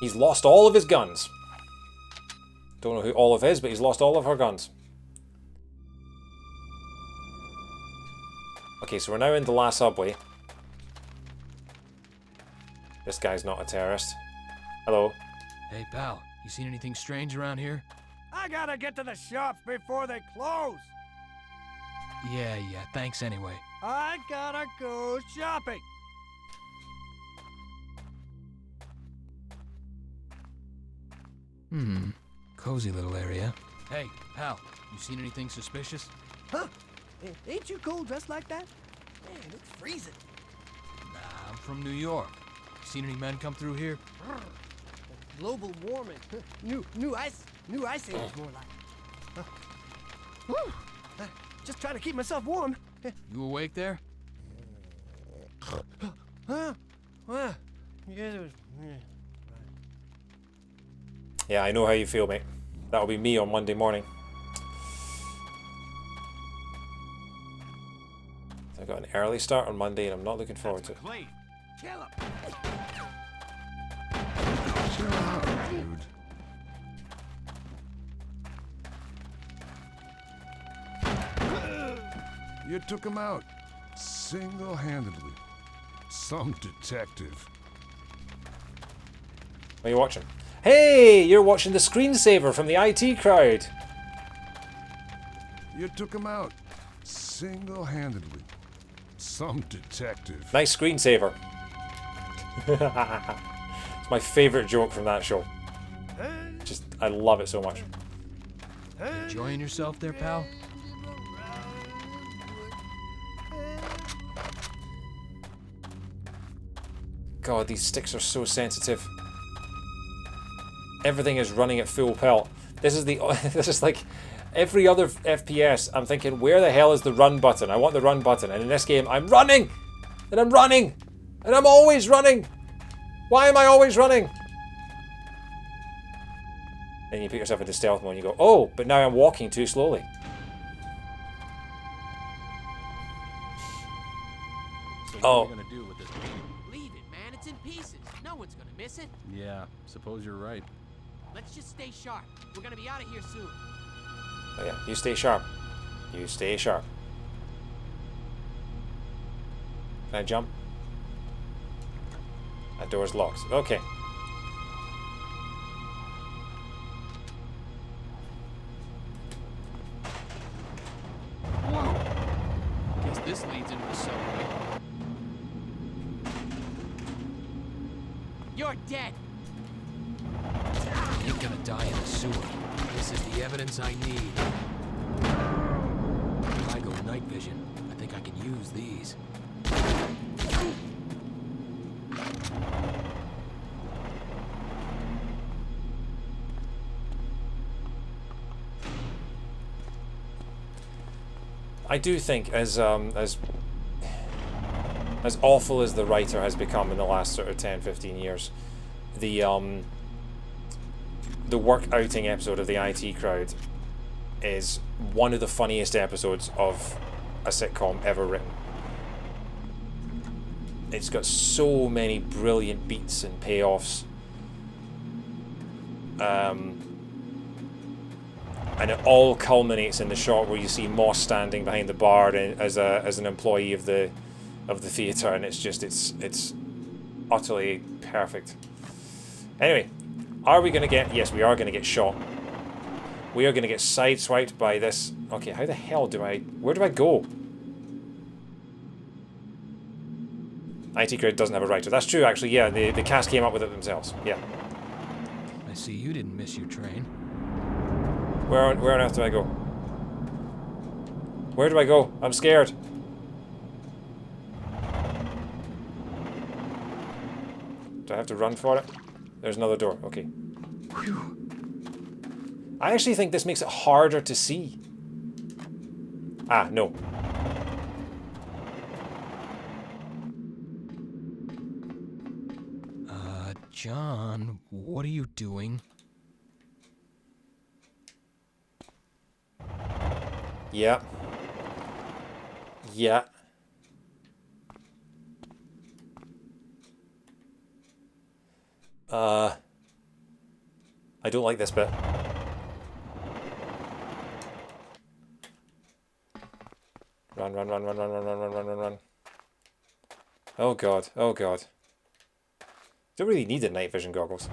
He's lost all of his guns. Don't know who Olive is, but he's lost all of her guns. Okay, so we're now in the last subway. This guy's not a terrorist. Hello. Hey, pal. You seen anything strange around here? I gotta get to the shops before they close. Yeah, thanks anyway. I gotta go shopping. Cozy little area. Hey, pal. You seen anything suspicious? Huh? Ain't you cold dressed like that? Man, it's freezing. Nah, I'm from New York. You seen any men come through here? Global warming. New ice age more like. Whew. Just trying to keep myself warm. You awake there? Huh? Well, yeah, it was. Yeah, I know how you feel, mate. That'll be me on Monday morning. I got an early start on Monday, and I'm not looking forward to it. Chill out, dude. You took him out single-handedly. Some detective. What are you watching? Hey, you're watching the screensaver from the IT crowd. You took him out single-handedly. Some detective. Nice screensaver. It's my favorite joke from that show. Just, I love it so much. Enjoying yourself there, pal? God, these sticks are so sensitive. Everything is running at full pelt. This is like every other FPS. I'm thinking, where the hell is the run button? I want the run button. And in this game, I'm running! And I'm running! And I'm always running! Why am I always running? Then you put yourself into stealth mode and you go, oh, but now I'm walking too slowly. So what are you gonna do with this? Leave it, man. It's in pieces. No one's gonna miss it. Yeah, suppose you're right. Let's just stay sharp. We're gonna be out of here soon. Oh yeah, you stay sharp. You stay sharp. Can I jump? That door's locked. Okay. Guess this leads into the subway. You're dead. You're gonna die in the sewer. This is the evidence I need. If I go night vision, I think I can use these. I do think as awful as the writer has become in the last sort of 10-15 years, the work outing episode of the IT crowd is one of the funniest episodes of a sitcom ever written. It's got so many brilliant beats and payoffs. And it all culminates in the shot where you see Moss standing behind the bar as an employee of the theater, and it's utterly perfect. Anyway, are we gonna get? Yes, we are gonna get shot. We are gonna get sideswiped by this. Okay, how the hell do I? Where do I go? IT Crowd doesn't have a writer. That's true, actually. Yeah, the cast came up with it themselves. Yeah. I see you didn't miss your train. Where on earth do I go? Where do I go? I'm scared. Do I have to run for it? There's another door. Okay. Whew. I actually think this makes it harder to see. Ah, no. John, what are you doing? Yeah. Yeah. I don't like this bit. Run, run, run, run, run, run, run, run, run, run, run. Oh god, oh god. Don't really need the night vision goggles.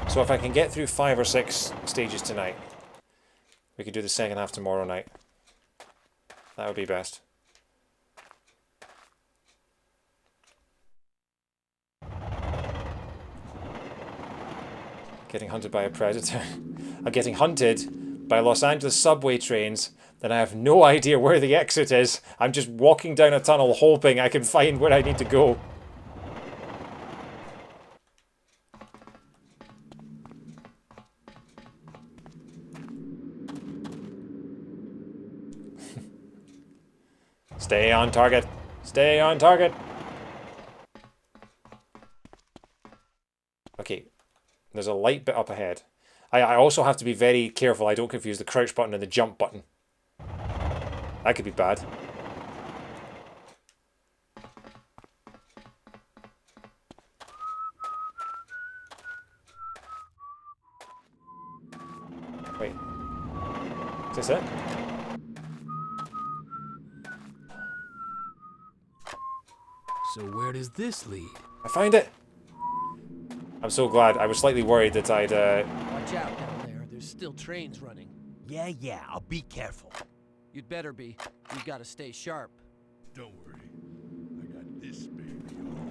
So if I can get through 5 or 6 stages tonight, we could do the second half tomorrow night. That would be best. Getting hunted by a predator. I'm getting hunted by Los Angeles subway trains, then I have no idea where the exit is. I'm just walking down a tunnel hoping I can find where I need to go. Stay on target. Stay on target. Okay. There's a light bit up ahead. I also have to be very careful I don't confuse the crouch button and the jump button. That could be bad. Wait. Is this it? So where does this lead? I found it! I'm so glad. I was slightly worried that I'd, Watch out down there. There's still trains running. Yeah, I'll be careful. You'd better be. We've got to stay sharp. Don't worry. I got this baby on.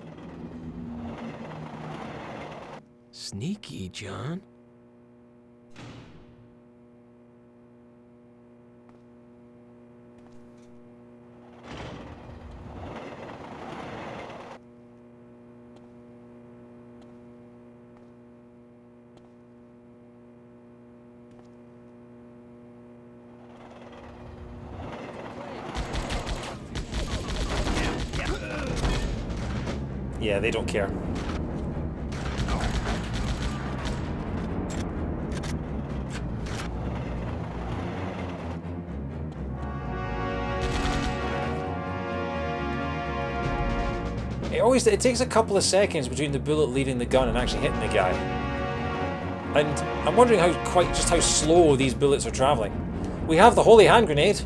Sneaky, John. Yeah, they don't care. It takes a couple of seconds between the bullet leaving the gun and actually hitting the guy. And I'm wondering just how slow these bullets are traveling. We have the holy hand grenade.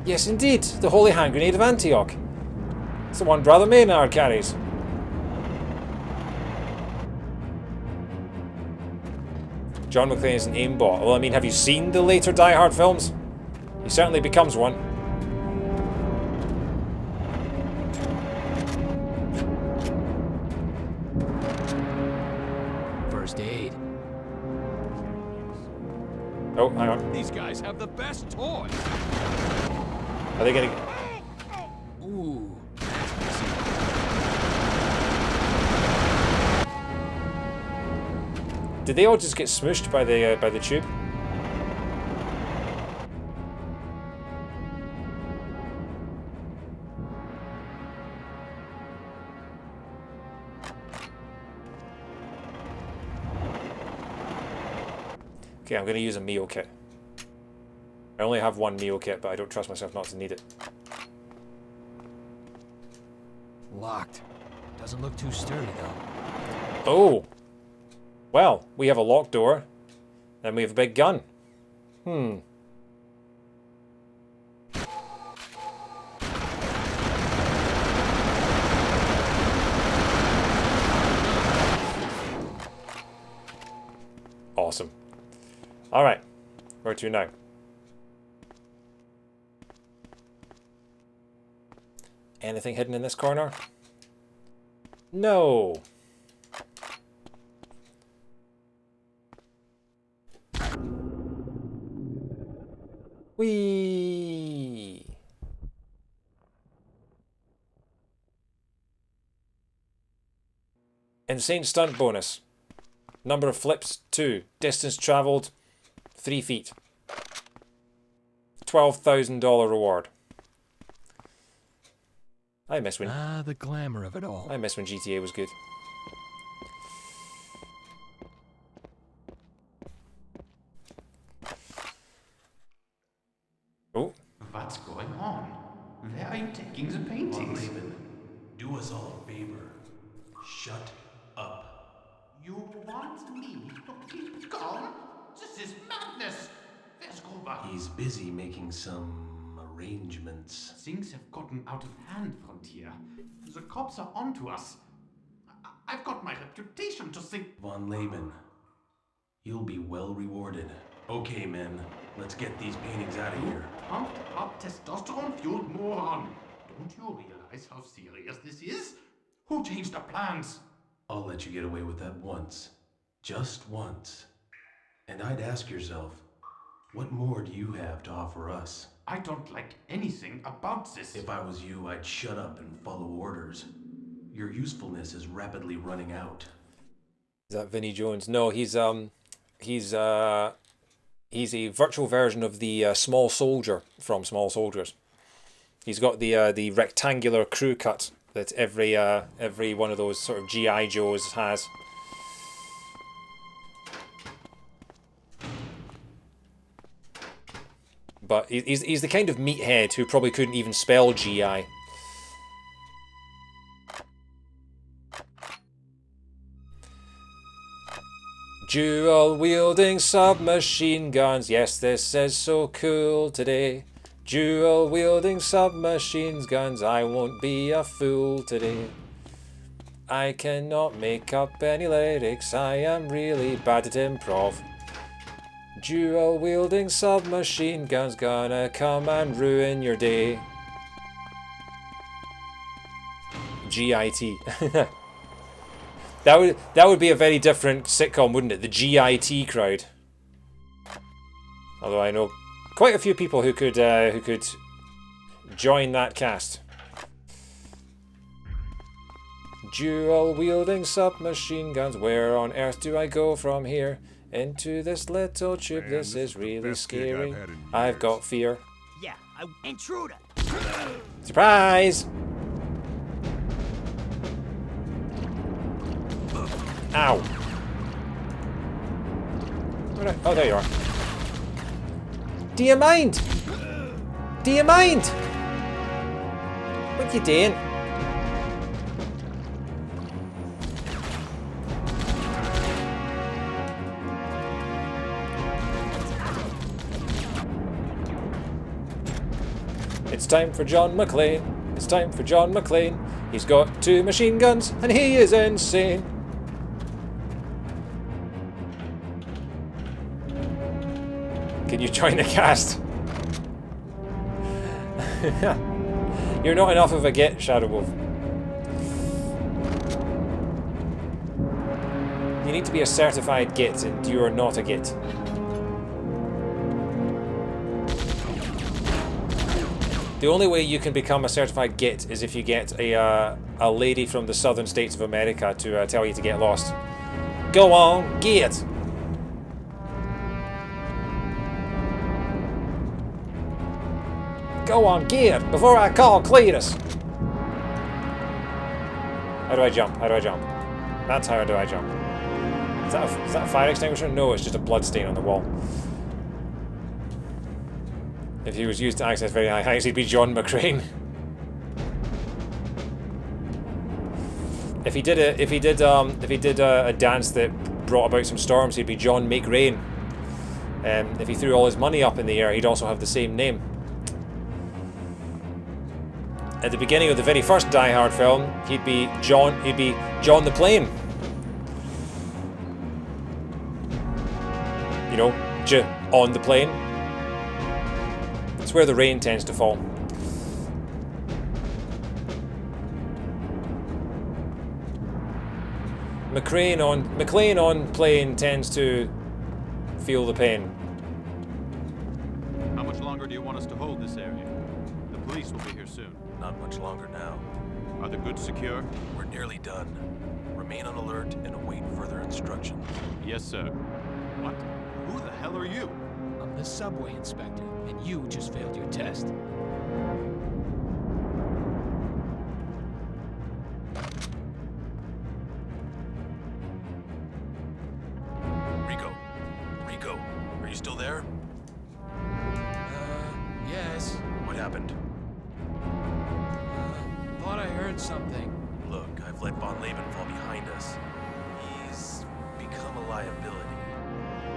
Yes, indeed, the holy hand grenade of Antioch. It's the one Brother Maynard carries. John McClane is an aimbot. Well, I mean, have you seen the later Die Hard films? He certainly becomes one. First aid. Oh, hang on. These guys have the best toys. Are they gonna... Ooh. Did they all just get smooshed by the tube? Okay, I'm going to use a meal kit. I only have one meal kit, but I don't trust myself not to need it. Locked. Doesn't look too sturdy, though. Oh! Well, we have a locked door, and we have a big gun. Awesome. Alright, where to now? Anything hidden in this corner? No! Whee! Insane stunt bonus. Number of flips, 2. Distance travelled, 3 feet. $12,000 reward. I miss when... the glamour of it all. I miss when GTA was good. Oh. What's going on? Where are you taking the paintings? Laban, do us all a favor. Shut up. You want me to keep calm? This is madness! Where's Gruber? He's busy making some arrangements. Things have gotten out of hand from here. The cops are onto us. I've got my reputation to sink. Von Laban, you'll be well rewarded. Okay, men, let's get these paintings out of here. Pumped up testosterone-fueled moron. Don't you realize how serious this is? Who changed the plans? I'll let you get away with that once. Just once. And I'd ask yourself, what more do you have to offer us? I don't like anything about this. If I was you, I'd shut up and follow orders. Your usefulness is rapidly running out. Is that Vinnie Jones? No, he's a virtual version of the Small Soldier from Small Soldiers. He's got the rectangular crew cut that every one of those sort of G.I. Joes has. But he's the kind of meathead who probably couldn't even spell G.I. Dual-wielding submachine guns. Yes, this is so cool today. Dual-wielding submachine guns. I won't be a fool today. I cannot make up any lyrics. I am really bad at improv. Dual-wielding submachine guns gonna come and ruin your day. G.I.T. That would be a very different sitcom, wouldn't it? The G.I.T. crowd. Although I know quite a few people who could join that cast. Dual-wielding submachine guns. Where on earth do I go from here? Into this little tube. Man, this is really scary. I've got fear. Yeah, intruder. Surprise! Ow. Oh, there you are. Do you mind? Do you mind? What you doing? It's time for John McClane. It's time for John McClane. He's got 2 machine guns and he is insane. Can you join the cast? You're not enough of a git, Shadow Wolf. You need to be a certified git, and you are not a git. The only way you can become a certified git is if you get a lady from the southern states of America to tell you to get lost. Go on, git! Go on, get before I call Cletus. How do I jump? How do I jump? That's how do I jump. Is that a fire extinguisher? No, it's just a blood stain on the wall. If he was used to access very high heights, he'd be John McClane. If he did a dance that brought about some storms, he'd be John Make Rain. If he threw all his money up in the air, he'd also have the same name. At the beginning of the very first Die Hard film, he'd be John the Plane. You know, on the plane. It's where the rain tends to fall. McClane on plane tends to feel the pain. How much longer do you want us to hold this area? The police will be here soon. Not much longer now. Are the goods secure? We're nearly done. Remain on alert and await further instructions. Yes, sir. What? Who the hell are you? I'm the subway inspector, and you just failed your test. Rico, are you still there? Yes. What happened? Thought I heard something. Look, I've let Von Leben fall behind us. He's become a liability.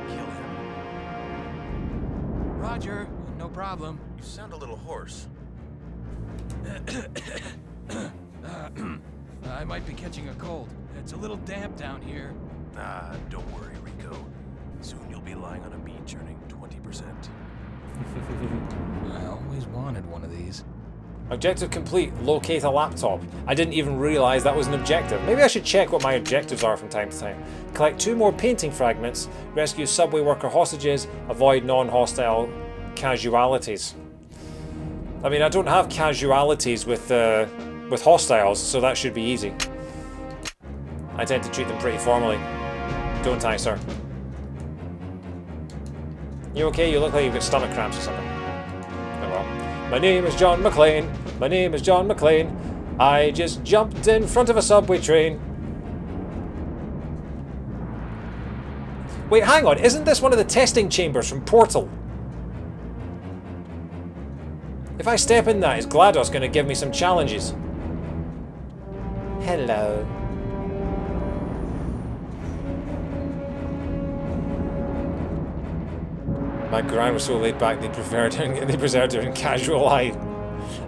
Kill him. Roger, no problem. You sound a little hoarse. I might be catching a cold. It's a little damp down here. Don't worry, Rico. Soon you'll be lying on a beach earning 20%. I always wanted one of these. Objective complete. Locate a laptop. I didn't even realize that was an objective. Maybe I should check what my objectives are from time to time. Collect 2 more painting fragments. Rescue subway worker hostages. Avoid non-hostile casualties. I mean, I don't have casualties with hostiles, so that should be easy. I tend to treat them pretty formally. Don't I, sir? You okay? You look like you've got stomach cramps or something. Oh well. My name is John McClane. My name is John McClane. I just jumped in front of a subway train. Wait, hang on. Isn't this one of the testing chambers from Portal? If I step in that, is GLaDOS going to give me some challenges? Hello. My grind was so laid back they preserved her in casual hide.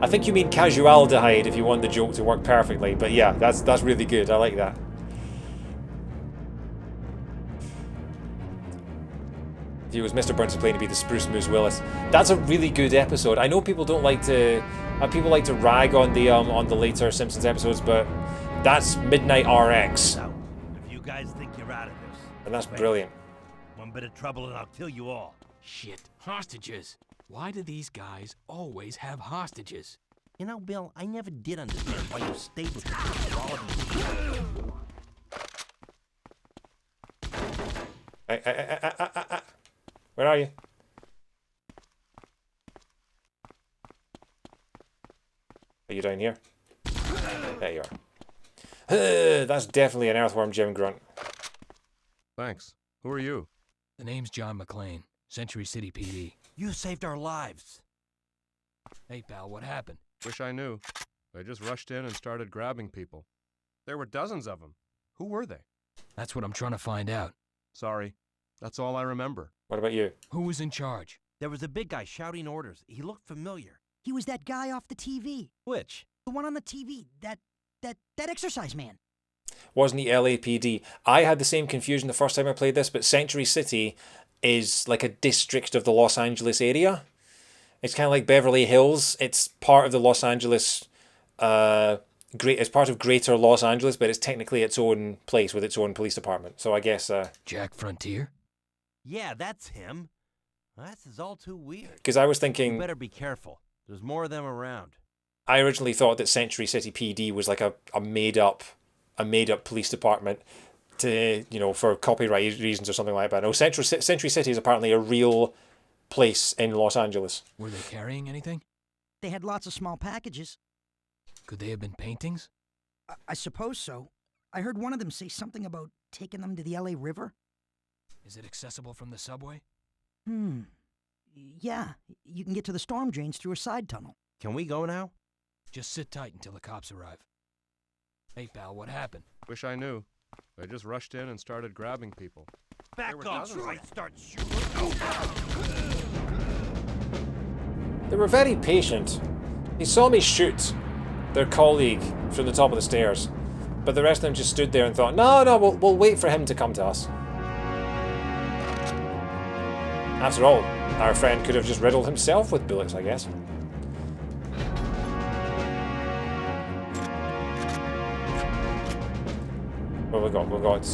I think you mean casualdehyde if you want the joke to work perfectly, but yeah, that's really good. I like that. He was Mr. Burns playing to be the Spruce Moose Willis. That's a really good episode. I know people don't like to people like to rag on the later Simpsons episodes, but that's Midnight RX. Now, if you guys think you're out of this, and that's brilliant. One bit of trouble and I'll kill you all. Shit, hostages. Why do these guys always have hostages? You know, Bill, I never did understand why you stayed with them. Where are you? Are you down here? There you are. That's definitely an Earthworm Jim grunt. Thanks. Who are you? The name's John McClane, Century City PD. You saved our lives. Hey, pal, what happened? Wish I knew. They just rushed in and started grabbing people. There were dozens of them. Who were they? That's what I'm trying to find out. Sorry. That's all I remember. What about you? Who was in charge? There was a big guy shouting orders. He looked familiar. He was that guy off the TV. Which? The one on the TV. That exercise man. Wasn't he LAPD? I had the same confusion the first time I played this, but Century City is like a district of the Los Angeles area. It's kind of like Beverly Hills. It's part of the Los Angeles, it's part of Greater Los Angeles, but it's technically its own place with its own police department. So I guess Jack Frontier? Yeah, that's him. This is all too weird. Because I was thinking, you better be careful. There's more of them around. I originally thought that Century City PD was like a made up police department to, you know, for copyright reasons or something like that. No, Century City is apparently a real place in Los Angeles. Were they carrying anything? They had lots of small packages. Could they have been paintings? I suppose so. I heard one of them say something about taking them to the LA River. Is it accessible from the subway? Yeah, you can get to the storm drains through a side tunnel. Can we go now? Just sit tight until the cops arrive. Hey, pal, what happened? Wish I knew. They just rushed in and started grabbing people. Back off, Troy! Start shooting! They were very patient. They saw me shoot their colleague from the top of the stairs, but the rest of them just stood there and thought, no, we'll wait for him to come to us. After all, our friend could have just riddled himself with bullets, I guess. What have we got? We've got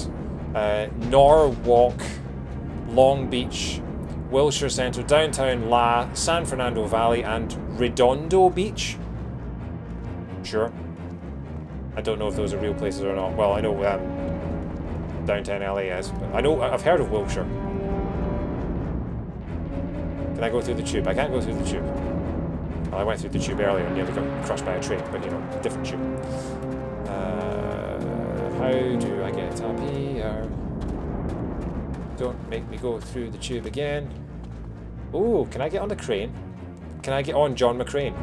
Norwalk, Long Beach, Wilshire Centre, Downtown La, San Fernando Valley, and Redondo Beach. Sure. I don't know if those are real places or not. Well, I know downtown LA is, but I've heard of Wilshire. Can I go through the tube? I can't go through the tube. Well, I went through the tube earlier and nearly got crushed by a train, but you know, different tube. How do I get up here? Don't make me go through the tube again. Ooh, can I get on the crane? Can I get on John McClane?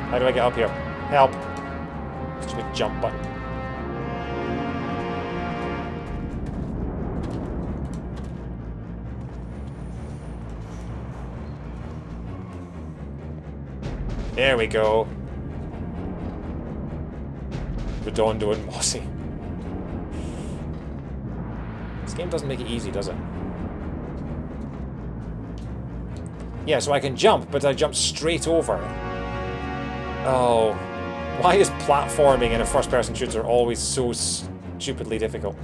How do I get up here? Help! Stupid jump button. There we go. Redondo and Mossy. This game doesn't make it easy, does it? Yeah, so I can jump, but I jump straight over. Oh, why is platforming in a first-person shooter always so stupidly difficult?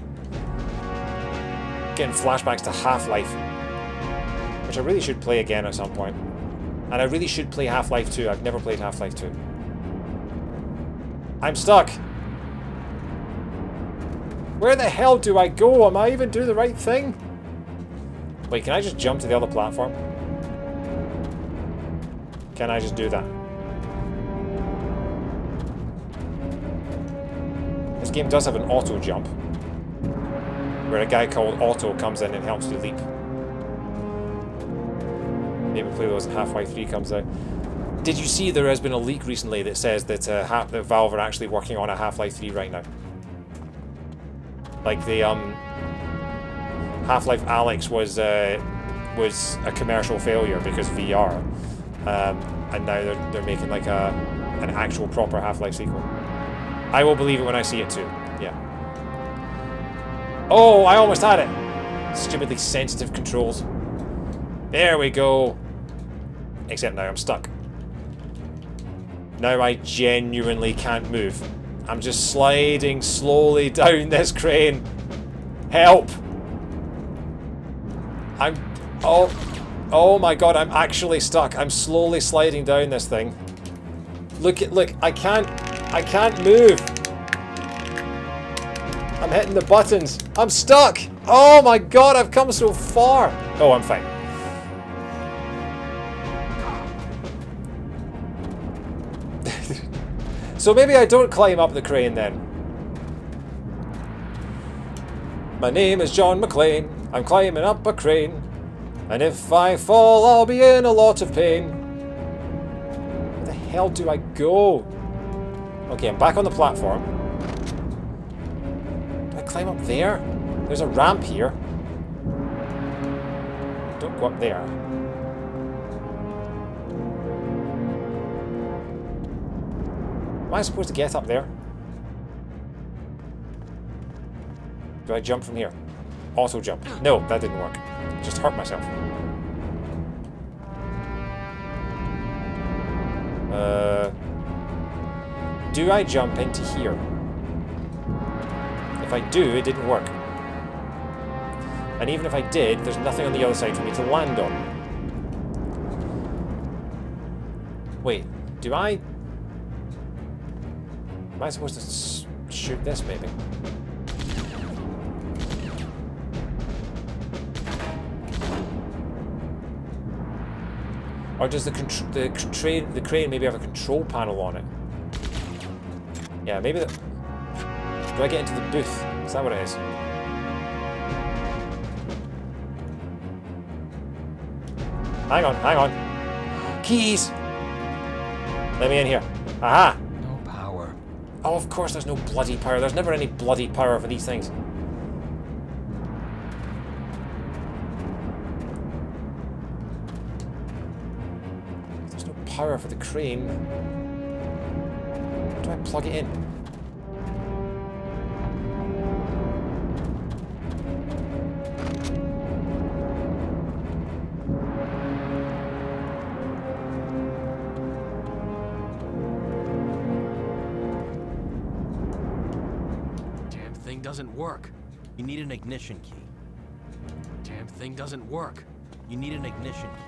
Getting flashbacks to Half-Life, which I really should play again at some point. And I really should play Half-Life 2. I've never played Half-Life 2. I'm stuck. Where the hell do I go? Am I even doing the right thing? Wait, can I just jump to the other platform? Can I just do that? This game does have an auto jump, where a guy called Otto comes in and helps you leap. Maybe play those when Half-Life 3 comes out. Did you see there has been a leak recently that says that, that Valve are actually working on a Half-Life 3 right now? Like the Half-Life Alyx was a commercial failure because VR, and now they're making like an actual proper Half-Life sequel. I will believe it when I see it too. Yeah. Oh, I almost had it. Stupidly sensitive controls. There we go. Except now I'm stuck. Now I genuinely can't move. I'm just sliding slowly down this crane. Help! Oh my god, I'm actually stuck. I'm slowly sliding down this thing. Look, I can't move. I'm hitting the buttons. I'm stuck. Oh my god, I've come so far. Oh, I'm fine. So maybe I don't climb up the crane then. My name is John McClane. I'm climbing up a crane. And if I fall, I'll be in a lot of pain. Where the hell do I go? Okay, I'm back on the platform. Do I climb up there? There's a ramp here. Don't go up there. Am I supposed to get up there? Do I jump from here? Auto jump. No, that didn't work. Just hurt myself. Do I jump into here? If I do, it didn't work. And even if I did, there's nothing on the other side for me to land on. Wait, do I... Am I supposed to shoot this, maybe? Or does the crane maybe have a control panel on it? Yeah, maybe that... Do I get into the booth? Is that what it is? Hang on, hang on. Keys! Let me in here. Aha! No power. Oh, of course there's no bloody power. There's never any bloody power for these things. There's no power for the crane. How do I plug it in? Damn thing doesn't work. You need an ignition key. Damn thing doesn't work. You need an ignition key.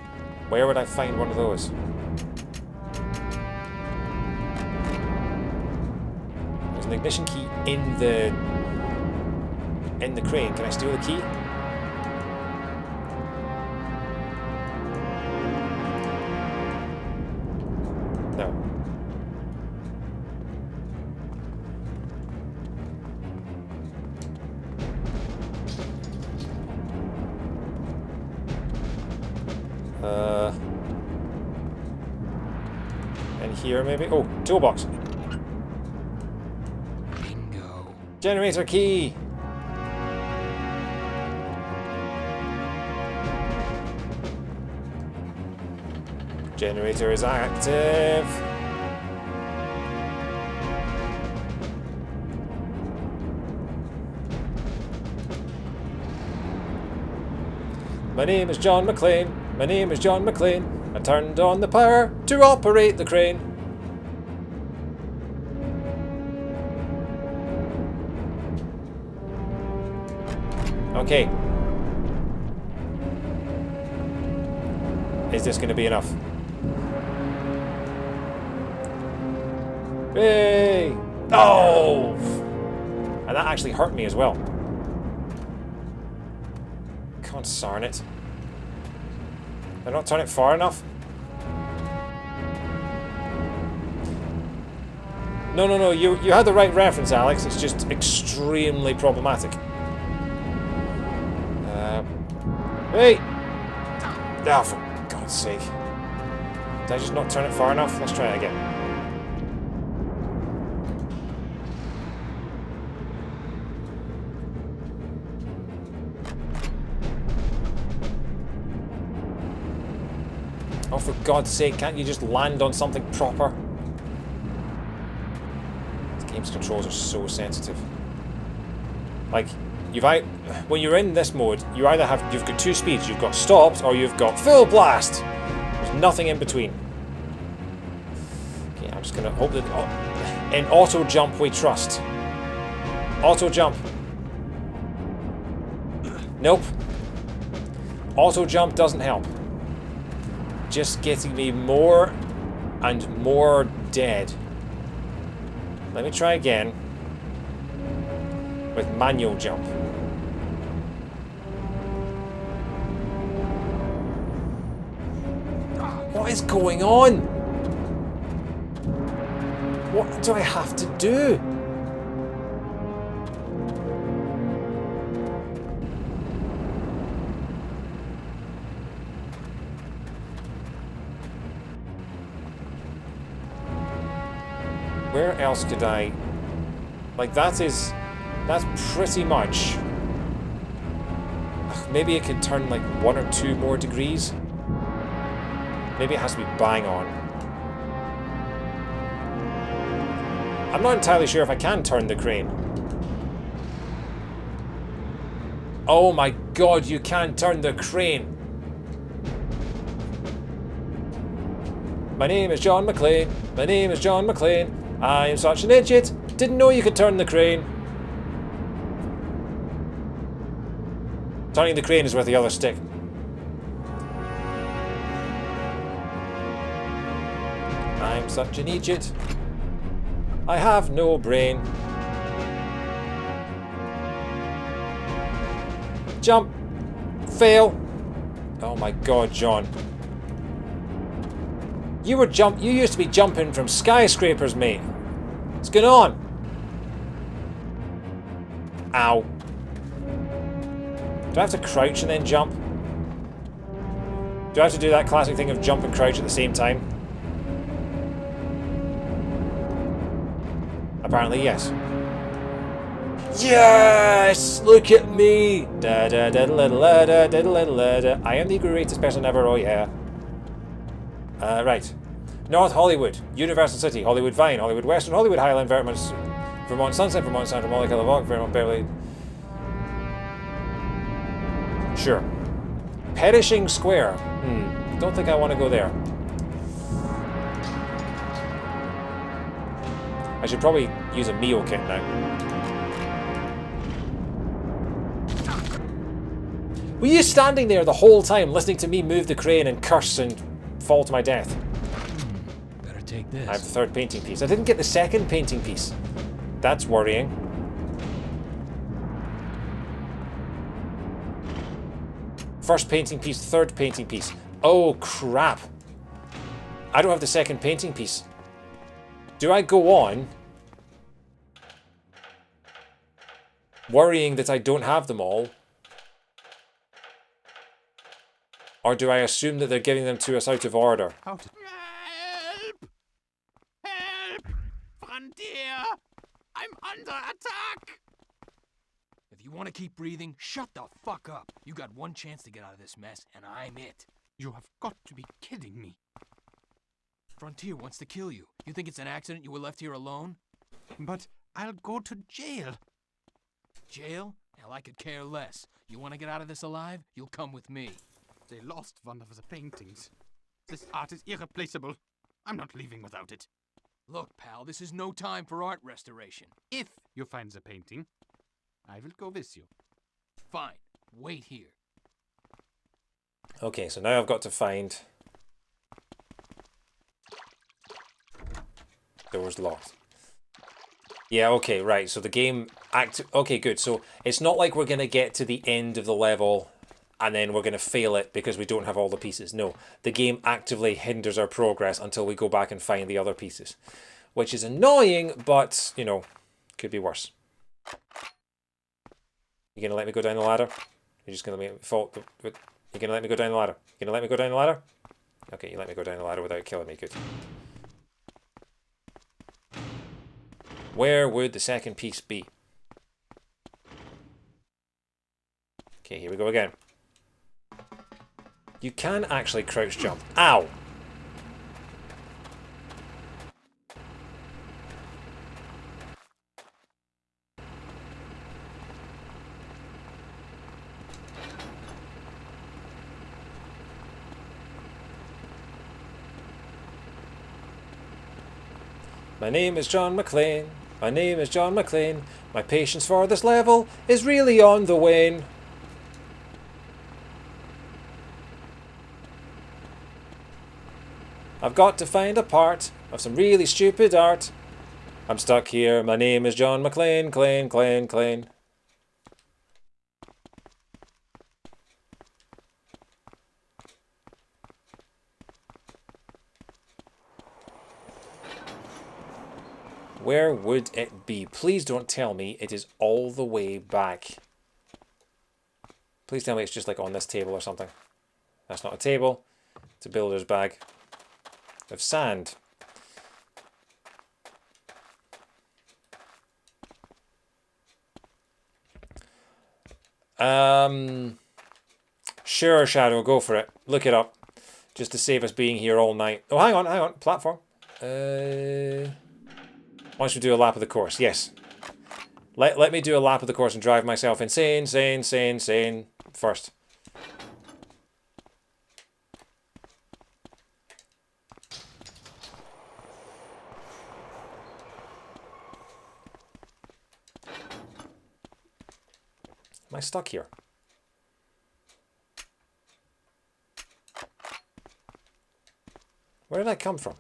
Where would I find one of those? There's an ignition key in the crane. Can I steal the key? No. And here maybe? Oh, toolbox. Bingo. Generator key. Generator is active. My name is John McClane. My name is John McClane. I turned on the power to operate the crane. Okay. Is this going to be enough? Hey! Oh! And that actually hurt me as well. Consarn it. Did I not turn it far enough? No, you had the right reference, Alex. It's just extremely problematic. Hey! Oh, for God's sake. Did I just not turn it far enough? Let's try it again. Oh, for God's sake, can't you just land on something proper? This game's controls are so sensitive. Like, when you're in this mode, you've got two speeds. You've got stopped or you've got full blast. There's nothing in between. Okay, I'm just gonna hope that in auto jump we trust. Auto jump. Nope. Auto jump doesn't help. Just getting me more and more dead. Let me try again with manual jump. What is going on? What do I have to do? Where else could I... Like, that's pretty much... Maybe it could turn like 1 or 2 more degrees. Maybe it has to be bang on. I'm not entirely sure if I can turn the crane. Oh my God, you can turn the crane. My name is John McClane. My name is John McClane. I am such an idiot. Didn't know you could turn the crane. Turning the crane is with the other stick. I'm such an idiot. I have no brain. Jump. Fail. Oh my God, John. You used to be jumping from skyscrapers, mate. What's going on? Ow. Do I have to crouch and then jump? Do I have to do that classic thing of jump and crouch at the same time? Apparently, yes. Yes! Look at me! Da da da da da da da da da. I am the greatest person ever, oh yeah. Right. North Hollywood, Universal City, Hollywood Vine, Hollywood Western, Hollywood Highland, Vermont Sunset, Vermont Sound, Vermont Kilowog, Vermont Beverly. Sure. Perishing Square. Don't think I want to go there. I should probably use a meal kit now. Were you standing there the whole time listening to me move the crane and curse and fall to my death? Better take this. I have the third painting piece. I didn't get the second painting piece. That's worrying. First painting piece, third painting piece. Oh, crap. I don't have the second painting piece. Do I go on worrying that I don't have them all? Or do I assume that they're giving them to us out of order? Help! Help! Frontier! I'm under attack! If you want to keep breathing, shut the fuck up. You got one chance to get out of this mess, and I'm it. You have got to be kidding me. Frontier wants to kill you. You think it's an accident you were left here alone? But I'll go to jail. Jail? Hell, I could care less. You want to get out of this alive? You'll come with me. They lost one of the paintings. This art is irreplaceable. I'm not leaving without it. Look, pal, this is no time for art restoration. If you find the painting, I will go with you. Fine. Wait here. Okay, so now I've got to find... Doors locked. Yeah, okay, right. So the game... Okay, good. So it's not like we're going to get to the end of the level and then we're going to fail it because we don't have all the pieces. No, the game actively hinders our progress until we go back and find the other pieces. Which is annoying, but, you know, could be worse. You going to let me go down the ladder? You're just going to let me fall... You're going to let me go down the ladder? You're going to let me go down the ladder? Okay, you let me go down the ladder without killing me. Good. Where would the second piece be? Okay, here we go again. You can actually crouch jump. Ow! My name is John McClane. My name is John McClane. My patience for this level is really on the wane. I've got to find a part of some really stupid art. I'm stuck here. My name is John McClane. Clane, Clane, Clane. Where would it be? Please don't tell me it is all the way back. Please tell me it's just like on this table or something. That's not a table. It's a builder's bag of sand. Sure, Shadow, go for it. Look it up. Just to save us being here all night. Oh, hang on. Platform. Once we do a lap of the course, yes. Let me do a lap of the course and drive myself insane, sane first. Am I stuck here? Where did I come from?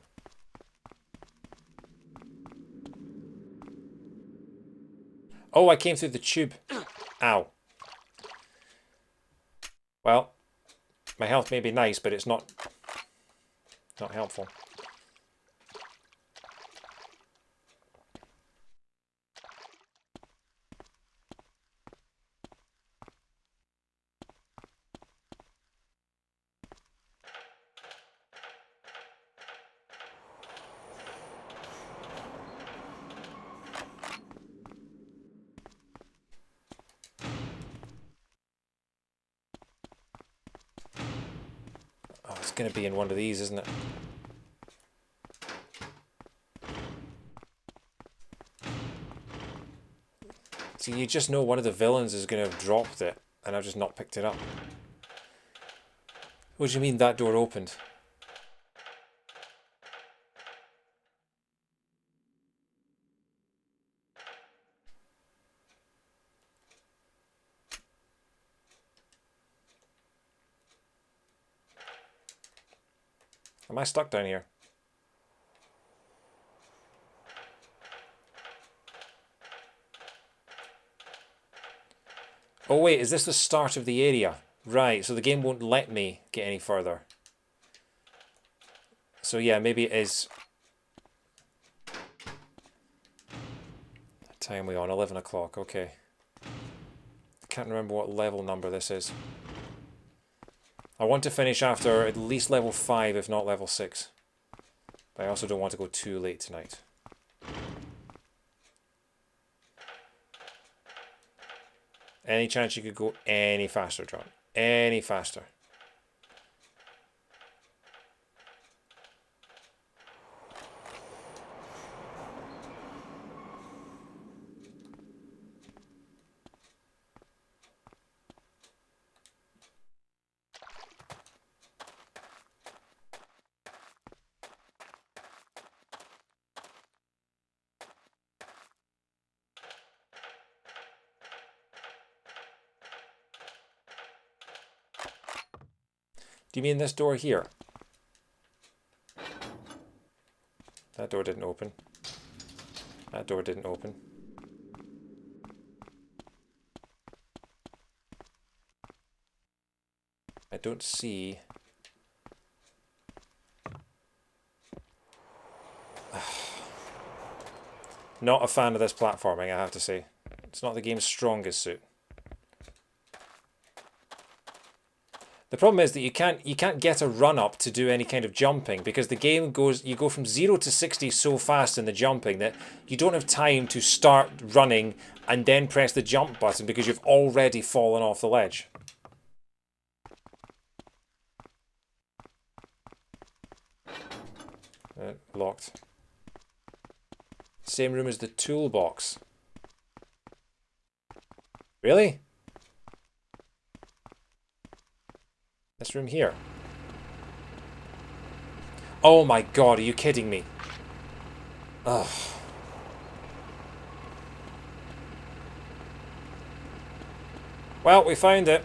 Oh, I came through the tube. Ow. Well, my health may be nice, but it's not helpful. It's going to be in one of these, isn't it? See, you just know one of the villains is going to have dropped it, and I've just not picked it up. What do you mean that door opened? Am I stuck down here? Oh wait, is this the start of the area? Right, so the game won't let me get any further. So yeah, maybe it is... What time are we on? 11 o'clock, okay. I can't remember what level number this is. I want to finish after at least level 5, if not level 6. But I also don't want to go too late tonight. Any chance you could go any faster, John? Any faster? Do you mean this door here? That door didn't open. That door didn't open. I don't see... Not a fan of this platforming, I have to say. It's not the game's strongest suit. The problem is that you can't get a run up to do any kind of jumping because the game goes, you go from 0 to 60 so fast in the jumping that you don't have time to start running and then press the jump button because you've already fallen off the ledge. Locked. Same room as the toolbox. Really? This room here. Oh my god, are you kidding me? Ugh. Well, we found it.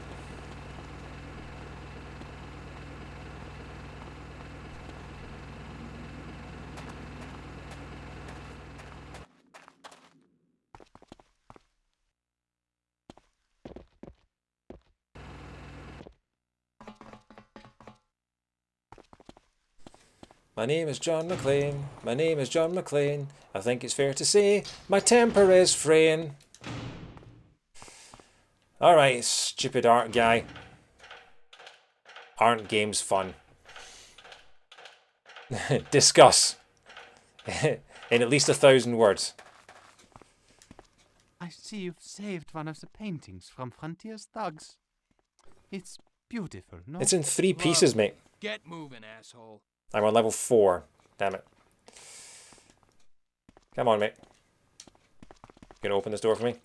My name is John McClane. My name is John McClane. I think it's fair to say my temper is fraying. Alright, stupid art guy. Aren't games fun? Discuss. In at least 1,000 words. I see you've saved one of the paintings from Frontier's thugs. It's beautiful, no? It's in 3 pieces, mate. Get moving, asshole. I'm on level 4. Damn it. Come on, mate. Gonna open this door for me?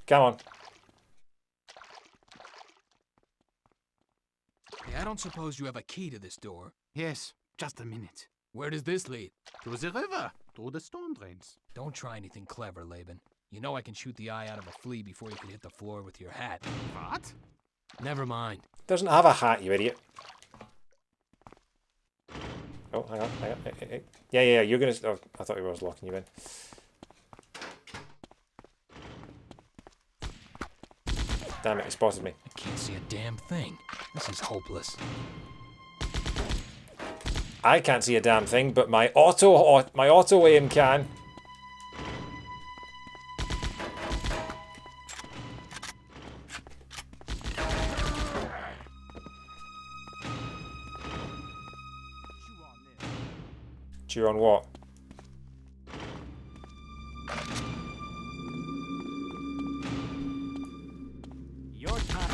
Come on. Hey, I don't suppose you have a key to this door? Yes, just a minute. Where does this lead? To the river, through the storm drains. Don't try anything clever, Laban. You know I can shoot the eye out of a flea before you can hit the floor with your hat. What? Never mind. Doesn't have a hat, you idiot. Oh, hang on. Hey. Yeah, you're gonna... Oh, I thought I was locking you in. Damn it, he spotted me. I can't see a damn thing. This is hopeless. I can't see a damn thing, but my auto aim can. Cheer on what? Your time.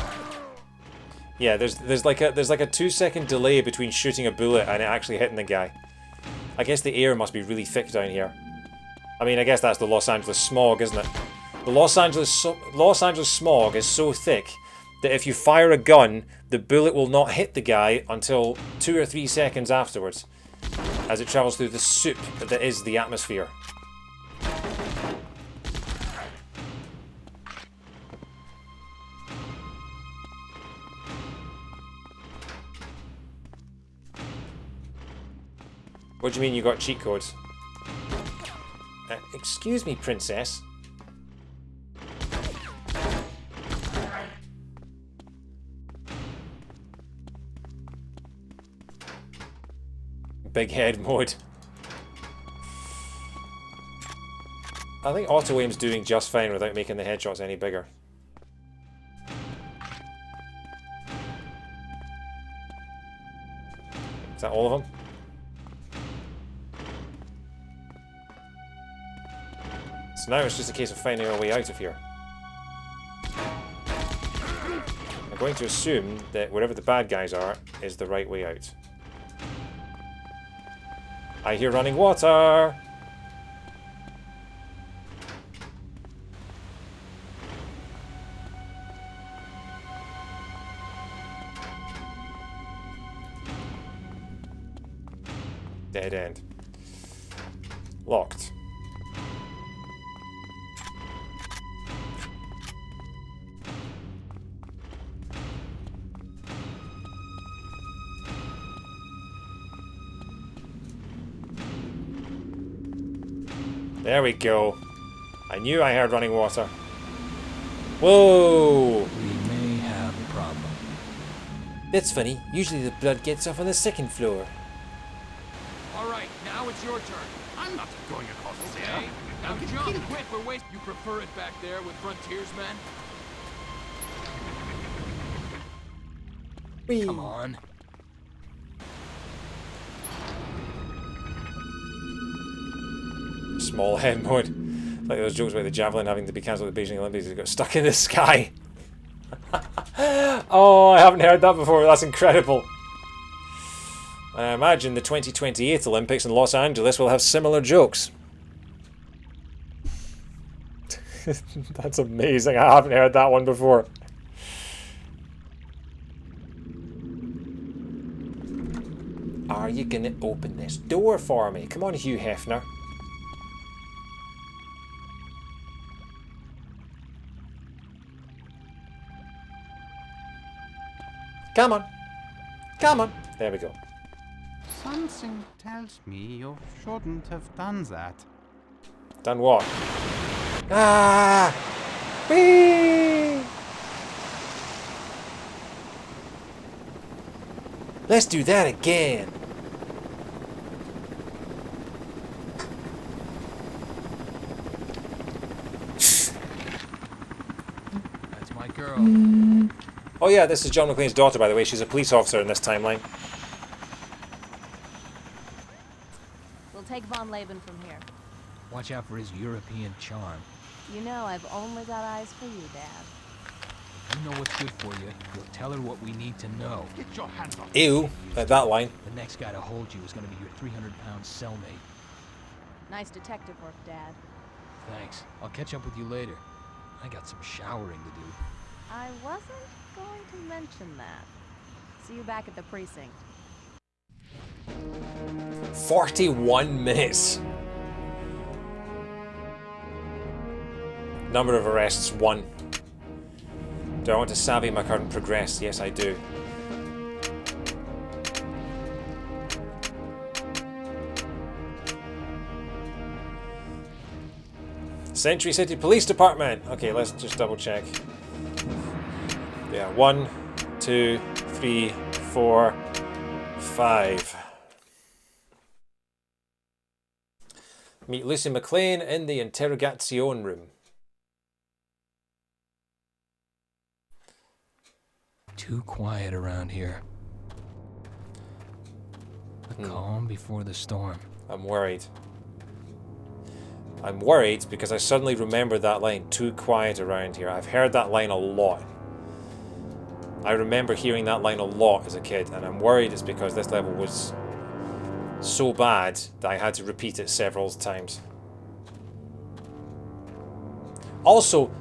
Yeah, there's like a 2-second delay between shooting a bullet and it actually hitting the guy. I guess the air must be really thick down here. I mean, I guess that's the Los Angeles smog, isn't it? The Los Angeles smog is so thick that if you fire a gun, the bullet will not hit the guy until 2 or 3 seconds afterwards, as it travels through the soup that is the atmosphere. What do you mean you got cheat codes? Excuse me, princess. Big head mode. I think auto aim's doing just fine without making the headshots any bigger. Is that all of them? So now it's just a case of finding our way out of here. I'm going to assume that wherever the bad guys are is the right way out. I hear running water! Dead end. Locked. There we go. I knew I heard running water. Whoa! We may have a problem. That's funny. Usually the blood gets off on the second floor. Alright, now it's your turn. I'm not going across the Okay. Now jump, quit for waste. You prefer it back there with frontiersmen? Whee. Come on. Small head mode. Like those jokes about the javelin having to be cancelled at the Beijing Olympics. It got stuck in the sky. Oh, I haven't heard that before. That's incredible. I imagine the 2028 Olympics in Los Angeles will have similar jokes. That's amazing. I haven't heard that one before. Are you gonna open this door for me? Come on, Hugh Hefner. Come on. Come on. There we go. Something tells me you shouldn't have done that. Done what? Ah! Whee! Let's do that again. That's my girl. Oh yeah, this is John McClane's daughter, by the way. She's a police officer in this timeline. We'll take Von Leben from here. Watch out for his European charm. You know I've only got eyes for you, Dad. If you know what's good for you, you'll tell her what we need to know. Get your hands off. Ew, at that line. The next guy to hold you is going to be your 300-pound cellmate. Nice detective work, Dad. Thanks. I'll catch up with you later. I got some showering to do. I wasn't going to mention that. See you back at the precinct. 41 minutes. Number of arrests, 1. Do I want to savvy my current progress? Yes, I do. Century City Police Department. Okay, let's just double check. Yeah, 1, 2, 3, 4, 5. Meet Lucy McClane in the interrogation room. Too quiet around here. The calm before the storm. I'm worried. I'm worried because I suddenly remember that line, too quiet around here. I've heard that line a lot. I remember hearing that line a lot as a kid, and I'm worried it's because this level was so bad that I had to repeat it several times. Also,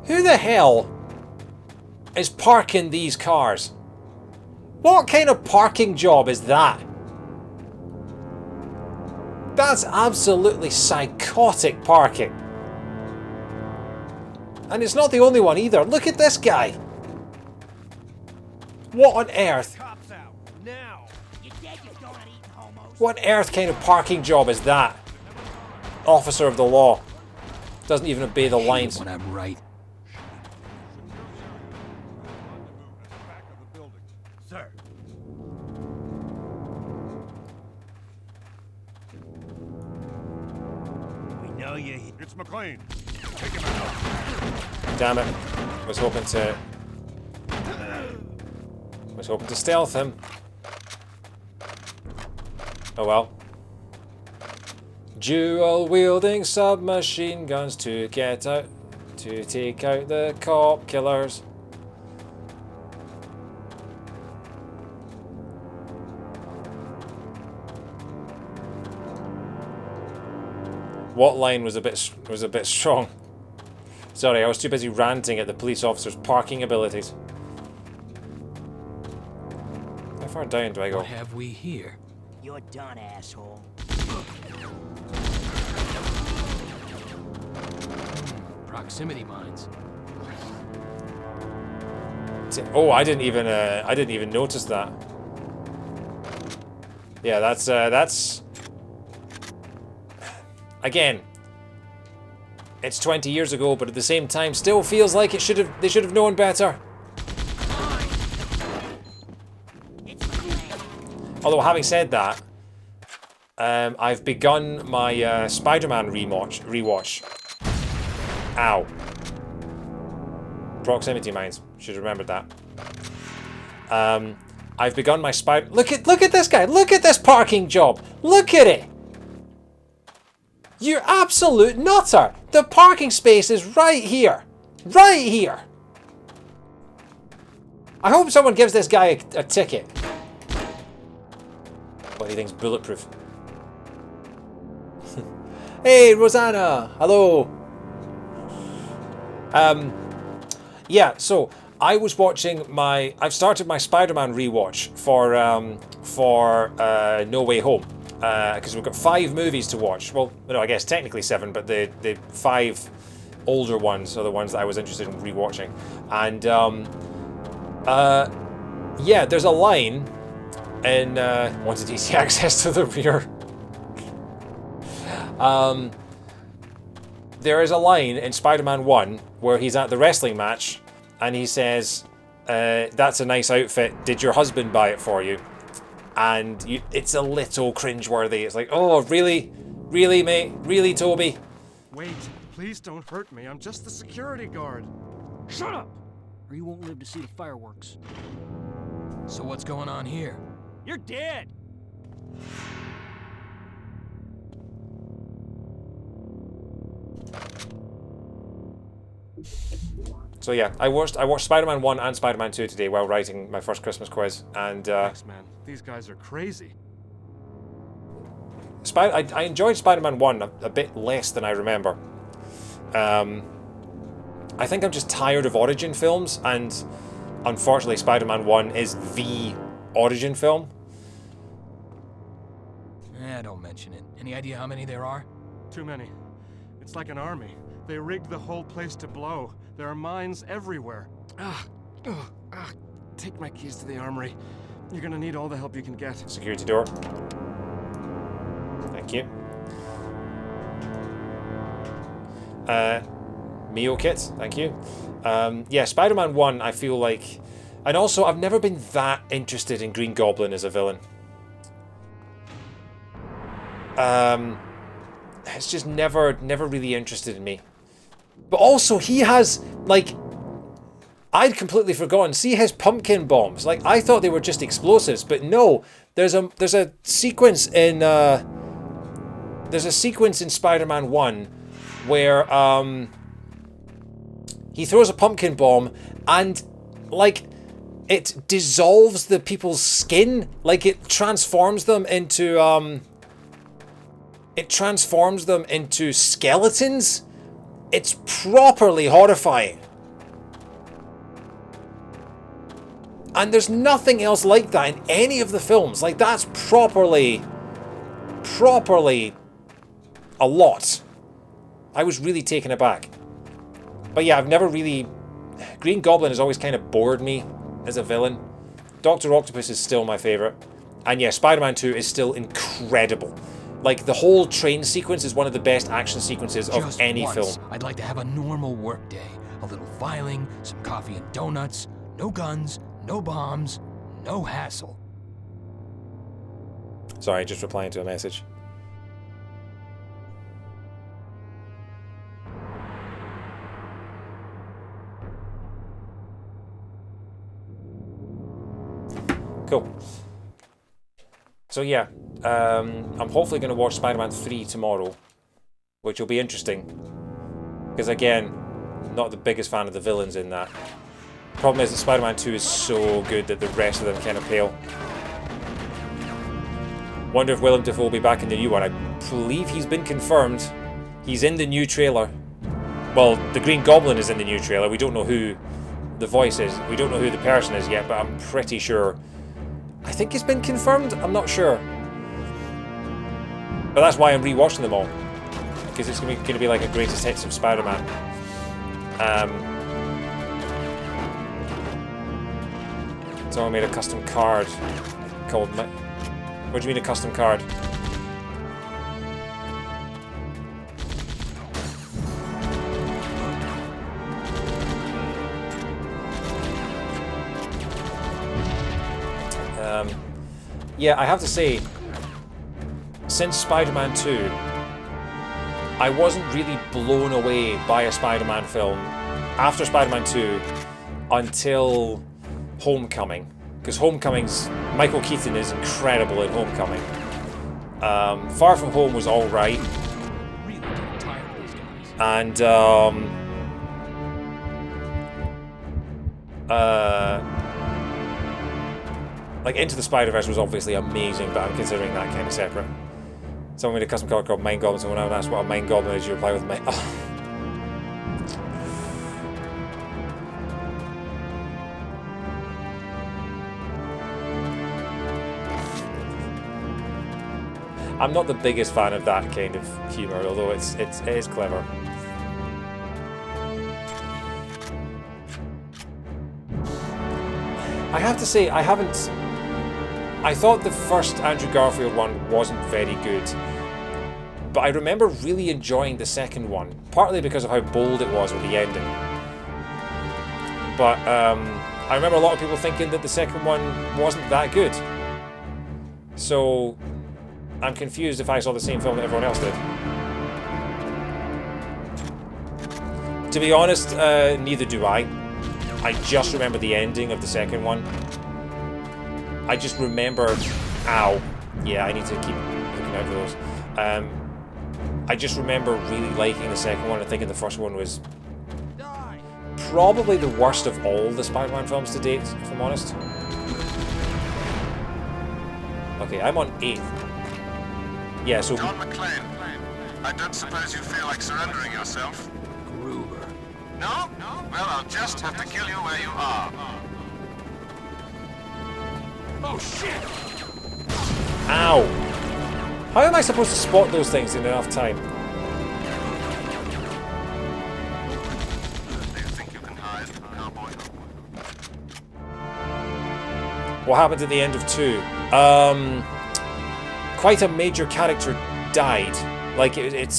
who the hell is parking these cars? What kind of parking job is that? That's absolutely psychotic parking. And it's not the only one either. Look at this guy. What on earth? Cops out now. You dead, you donut eating What on earth kind of parking job is that? Officer of the law. Doesn't even obey the lines. When I'm right. Sir. We know you're here. It's McClane. Take him out. Damn it. Was hoping to stealth him. Oh well. Dual wielding submachine guns to take out the cop killers. What line was a bit strong? Sorry, I was too busy ranting at the police officer's parking abilities. How far down do I go? What have we here? You're done, asshole. Proximity mines. Oh, I didn't even notice that. Yeah, that's again. It's 20 years ago, but at the same time, still feels like they should have known better. Although, having said that, I've begun my Spider-Man rewatch. Ow. Proximity mines. Should have remembered that. I've begun my Look at this guy. Look at this parking job. Look at it. You absolute nutter. The parking space is right here. Right here. I hope someone gives this guy a ticket. What he thinks bulletproof. Hey, Rosanna. Hello. Yeah, so I was watching I've started my Spider-Man rewatch for No Way Home. Because we've got 5 movies to watch. Well, no, I guess technically 7, but the 5 older ones are the ones that I was interested in rewatching. And yeah, there's a line in wanted easy access to the rear. There is a line in Spider-Man 1 where he's at the wrestling match and he says, "That's a nice outfit. Did your husband buy it for you?" And it's a little cringeworthy. It's like, oh, really? Really, mate? Really, Toby? Wait, please don't hurt me. I'm just the security guard. Shut up! Or you won't live to see the fireworks. So what's going on here? You're dead! So yeah, I watched Spider-Man 1 and Spider-Man 2 today while writing my first Christmas quiz, and Thanks, man. These guys are crazy. I enjoyed Spider-Man 1 a bit less than I remember. I think I'm just tired of origin films, and unfortunately Spider-Man 1 is the origin film. Don't mention it. Any idea how many there are? Too many. It's like an army. They rigged the whole place to blow. There are mines everywhere. Take my keys to the armory. You're gonna need all the help you can get. Security door. Thank you. Mio kit, thank you. Yeah, Spider-Man 1, I feel like... And also, I've never been that interested in Green Goblin as a villain. It's just never really interested in me. But also, he has, like... I'd completely forgotten. See his pumpkin bombs. Like, I thought they were just explosives, but no. There's a sequence in... There's a sequence in Spider-Man 1 where, he throws a pumpkin bomb and, like, it dissolves the people's skin. Like, it transforms them into, skeletons. It's properly horrifying. And there's nothing else like that in any of the films. Like, that's properly a lot. I was really taken aback. But yeah, I've never really... Green Goblin has always kind of bored me as a villain. Dr. Octopus is still my favourite. And yeah, Spider-Man 2 is still incredible. Like, the whole train sequence is one of the best action sequences of Just any once, film. I'd like to have a normal work day. A little filing, some coffee and donuts, no guns, no bombs, no hassle. Sorry, just replying to a message. Cool. So yeah, I'm hopefully going to watch Spider-Man 3 tomorrow, which will be interesting. Because again, not the biggest fan of the villains in that. Problem is that Spider-Man 2 is so good that the rest of them kind of pale. Wonder if Willem Dafoe will be back in the new one. I believe he's been confirmed. He's in the new trailer. Well, the Green Goblin is in the new trailer. We don't know who the voice is. We don't know who the person is yet, but I'm pretty sure. I think it's been confirmed. I'm not sure. But that's why I'm rewatching them all. Because it's going to be like a greatest hits of Spider-Man. Someone made a custom card called... What do you mean a custom card? Yeah, I have to say, since Spider-Man 2, I wasn't really blown away by a Spider-Man film after Spider-Man 2 until Homecoming. Because Homecoming's... Michael Keaton is incredible in Homecoming. Far From Home was alright. And, like, Into the Spider-Verse was obviously amazing, but I'm considering that kind of separate. Someone made a custom card called Mind Goblin, so when I would ask what a Mind Goblin is, you reply with Mind... Oh. I'm not the biggest fan of that kind of humour, although it is clever. I have to say, I thought the first Andrew Garfield one wasn't very good, but I remember really enjoying the second one, partly because of how bold it was with the ending. But I remember a lot of people thinking that the second one wasn't that good. So I'm confused if I saw the same film that everyone else did. To be honest, neither do I. I just remember the ending of the second one. I just remember... Ow. Yeah, I need to keep looking out for those. I just remember really liking the second one and thinking the first one was probably the worst of all the Spider-Man films to date, if I'm honest. Okay, I'm on 8th. Yeah, so... John McClane, I don't suppose you feel like surrendering yourself? Gruber. No? Well, I'll just have to kill you where you are. Oh, shit! Ow! How am I supposed to spot those things in enough time? Do you think you can hide, cowboy? What happened at the end of 2? Quite a major character died. Like it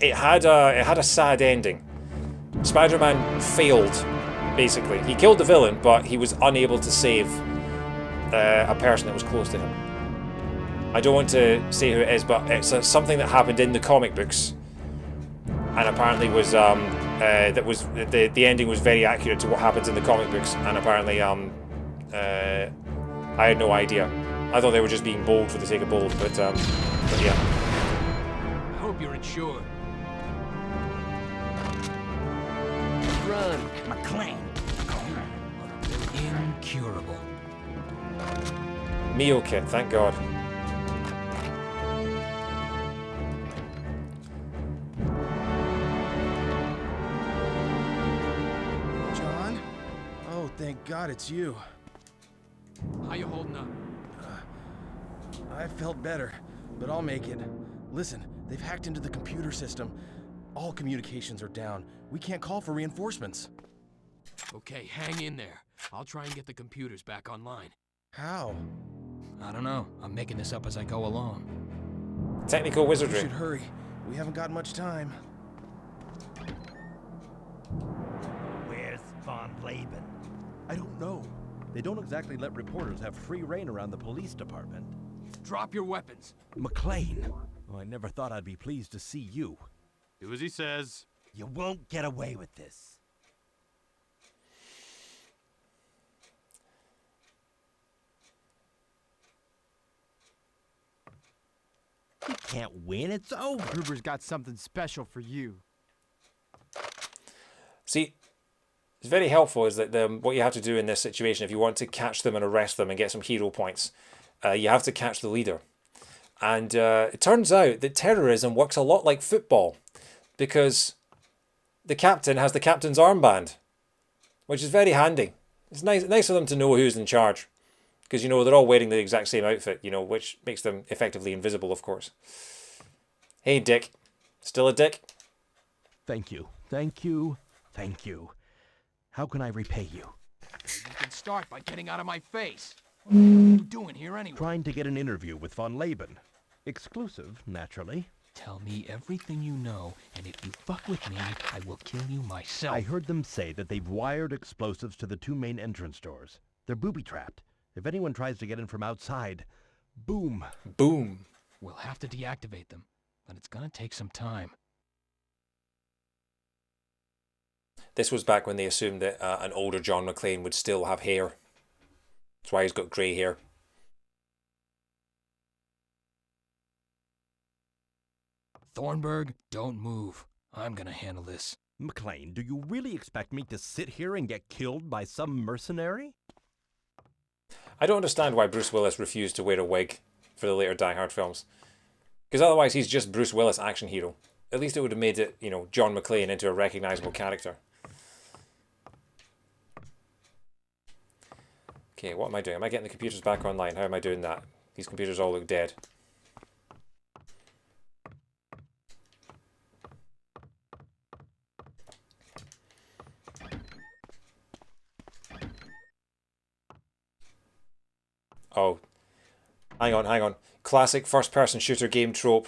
had a sad ending. Spider-Man failed, basically. He killed the villain, but he was unable to save a person that was close to him. I don't want to say who it is, but it's something that happened in the comic books, and apparently was the ending was very accurate to what happens in the comic books, and apparently I had no idea. I thought they were just being bold for the sake of bold, but yeah. I hope you're insured. Run, McClane. Incurable. Meal kit, thank God. John? Oh, thank God it's you. How you holding up? I felt better, but I'll make it. Listen, they've hacked into the computer system. All communications are down. We can't call for reinforcements. Okay, hang in there. I'll try and get the computers back online. How? I don't know. I'm making this up as I go along. Technical wizardry. We should hurry. We haven't got much time. Where's Von Laban? I don't know. They don't exactly let reporters have free rein around the police department. Drop your weapons. McClane. Oh, I never thought I'd be pleased to see you. Do as he says. You won't get away with this. You can't win, it's over. Gruber's got something special for you. See, it's very helpful is that what you have to do in this situation, if you want to catch them and arrest them and get some hero points, you have to catch the leader. And it turns out that terrorism works a lot like football, because the captain has the captain's armband, which is very handy. It's nice for them to know who's in charge, because, you know, they're all wearing the exact same outfit, you know, which makes them effectively invisible, of course. Hey, Dick. Still a dick? Thank you. Thank you. Thank you. How can I repay you? You can start by getting out of my face. What are you doing here anyway? Trying to get an interview with Von Laban. Exclusive, naturally. Tell me everything you know, and if you fuck with me, I will kill you myself. I heard them say that they've wired explosives to the 2 main entrance doors. They're booby-trapped. If anyone tries to get in from outside, boom. Boom. We'll have to deactivate them, but it's gonna take some time. This was back when they assumed that an older John McClane would still have hair. That's why he's got grey hair. Thornburg, don't move. I'm gonna handle this. McClane, do you really expect me to sit here and get killed by some mercenary? I don't understand why Bruce Willis refused to wear a wig for the later Die Hard films. Because otherwise he's just Bruce Willis action hero. At least it would have made it, you know, John McClane into a recognisable character. Okay, what am I doing? Am I getting the computers back online? How am I doing that? These computers all look dead. Oh, hang on. Classic first-person shooter game trope.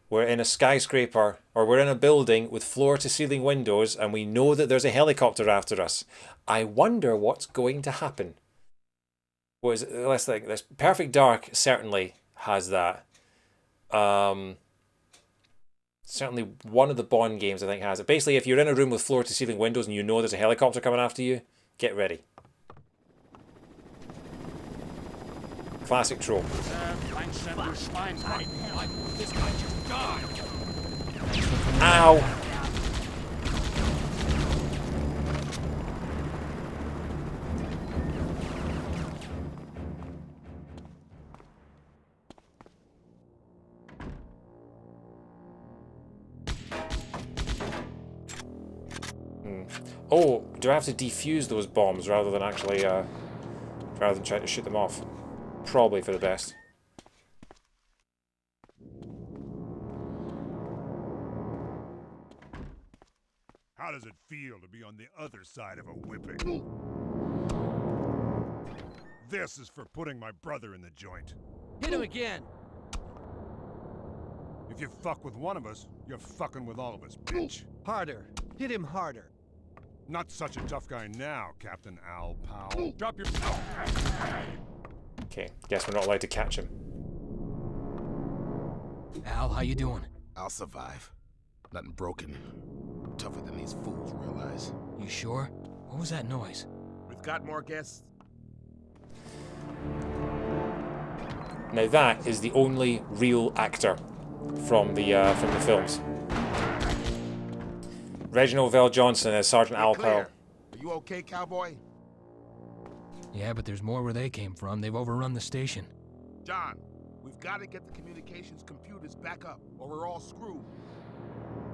We're in a skyscraper, or we're in a building with floor-to-ceiling windows, and we know that there's a helicopter after us. I wonder what's going to happen. What is it? Let's think. This Perfect Dark certainly has that. Certainly one of the Bond games, I think, has it. Basically, if you're in a room with floor-to-ceiling windows and you know there's a helicopter coming after you, get ready. Classic trope. This guy just died. Ow! Oh, do I have to defuse those bombs rather than actually, rather than trying to shoot them off? Probably for the best. How does it feel to be on the other side of a whipping? This is for putting my brother in the joint. Hit him again! If you fuck with one of us, you're fucking with all of us, bitch. Harder. Hit him harder. Not such a tough guy now, Captain Al Powell. Drop your... Okay, guess we're not allowed to catch him. Al, how you doing? I'll survive. Nothing broken. Tougher than these fools realize. You sure? What was that noise? We've got more guests. Now that is the only real actor from the films. Reginald VelJohnson as Sergeant Al Powell. Are you okay, cowboy? Yeah, but there's more where they came from. They've overrun the station. John, we've got to get the communications computers back up, or we're all screwed.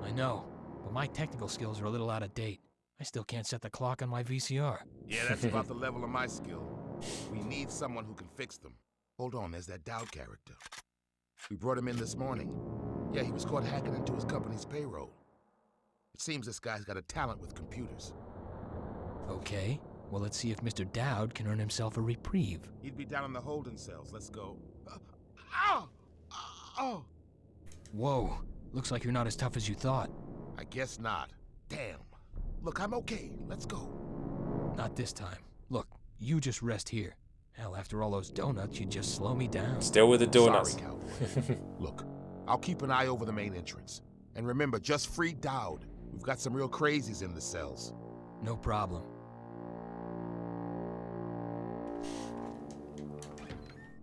I know, but my technical skills are a little out of date. I still can't set the clock on my VCR. Yeah, that's about the level of my skill. We need someone who can fix them. Hold on, there's that Dowd character. We brought him in this morning. Yeah, he was caught hacking into his company's payroll. It seems this guy's got a talent with computers. Okay, Well, let's see if Mr. Dowd can earn himself a reprieve. He'd be down in the holding cells. Let's go. Oh! Whoa, looks like you're not as tough as you thought. I guess not. Damn. Look, I'm okay. Let's go. Not this time. Look, you just rest here. Hell, after all those donuts, you just slow me down. Still with the donuts. Sorry, cowboy. Look, I'll keep an eye over the main entrance. And remember, just free Dowd. We've got some real crazies in the cells. No problem.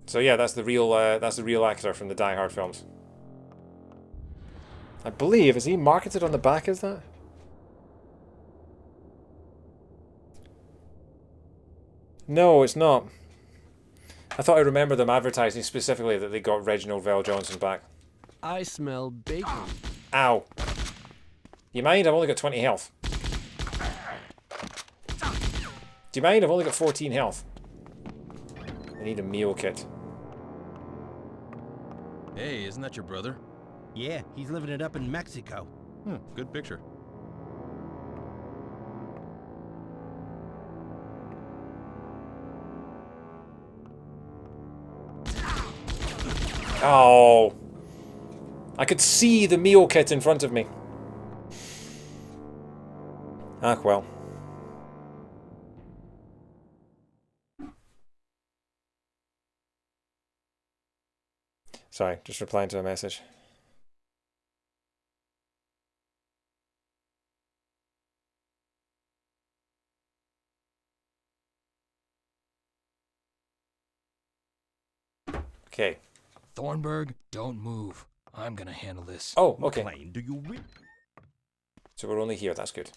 So yeah, that's the real actor from the Die Hard films. I believe, is he marketed on the back as that? No, it's not. I thought I remember them advertising specifically that they got Reginald VelJohnson back. I smell bacon. Ow. You mind? I've only got 20 health. Do you mind? I've only got 14 health. I need a meal kit. Hey, isn't that your brother? Yeah, he's living it up in Mexico. Good picture. Oh. I could see the meal kit in front of me. Ah, well. Sorry, just replying to a message. Okay. Thornburg, don't move. I'm gonna handle this. Oh, okay. McClane, do you So we're only here, that's good.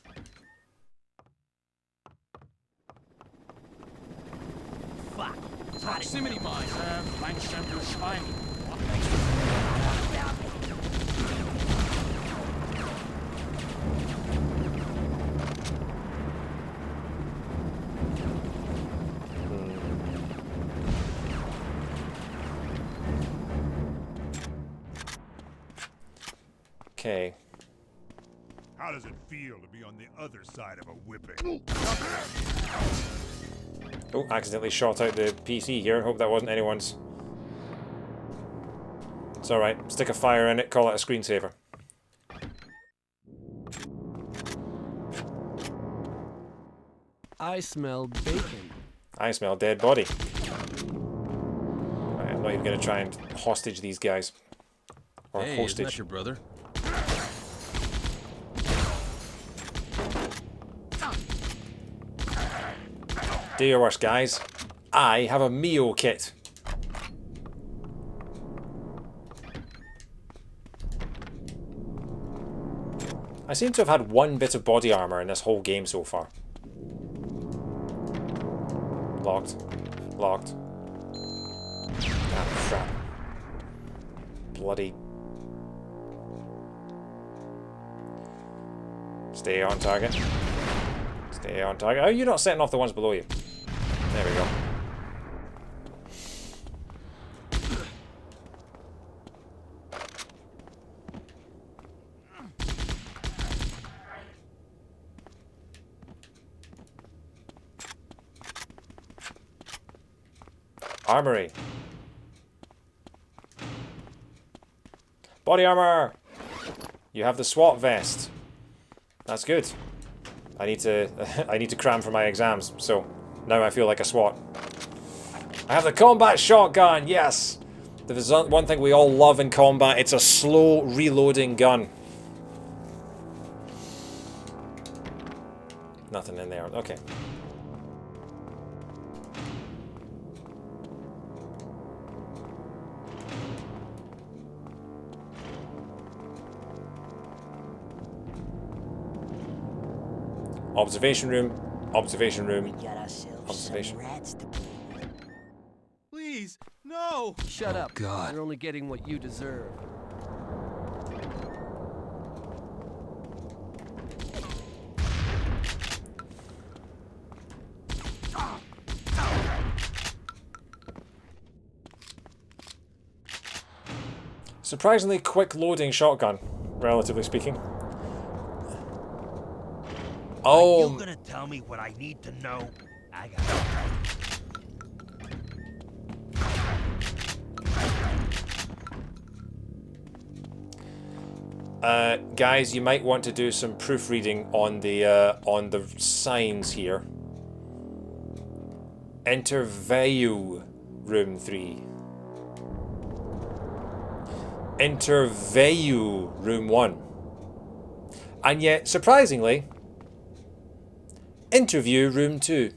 Fuck. Proximity mine. Okay. How does it feel to be on the other side of a whipping? Oh, accidentally shot out the PC here. Hope that wasn't anyone's. It's alright. Stick a fire in it, call it a screensaver. I smell bacon. I smell dead body. Right, I'm not even going to try and hostage these guys. Or Hey, hostage. isn't that your brother? Do your worst, guys. I have a meal kit. I seem to have had one bit of body armor in this whole game so far. Locked. Locked. Ah, crap. Bloody. Stay on target. Stay on target. How are you not setting off the ones below you? There we go. Armory. Body armor! You have the SWAT vest. That's good. I need to cram for my exams, so now I feel like a SWAT. I have the combat shotgun, yes! There's one thing we all love in combat, it's a slow reloading gun. Nothing in there, okay. Observation room, observation room, observation. Please, no! Shut up. God. You're only getting what you deserve. Surprisingly quick loading shotgun, relatively speaking. Are Oh. you gonna tell me what I need to know? I got it. Guys, you might want to do some proofreading on the signs here. Interview room 3. Interview room 1. And yet, surprisingly, interview room 2.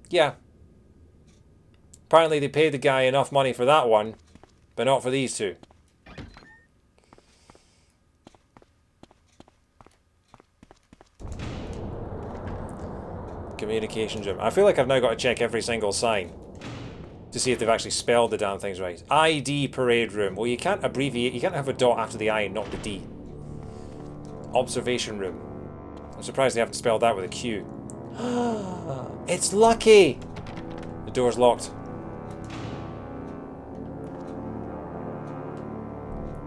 Yeah. Apparently they paid the guy enough money for that one, but not for these two. Communications room. I feel like I've now got to check every single sign to see if they've actually spelled the damn things right. ID parade room. Well, you can't abbreviate. You can't have a dot after the I and not the D. Observation room. I'm surprised they haven't spelled that with a Q. It's lucky! The door's locked.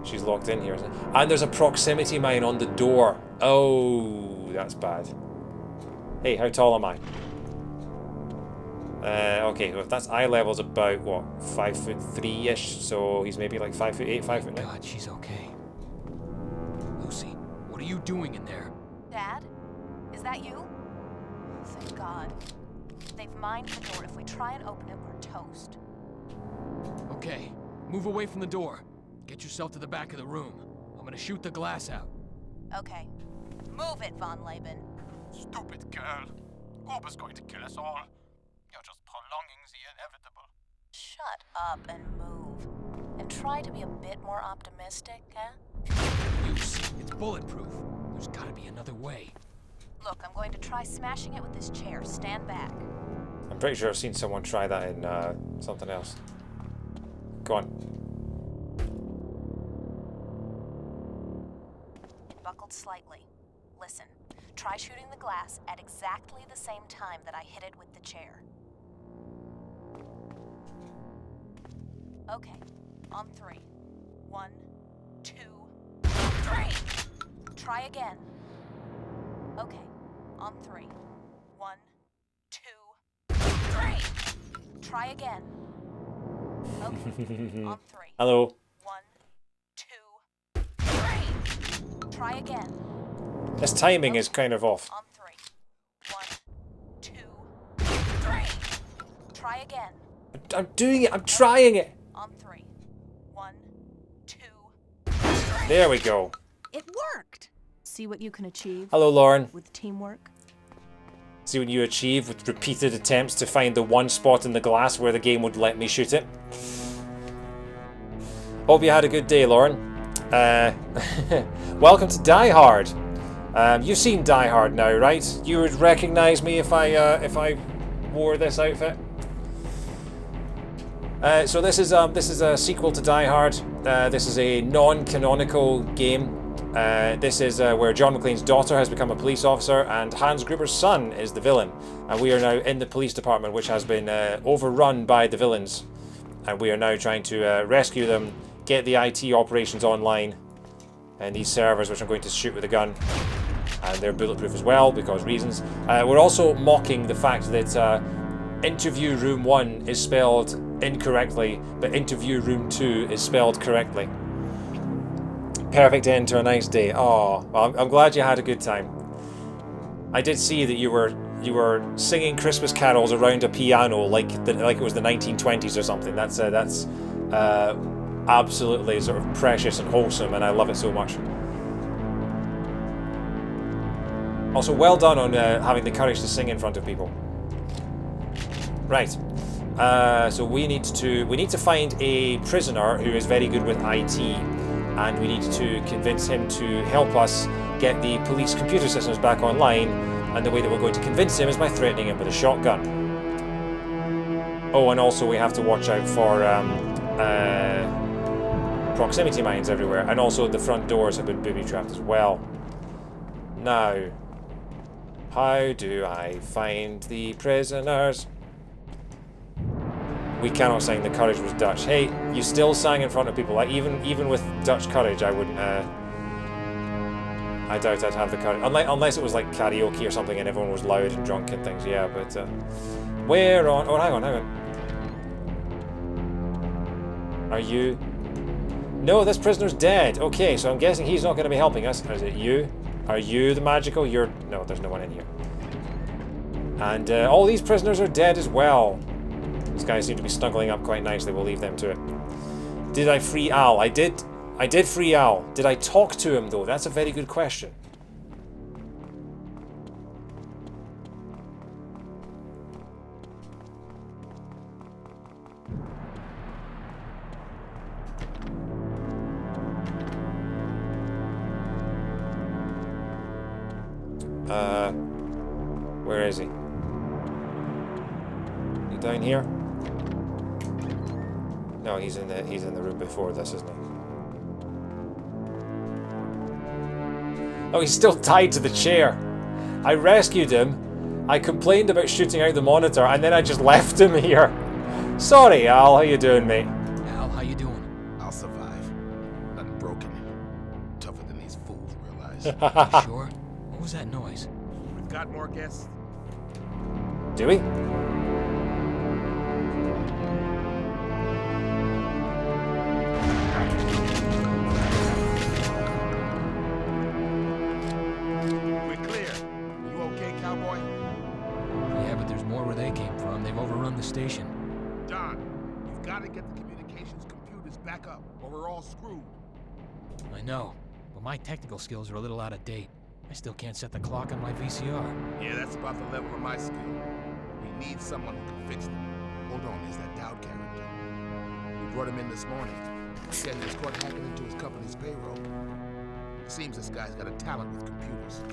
She's locked in here. And there's a proximity mine on the door. Oh, that's bad. Hey, how tall am I? Okay, well, if that's eye level's about, what, 5'3"-ish, so he's maybe like 5'8", 5'9". God, she's okay. Lucy, what are you doing in there? Dad? Is that you? Thank God. They've mined the door. If we try and open it, we're toast. Okay, move away from the door. Get yourself to the back of the room. I'm gonna shoot the glass out. Okay. Move it, Von Laban. Stupid girl. Gruber's going to kill us all. You're just prolonging the inevitable. Shut up and move. And try to be a bit more optimistic, eh? Lucy, it's bulletproof. There's gotta be another way. Look, I'm going to try smashing it with this chair. Stand back. I'm pretty sure I've seen someone try that in something else. Go on. It buckled slightly. Listen, try shooting the glass at exactly the same time that I hit it with the chair. Okay, on 3. 1, 2, 3. Try again. Okay, on 3. 1, 2, 3. Try again. Okay, on 3. Hello. 1, 2, 3. Try again. This timing is kind of off. On 3. 1, 2, 3. Try again. I'm doing it. I'm trying it. On 3. 1, 2, 3. There we go. It worked. See what you can achieve. Hello, Lauren. With teamwork. See what you achieve with repeated attempts to find the one spot in the glass where the game would let me shoot it. Hope you had a good day, Lauren. Welcome to Die Hard. You've seen Die Hard now, right? You would recognize me if I wore this outfit. So this is a sequel to Die Hard. This is a non-canonical game. This is where John McClane's daughter has become a police officer and Hans Gruber's son is the villain. And we are now in the police department, which has been overrun by the villains. And we are now trying to rescue them, get the IT operations online, and these servers, which I'm going to shoot with a gun. And they're bulletproof as well, because reasons. We're also mocking the fact that Interview Room 1 is spelled incorrectly, but Interview Room 2 is spelled correctly. Perfect end to a nice day. Oh, well, I'm glad you had a good time. I did see that you were singing Christmas carols around a piano like it was the 1920s or something. That's absolutely sort of precious and wholesome, and I love it so much. Also, well done on having the courage to sing in front of people. Right. So we need to find a prisoner who is very good with IT, and we need to convince him to help us get the police computer systems back online. And the way that we're going to convince him is by threatening him with a shotgun. Oh, and also we have to watch out for proximity mines everywhere, and also the front doors have been booby-trapped as well. Now, how do I find the prisoners? We cannot sing. The courage was Dutch. Hey, you still sang in front of people. Like even with Dutch courage, I wouldn't. I doubt I'd have the courage. Unless it was like karaoke or something and everyone was loud and drunk and things, yeah, but... where on... Oh, hang on. Are you... No, this prisoner's dead. Okay, so I'm guessing he's not going to be helping us. Or is it you? Are you the magical? You're... No, there's no one in here. And all these prisoners are dead as well. These guys seem to be snuggling up quite nicely. We'll leave them to it. Did I free Al? I did free Al. Did I talk to him, though? That's a very good question. Where is he? He down here? No, he's in the room before this, isn't he? Oh, he's still tied to the chair. I rescued him. I complained about shooting out the monitor, and then I just left him here. Sorry, Al. How you doing, mate? Al, how you doing? I'll survive. Nothing broken. Tougher than these fools realize. You sure? What was that noise? We've got more guests. Do we? We're clear. You okay, cowboy? Yeah, but there's more where they came from. They've overrun the station. Don, you've got to get the communications computers back up, or we're all screwed. I know, but my technical skills are a little out of date. I still can't set the clock on my VCR. Yeah, that's about the level of my skill. We need someone who can fix them. Hold on, there's that Dowd character. We brought him in this morning. Said he was caught hacking into his company's payroll. It seems this guy's got a talent with computers.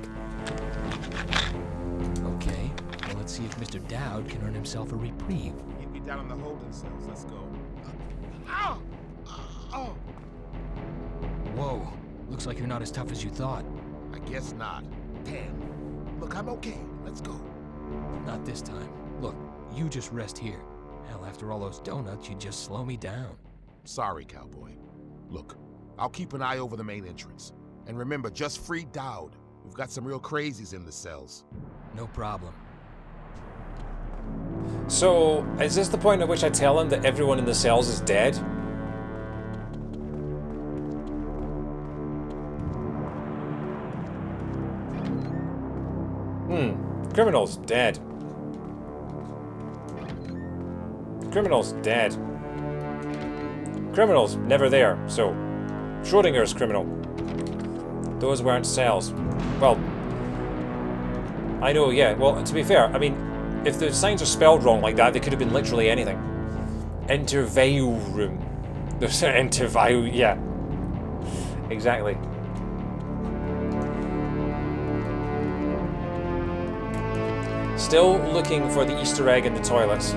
Okay, well let's see if Mr. Dowd can earn himself a reprieve. He'd be down in the holding cells. Let's go. Ow! Oh! Whoa, looks like you're not as tough as you thought. I guess not. Damn. Look, I'm okay. Let's go. Not this time. Look, you just rest here. Hell, after all those donuts, you'd just slow me down. Sorry, cowboy. Look, I'll keep an eye over the main entrance. And remember, just free Dowd. We've got some real crazies in the cells. No problem. So, is this the point at which I tell him that everyone in the cells is dead? Criminal's dead. Criminal's dead. Criminal's never there, so Schrodinger's criminal. Those weren't cells. Well, I know, yeah. Well, to be fair, I mean, if the signs are spelled wrong like that, they could have been literally anything. Interview room. There's an interview, yeah. Exactly. Still looking for the Easter egg in the toilets.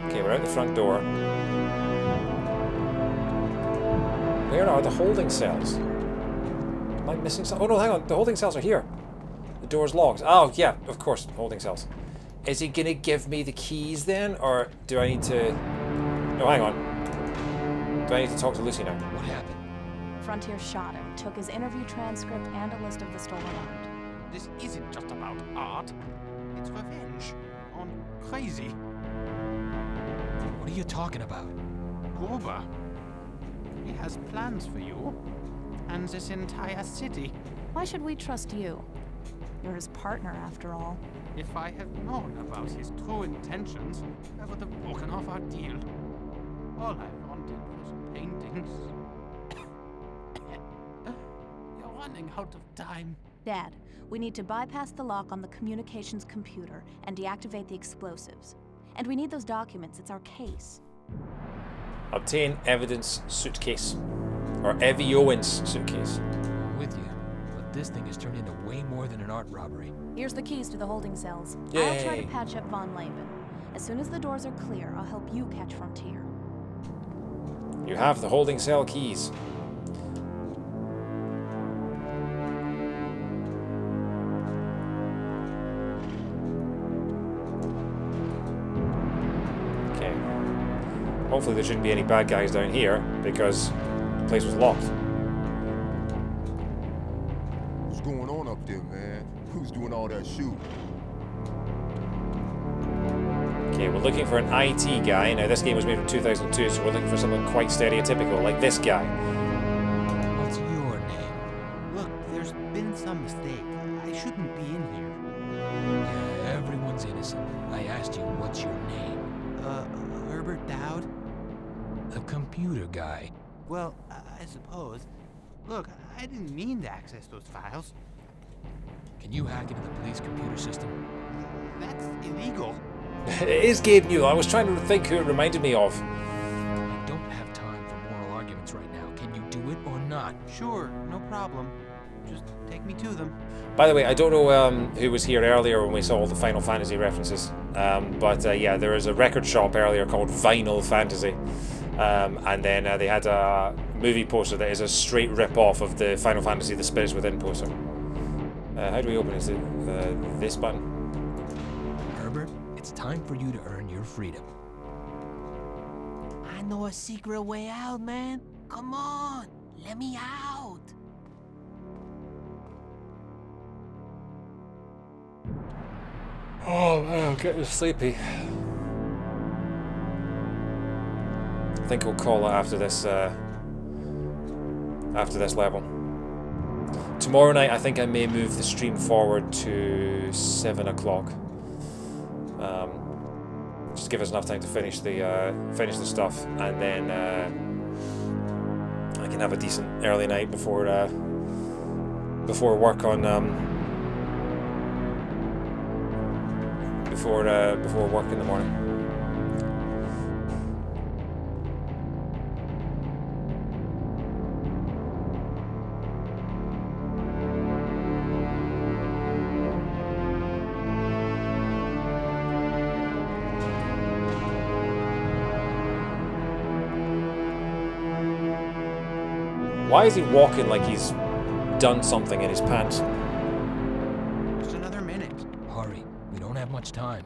Okay, we're out the front door. Where are the holding cells? Am I missing something? Oh no, hang on. The holding cells are here. The door's locked. Oh, yeah, of course. Holding cells. Is he going to give me the keys then? Or do I need to... No, hang on. Do I need to talk to Lucy now? What happened? Frontier shot him, took his interview transcript and a list of the stolen art. This isn't just about art. It's revenge on crazy. What are you talking about? Gruber. He has plans for you and this entire city. Why should we trust you? You're his partner, after all. If I had known about his true intentions, I would have broken off our deal. All I wanted was paintings. You're running out of time. Dad, we need to bypass the lock on the communications computer and deactivate the explosives. And we need those documents. It's our case. Obtain evidence suitcase. Or Evie Owens suitcase. I'm with you, but this thing has turned into way more than an art robbery. Here's the keys to the holding cells. Yay. I'll try to patch up Von Laban. As soon as the doors are clear, I'll help you catch Frontier. You have the holding cell keys. Okay. Hopefully there shouldn't be any bad guys down here, because The place was locked. What's going on up there, man? Who's doing all that shooting? Okay, we're looking for an IT guy. Now, this game was made in 2002, so we're looking for someone quite stereotypical, like this guy. What's your name? Look, there's been some mistake. I shouldn't be in here. Yeah, everyone's innocent. I asked you, what's your name? Herbert Dowd? The computer guy. Well, I suppose. Look, I didn't mean to access those files. Can you hack into the police computer system? That's illegal. It is Gabe Newell. I was trying to think who it reminded me of. I don't have time for moral arguments right now. Can you do it or not? Sure, no problem. Just take me to them. By the way, I don't know who was here earlier when we saw all the Final Fantasy references, but yeah, there was a record shop earlier called Vinyl Fantasy, and then they had a movie poster that is a straight rip-off of the Final Fantasy The Spirits Within poster. How do we open it? Is it this button? Herbert, it's time for you to earn your freedom. I know a secret way out, man. Come on, let me out. Oh man, I'm getting sleepy. I think we'll call it after this level. Tomorrow night, I think I may move the stream forward to 7 o'clock. Just give us enough time to finish the stuff, and then I can have a decent early night before work on before work in the morning. Why is he walking like he's done something in his pants? Just another minute. Hurry, we don't have much time.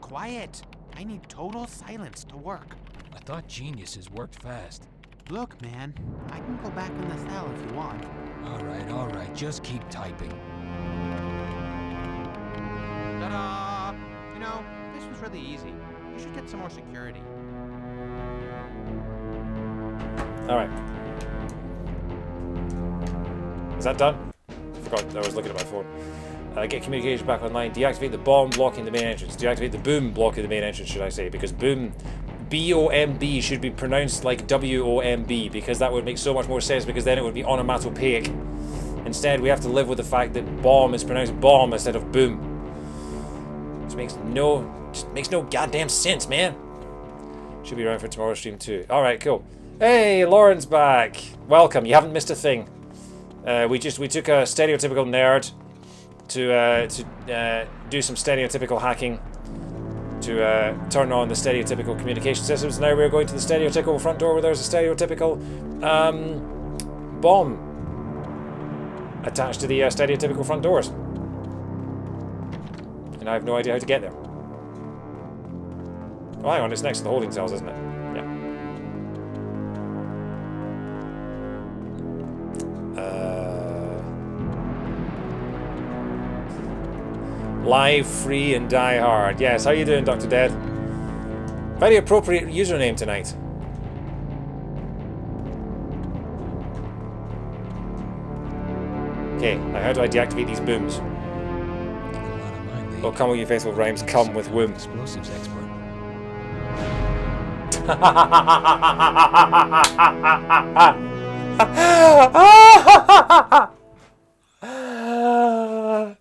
Quiet. I need total silence to work. I thought geniuses worked fast. Look, man, I can go back in the cell if you want. All right, just keep typing. Ta-da! You know, this was really easy. You should get some more security. Alright. Is that done? I forgot I was looking at my phone. Get communication back online. Deactivate the bomb blocking the main entrance. Deactivate the boom blocking the main entrance, should I say. Because boom, B-O-M-B, should be pronounced like W-O-M-B. Because that would make so much more sense, because then it would be onomatopoeic. Instead, we have to live with the fact that bomb is pronounced bomb instead of boom. Which makes no goddamn sense, man. Should be around for tomorrow's stream too. Alright, cool. Hey, Lauren's back. Welcome. You haven't missed a thing. We took a stereotypical nerd to do some stereotypical hacking to turn on the stereotypical communication systems. Now we're going to the stereotypical front door where there's a stereotypical bomb attached to the stereotypical front doors. And I have no idea how to get there. Oh, hang on, it's next to the holding cells, isn't it? Yeah. Live, free, and die hard. Yes, how you doing, Dr. Dead? Very appropriate username tonight. Okay, now how do I deactivate these booms? Oh, come with your faithful rhymes, come with womb. Explosives expert.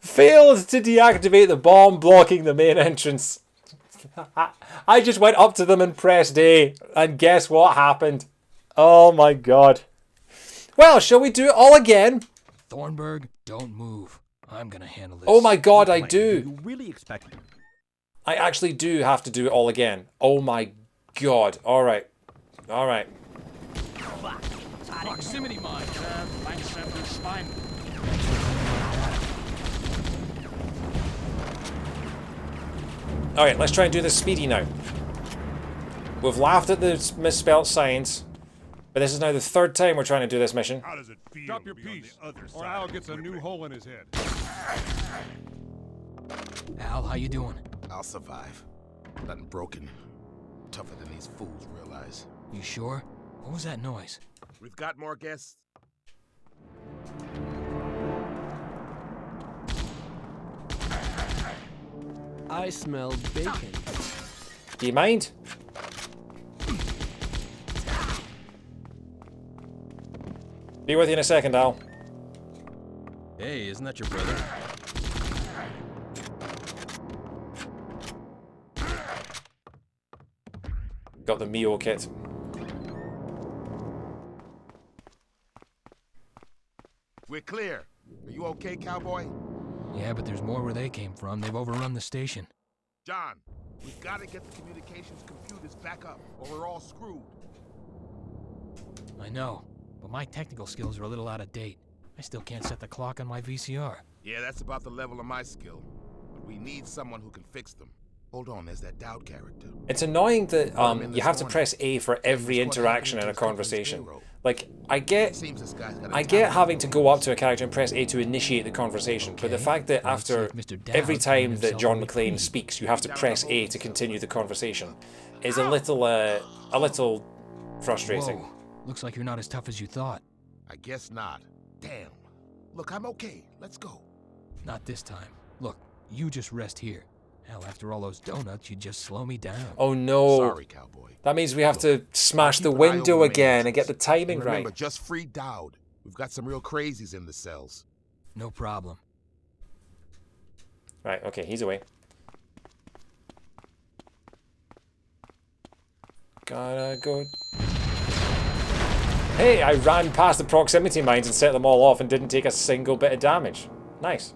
Failed to deactivate the bomb blocking the main entrance. I just went up to them and pressed A, and guess what happened? Oh my god. Well, shall we do it all again? Thornburg, don't move. I'm gonna handle this. Oh my god, I do. You really expect me? I actually do have to do it all again. Oh my god. Alright. Alright. Proximity mine. Spine. Alright, let's try and do this speedy now. We've laughed at the misspelled signs. But this is now the third time we're trying to do this mission. How does it feel? Drop your piece, or Al gets a new hole in his head. Al, how you doing? I'll survive. Nothing broken. Tougher than these fools realize. You sure? What was that noise? We've got more guests. I smell bacon. Do you mind? Be with you in a second, Al. Hey, isn't that your brother? Got the Mio kit. We're clear. Are you okay, cowboy? Yeah, but there's more where they came from. They've overrun the station. John, we've got to get the communications computers back up, or we're all screwed. I know, but my technical skills are a little out of date. I still can't set the clock on my VCR. Yeah, that's about the level of my skill. But we need someone who can fix them. Hold on, there's that Dowd character. It's annoying that you have to press A for every interaction in a conversation. Like, I get having to go up to a character and press A to initiate the conversation, but the fact that after every time that John McClane speaks, you have to press A to continue the conversation is a little frustrating. Whoa. Looks like you're not as tough as you thought. I guess not. Damn. Look, I'm okay. Let's go. Not this time. Look, you just rest here. Hell, after all those donuts, you just slow me down. Oh no. Sorry, cowboy. That means we have to smash the window again and get the timing right. Remember, just free Dowd. We've got some real crazies in the cells. No problem. Right, okay, he's away. Gotta go. Hey, I ran past the proximity mines and set them all off and didn't take a single bit of damage. Nice.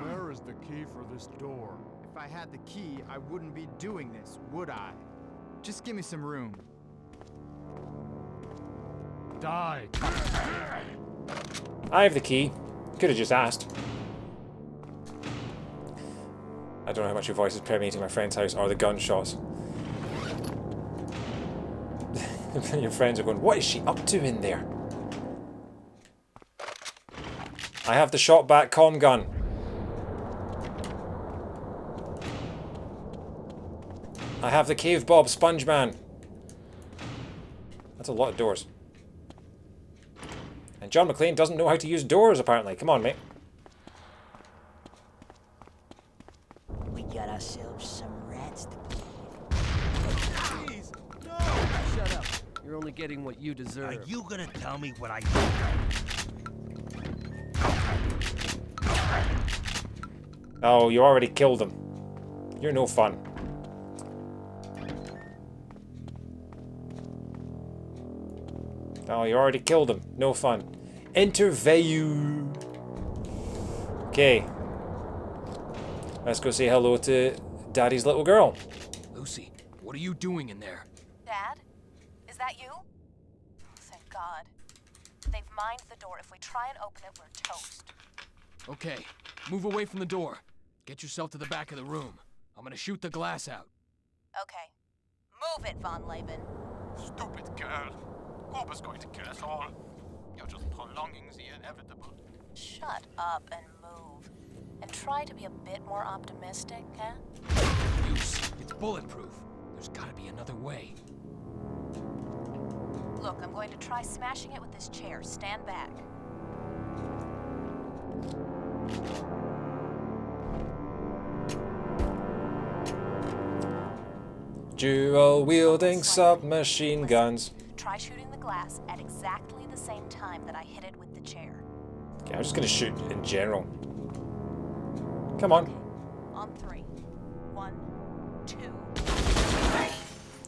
Where is the key for this door? If I had the key, I wouldn't be doing this, would I? Just give me some room. Die. I have the key. Could have just asked. I don't know how much your voice is permeating my friend's house or the gunshots. Your friends are going, what is she up to in there? I have the shot back comm gun. I have the Cave Bob Sponge Man. That's a lot of doors. And John McClane doesn't know how to use doors, apparently. Come on, mate. We got ourselves some rats to play. Please, no! Shut up. You're only getting what you deserve. Are you gonna tell me what I Oh, you already killed him. You're no fun. Oh, you already killed him. No fun. Interview. Okay. Let's go say hello to Daddy's little girl. Lucy, what are you doing in there? Dad? Is that you? Thank God. They've mined the door. If we try and open it, we're toast. Okay, move away from the door. Get yourself to the back of the room. I'm gonna shoot the glass out. Okay. Move it, Von Leben. Stupid girl. Gruber's going to kill us all. You're just prolonging the inevitable. Shut up and move. And try to be a bit more optimistic, huh? Lucy, it's bulletproof. There's gotta be another way. Look, I'm going to try smashing it with this chair. Stand back. Dual-wielding submachine guns. Try shooting the glass at exactly the same time that I hit it with the chair. Okay, I'm just gonna shoot in general. Come on. On 3. 1, 2.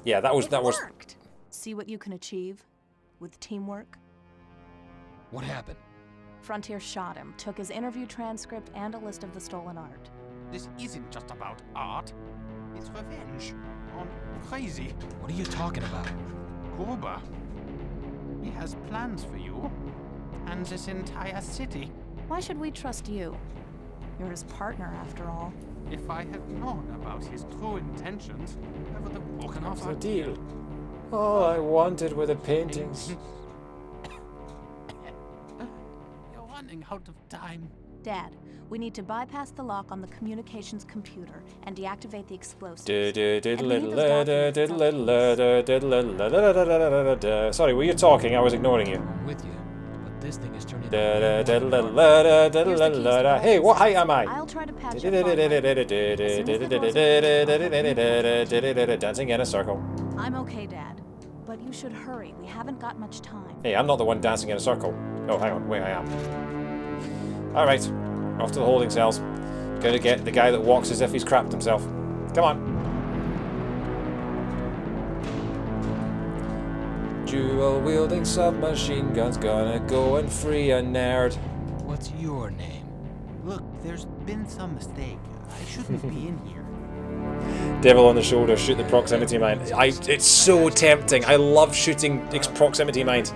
Yeah, that was Worked. See what you can achieve with teamwork? What happened? Frontier shot him, took his interview transcript and a list of the stolen art. This isn't just about art. It's revenge on crazy. What are you talking about? Gruber. He has plans for you and this entire city. Why should we trust you? You're his partner, after all. If I had known about his true intentions, I would have broken off What's our the deal? All I wanted were the paintings. You're running out of time. Dad, we need to bypass the lock on the communications computer and deactivate the explosives. Sorry, were you talking? I was ignoring you. I'm with you, but this thing is turning. Hey, what height am I? I'll try to patch Dancing in a circle. I'm okay, Dad, but you should hurry. We haven't got much time. Hey, I'm not the one dancing in a circle. Oh, hang on. Wait, I am. Alright, off to the holding cells. Gonna get the guy that walks as if he's crapped himself. Come on. Dual-wielding submachine guns gonna go and free a nerd. What's your name? Look, there's been some mistake. I shouldn't be in here. Devil on the shoulder, shoot the proximity mine. It's so tempting. I love shooting proximity mines.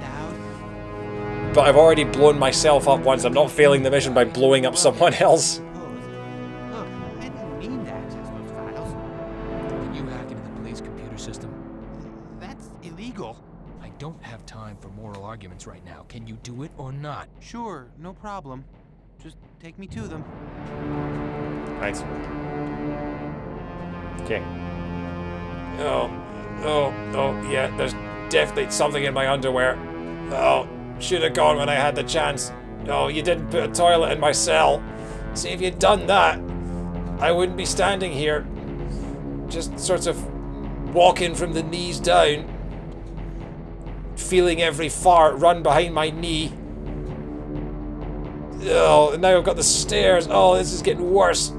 But I've already blown myself up once. I'm not failing the mission by blowing up someone else. Look, I didn't mean to access those files. Can you hack into the police computer system? That's illegal. I don't have time for moral arguments right now. Can you do it or not? Sure, no problem. Just take me to them. Right. Okay. Oh, yeah, there's definitely something in my underwear. Oh. Should have gone when I had the chance. Oh, you didn't put a toilet in my cell. See, if you'd done that, I wouldn't be standing here. Just sort of walking from the knees down. Feeling every fart run behind my knee. Oh, and now I've got the stairs. Oh, this is getting worse.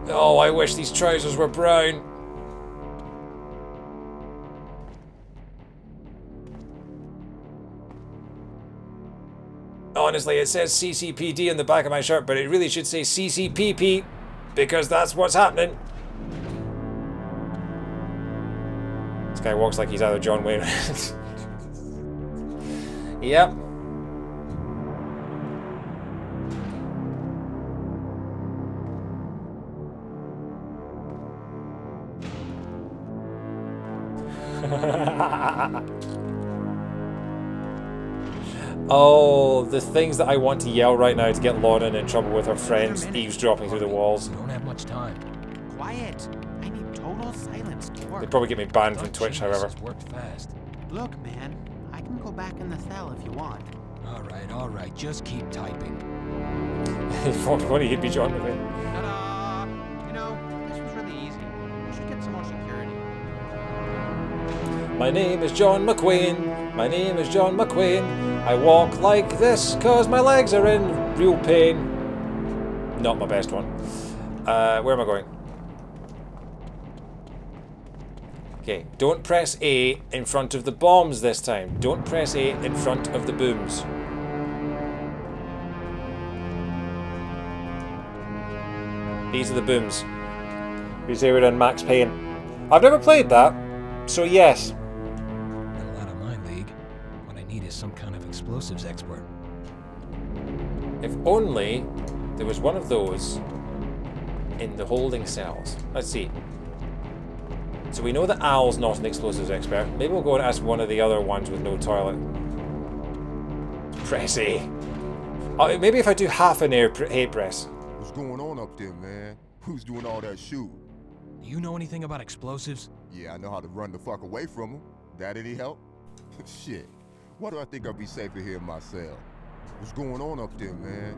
Oh, I wish these trousers were brown. Honestly, it says CCPD in the back of my shirt, but it really should say CCPP, because that's what's happening. This guy walks like he's out of John Wayne. Yep. Oh, the things that I want to yell right now to get Lauren in trouble with her friends eavesdropping through the walls. We don't have much time. Quiet. I need total silence to work. They'd probably get me banned from Twitch, however. Worked fast. Look, man, I can go back in the cell if you want. All right, just keep typing. What do you be John McClane? Ta-da! You know, this was really easy. We should get some more security. My name is John McClane. My name is John McClane. I walk like this cause my legs are in real pain. Not my best one. Where am I going? Okay, don't press A in front of the bombs this time. Don't press A in front of the booms. These are the booms. We zeroed in Max Payne. I've never played that, so yes. Not out of my league. What I need is some kind of explosives expert. If only there was one of those in the holding cells. Let's see. So we know that Al's not an explosives expert. Maybe we'll go and ask one of the other ones with no toilet. Press A. Maybe if I do half an A press. What's going on up there, man? Who's doing all that shooting? Do you know anything about explosives? Yeah, I know how to run the fuck away from them. That any help? Shit. Why do I think I'd be safer here in my cell? What's going on up there, man?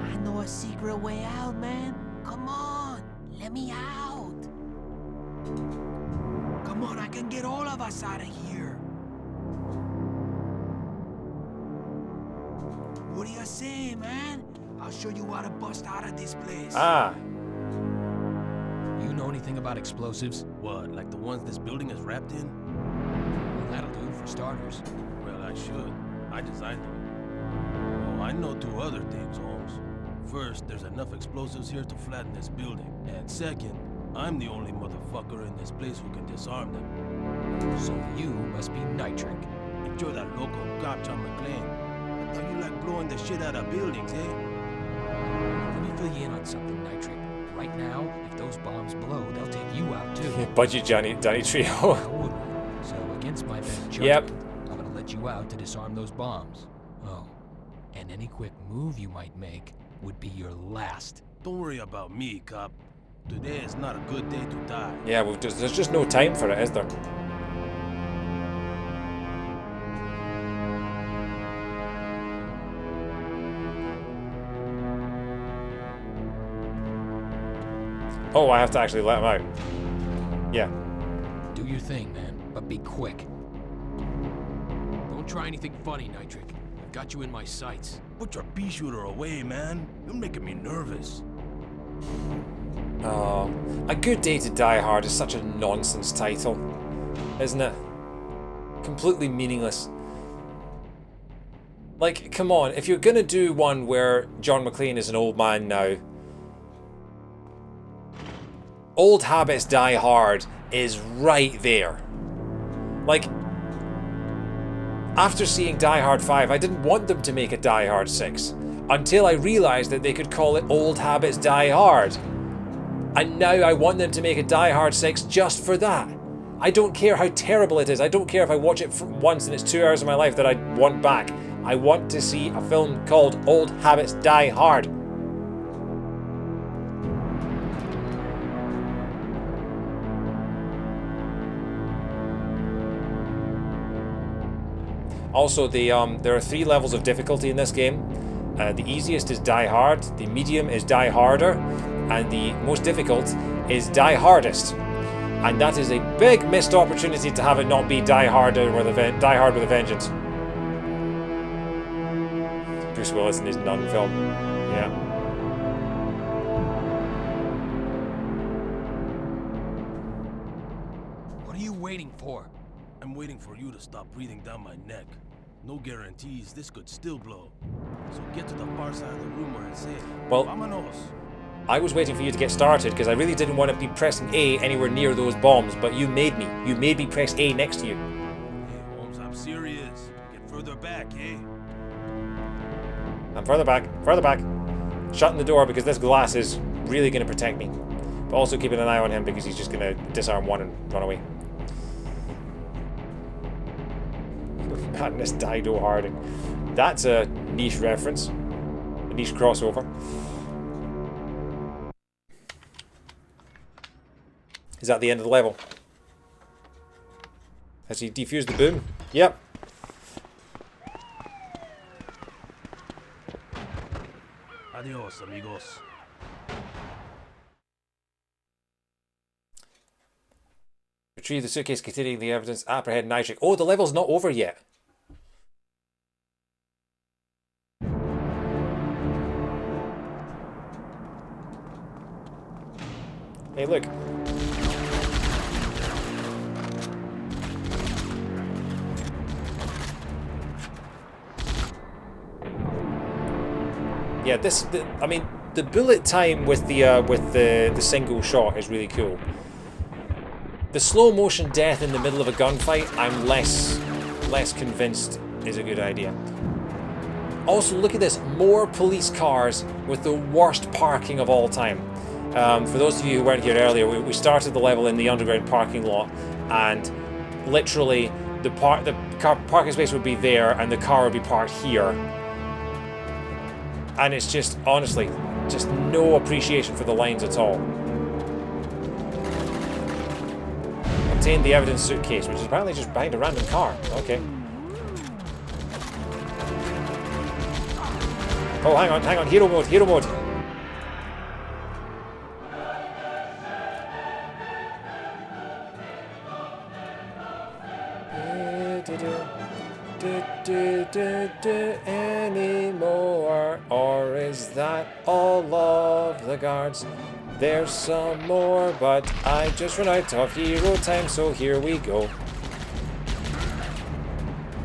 I know a secret way out, man. Come on, let me out. Come on, I can get all of us out of here. What do you say, man? I'll show you how to bust out of this place. Ah. You know anything about explosives? What, like the ones this building is wrapped in? Well, that'll do for starters. Well, I should. I designed them. Oh, I know two other things, Holmes. First, there's enough explosives here to flatten this building. And second, I'm the only motherfucker in this place who can disarm them. So you must be nitric. And you're that local cop, John McClane. I thought you like blowing the shit out of buildings, eh? Let me fill you in on something, nitric. Right now, if those bombs blow, they'll take you out too. Budget Danny Trio. So against my better judgment, Yep. I'm gonna let you out to disarm those bombs. Oh, and any quick move you might make would be your last. Don't worry about me, cop. Today is not a good day to die. Yeah, there's just no time for it, is there? Oh, I have to actually let him out. Yeah. Do your thing, man, but be quick. Don't try anything funny, Nitric. I've got you in my sights. Put your pea shooter away, man. You're making me nervous. Oh, A Good Day to Die Hard is such a nonsense title, isn't it? Completely meaningless. Like, come on, if you're gonna do one where John McClane is an old man now, Old Habits Die Hard is right there. Like, after seeing Die Hard 5, I didn't want them to make a Die Hard 6, until I realised that they could call it Old Habits Die Hard. And now I want them to make a Die Hard 6 just for that. I don't care how terrible it is. I don't care if I watch it once and it's 2 hours of my life that I want back. I want to see a film called Old Habits Die Hard. Also, there are 3 levels of difficulty in this game. The easiest is Die Hard, the medium is Die Harder, and the most difficult is Die Hardest. And that is a big missed opportunity to have it not be Die Hard with a Vengeance. Bruce Willis in his Nun film. Yeah. What are you waiting for? I'm waiting for you to stop breathing down my neck. No guarantees, this could still blow. So get to the far side of the room where it's safe. Well, Vámonos. I was waiting for you to get started because I really didn't want to be pressing A anywhere near those bombs, but you made me. You made me press A next to you. Hey, Holmes, I'm serious. Get further back, eh? I'm further back, further back. Shutting the door because this glass is really going to protect me. But also keeping an eye on him because he's just going to disarm one and run away. Madness Dido Harding. That's a niche reference. A niche crossover. Is that the end of the level? Has he defused the boom? Yep. Adios, amigos. Retrieve the suitcase containing the evidence. Apprehend Nitric. Oh, the level's not over yet. Hey, look. Yeah, I mean, the bullet time with the single shot is really cool. The slow motion death in the middle of a gunfight, I'm less convinced is a good idea. Also, look at this, more police cars with the worst parking of all time. For those of you who weren't here earlier, we started the level in the underground parking lot, and literally the parking space would be there and the car would be parked here. And it's just, honestly, just no appreciation for the lines at all. Obtained the evidence suitcase, which is apparently just behind a random car. Okay. Oh, hang on, hero mode, hero mode. Anymore, or is that all of the guards? There's some more, but I just run out of hero time, so here we go.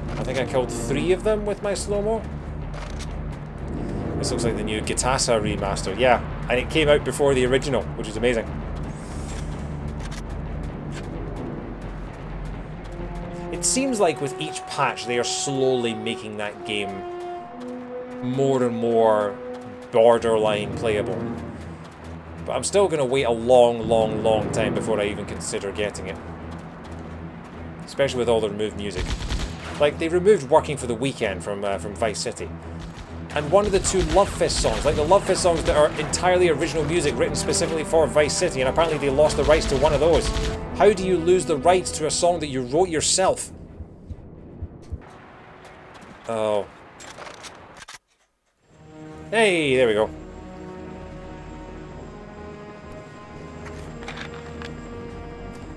I think I killed 3 of them with my slow-mo. This looks like the new Gitasa remaster. Yeah, and it came out before the original, which is amazing. It seems like with each patch they are slowly making that game more and more borderline playable. But I'm still going to wait a long time before I even consider getting it. Especially with all the removed music. Like, they removed Working for the Weekend from Vice City. And one of the two Love Fist songs, like the Love Fist songs that are entirely original music written specifically for Vice City, and apparently they lost the rights to one of those. How do you lose the rights to a song that you wrote yourself? Oh. Hey, there we go.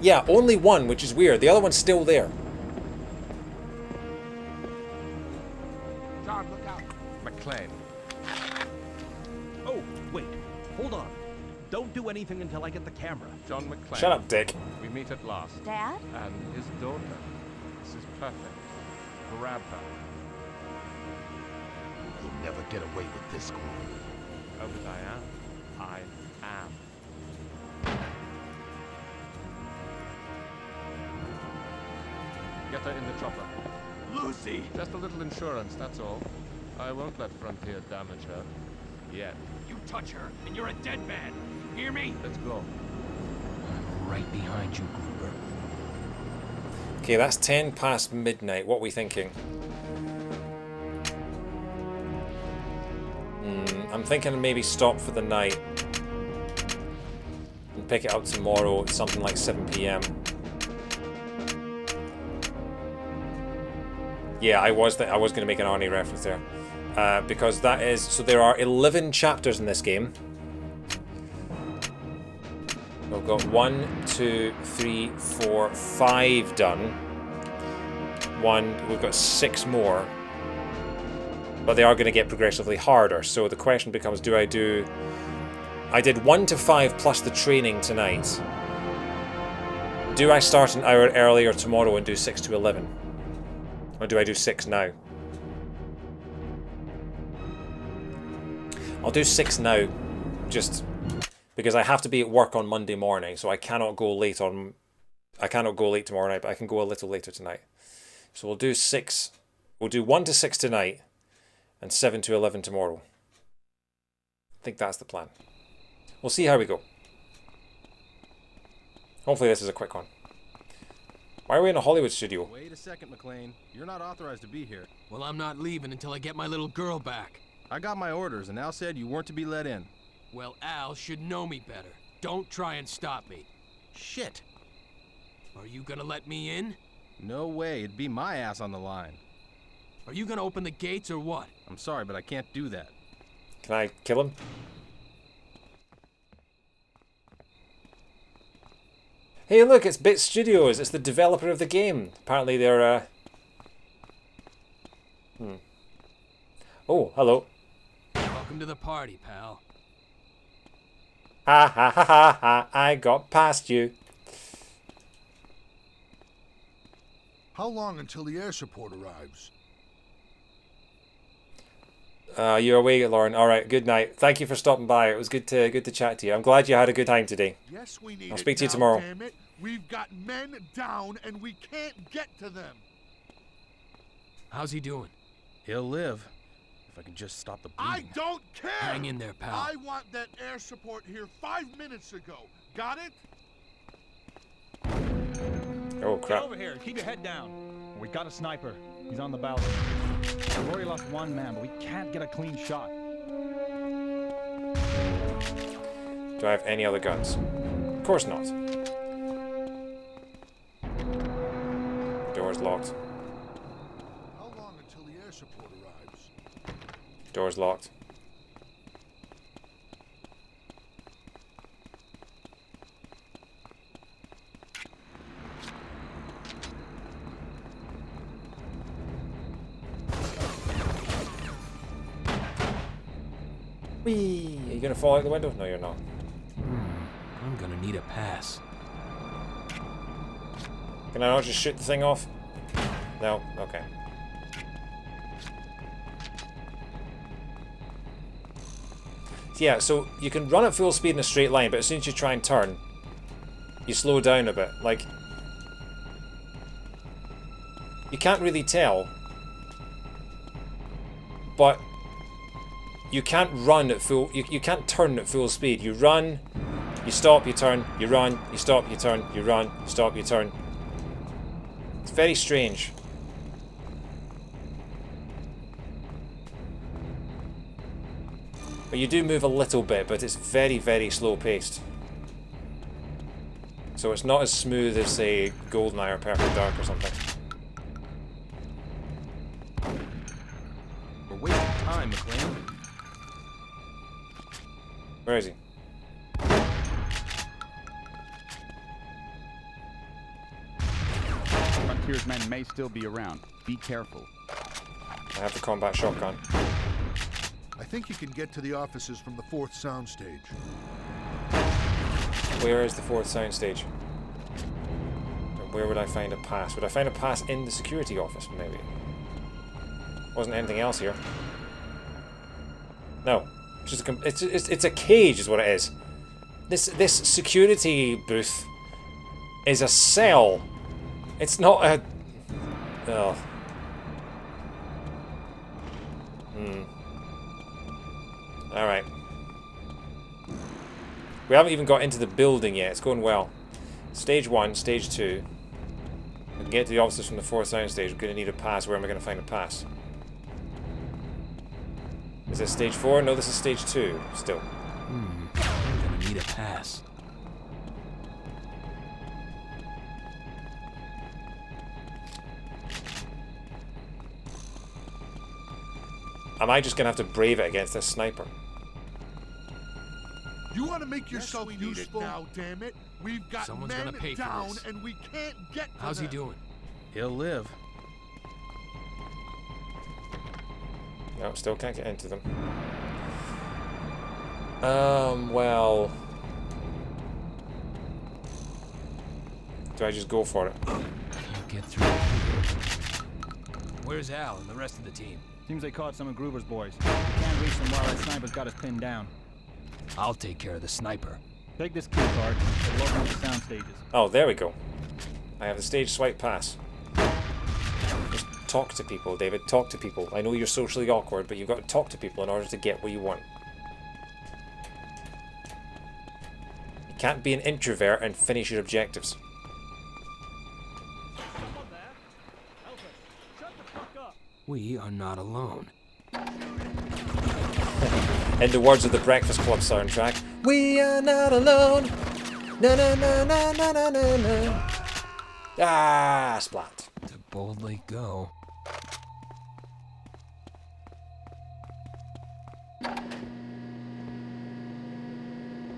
Yeah, only one, which is weird. The other one's still there. John, look out. McClane. Oh, wait. Hold on. Don't do anything until I get the camera. John McClane. Shut up, Dick. We meet at last. Dad? And his daughter. This is perfect. Grab her. You'll never get away with this, Gruber. Oh, but I am. I am. Get her in the chopper. Lucy! Just a little insurance, that's all. I won't let Frontier damage her. Yet. You touch her, and you're a dead man. You hear me? Let's go. I'm right behind you, Gruber. Okay, that's 10 past midnight. What are we thinking? I'm thinking maybe stop for the night. And pick it up tomorrow at something like 7 PM. Yeah, I was going to make an Arnie reference there. Because that is... So there are 11 chapters in this game. We've got 1, 2, 3, 4, 5 done. We've got 6 more. But they are going to get progressively harder. So the question becomes, do I do... I did 1 to 5 plus the training tonight. Do I start an hour earlier tomorrow and do 6 to 11? Or do I do 6 now? I'll do 6 now, just because I have to be at work on Monday morning, so I cannot go late tomorrow night, but I can go a little later tonight. So we'll do 6. We'll do 1 to 6 tonight, and 7 to 11 tomorrow. I think that's the plan. We'll see how we go. Hopefully this is a quick one. Why are we in a Hollywood studio? Wait a second, McClane. You're not authorized to be here. Well, I'm not leaving until I get my little girl back. I got my orders, and Al said you weren't to be let in. Well, Al should know me better. Don't try and stop me. Shit. Are you gonna let me in? No way. It'd be my ass on the line. Are you gonna open the gates or what? I'm sorry, but I can't do that. Can I kill him? Hey look, it's Bit Studios. It's the developer of the game. Apparently they're Oh, hello. Welcome to the party, pal. Ha ha ha ha ha, I got past you. How long until the air support arrives? You're away, Lauren. Alright, good night. Thank you for stopping by. It was good to chat to you. I'm glad you had a good time today. Yes, we need I'll speak to you now, tomorrow. Damn it. We've got men down and we can't get to them. How's he doing? He'll live. If I can just stop the bleeding. I don't care! Hang in there, pal. I want that air support here 5 minutes ago. Got it? Oh, crap. Get over here. Keep your head down. We got a sniper. He's on the balcony. Rory lost 1 man, but we can't get a clean shot. Do I have any other guns? Of course not. Door's locked. How long until the air support arrives? Door's locked. Whee! Are you gonna fall out the window? No, you're not. I'm gonna need a pass. Can I not just shoot the thing off? No? Okay. Yeah, so you can run at full speed in a straight line, but as soon as you try and turn, you slow down a bit. Like, you can't really tell, but you can't run at full... You can't turn at full speed. You run, You stop, you turn, you run, you stop, you turn, you run, you stop, you turn. It's very strange. But you do move a little bit, but it's very, very slow paced. So it's not as smooth as, say, GoldenEye or Perfect Dark or something. We're wasting time, McClane. Where is he? Frontiersmen may still be around. Be careful. I have the combat shotgun. I think you can get to the offices from the 4th soundstage. Where is the 4th soundstage? And where would I find a pass? Would I find a pass in the security office, maybe? Wasn't anything else here. No. It's a cage is what it is. This security booth is a cell. It's not a... Oh. Alright. We haven't even got into the building yet. It's going well. Stage 1, Stage 2. We can get to the officers from the 4th soundstage. We're going to need a pass. Where am I going to find a pass? Is this Stage 4? No, this is Stage 2 still. I'm going to need a pass. Am I just going to have to brave it against this sniper? You want to make yourself useful now, damn it? We've got Someone's men gonna pay for down this. and we can't get to How's he them. doing? He'll live. No, still can't get into them. Well... Do I just go for it? Can't get through. Where's Al and the rest of the team? Seems they caught some of Gruber's boys. We can't reach them while that sniper's got us pinned down. I'll take care of the sniper. Take this key card. It'll open up the sound stages. Oh, there we go. I have the stage swipe pass. Just talk to people, David. Talk to people. I know you're socially awkward, but you've got to talk to people in order to get what you want. You can't be an introvert and finish your objectives. We are not alone. In the words of the Breakfast Club soundtrack, we are not alone. Na na na na na na na na. Ah, splat. To boldly go.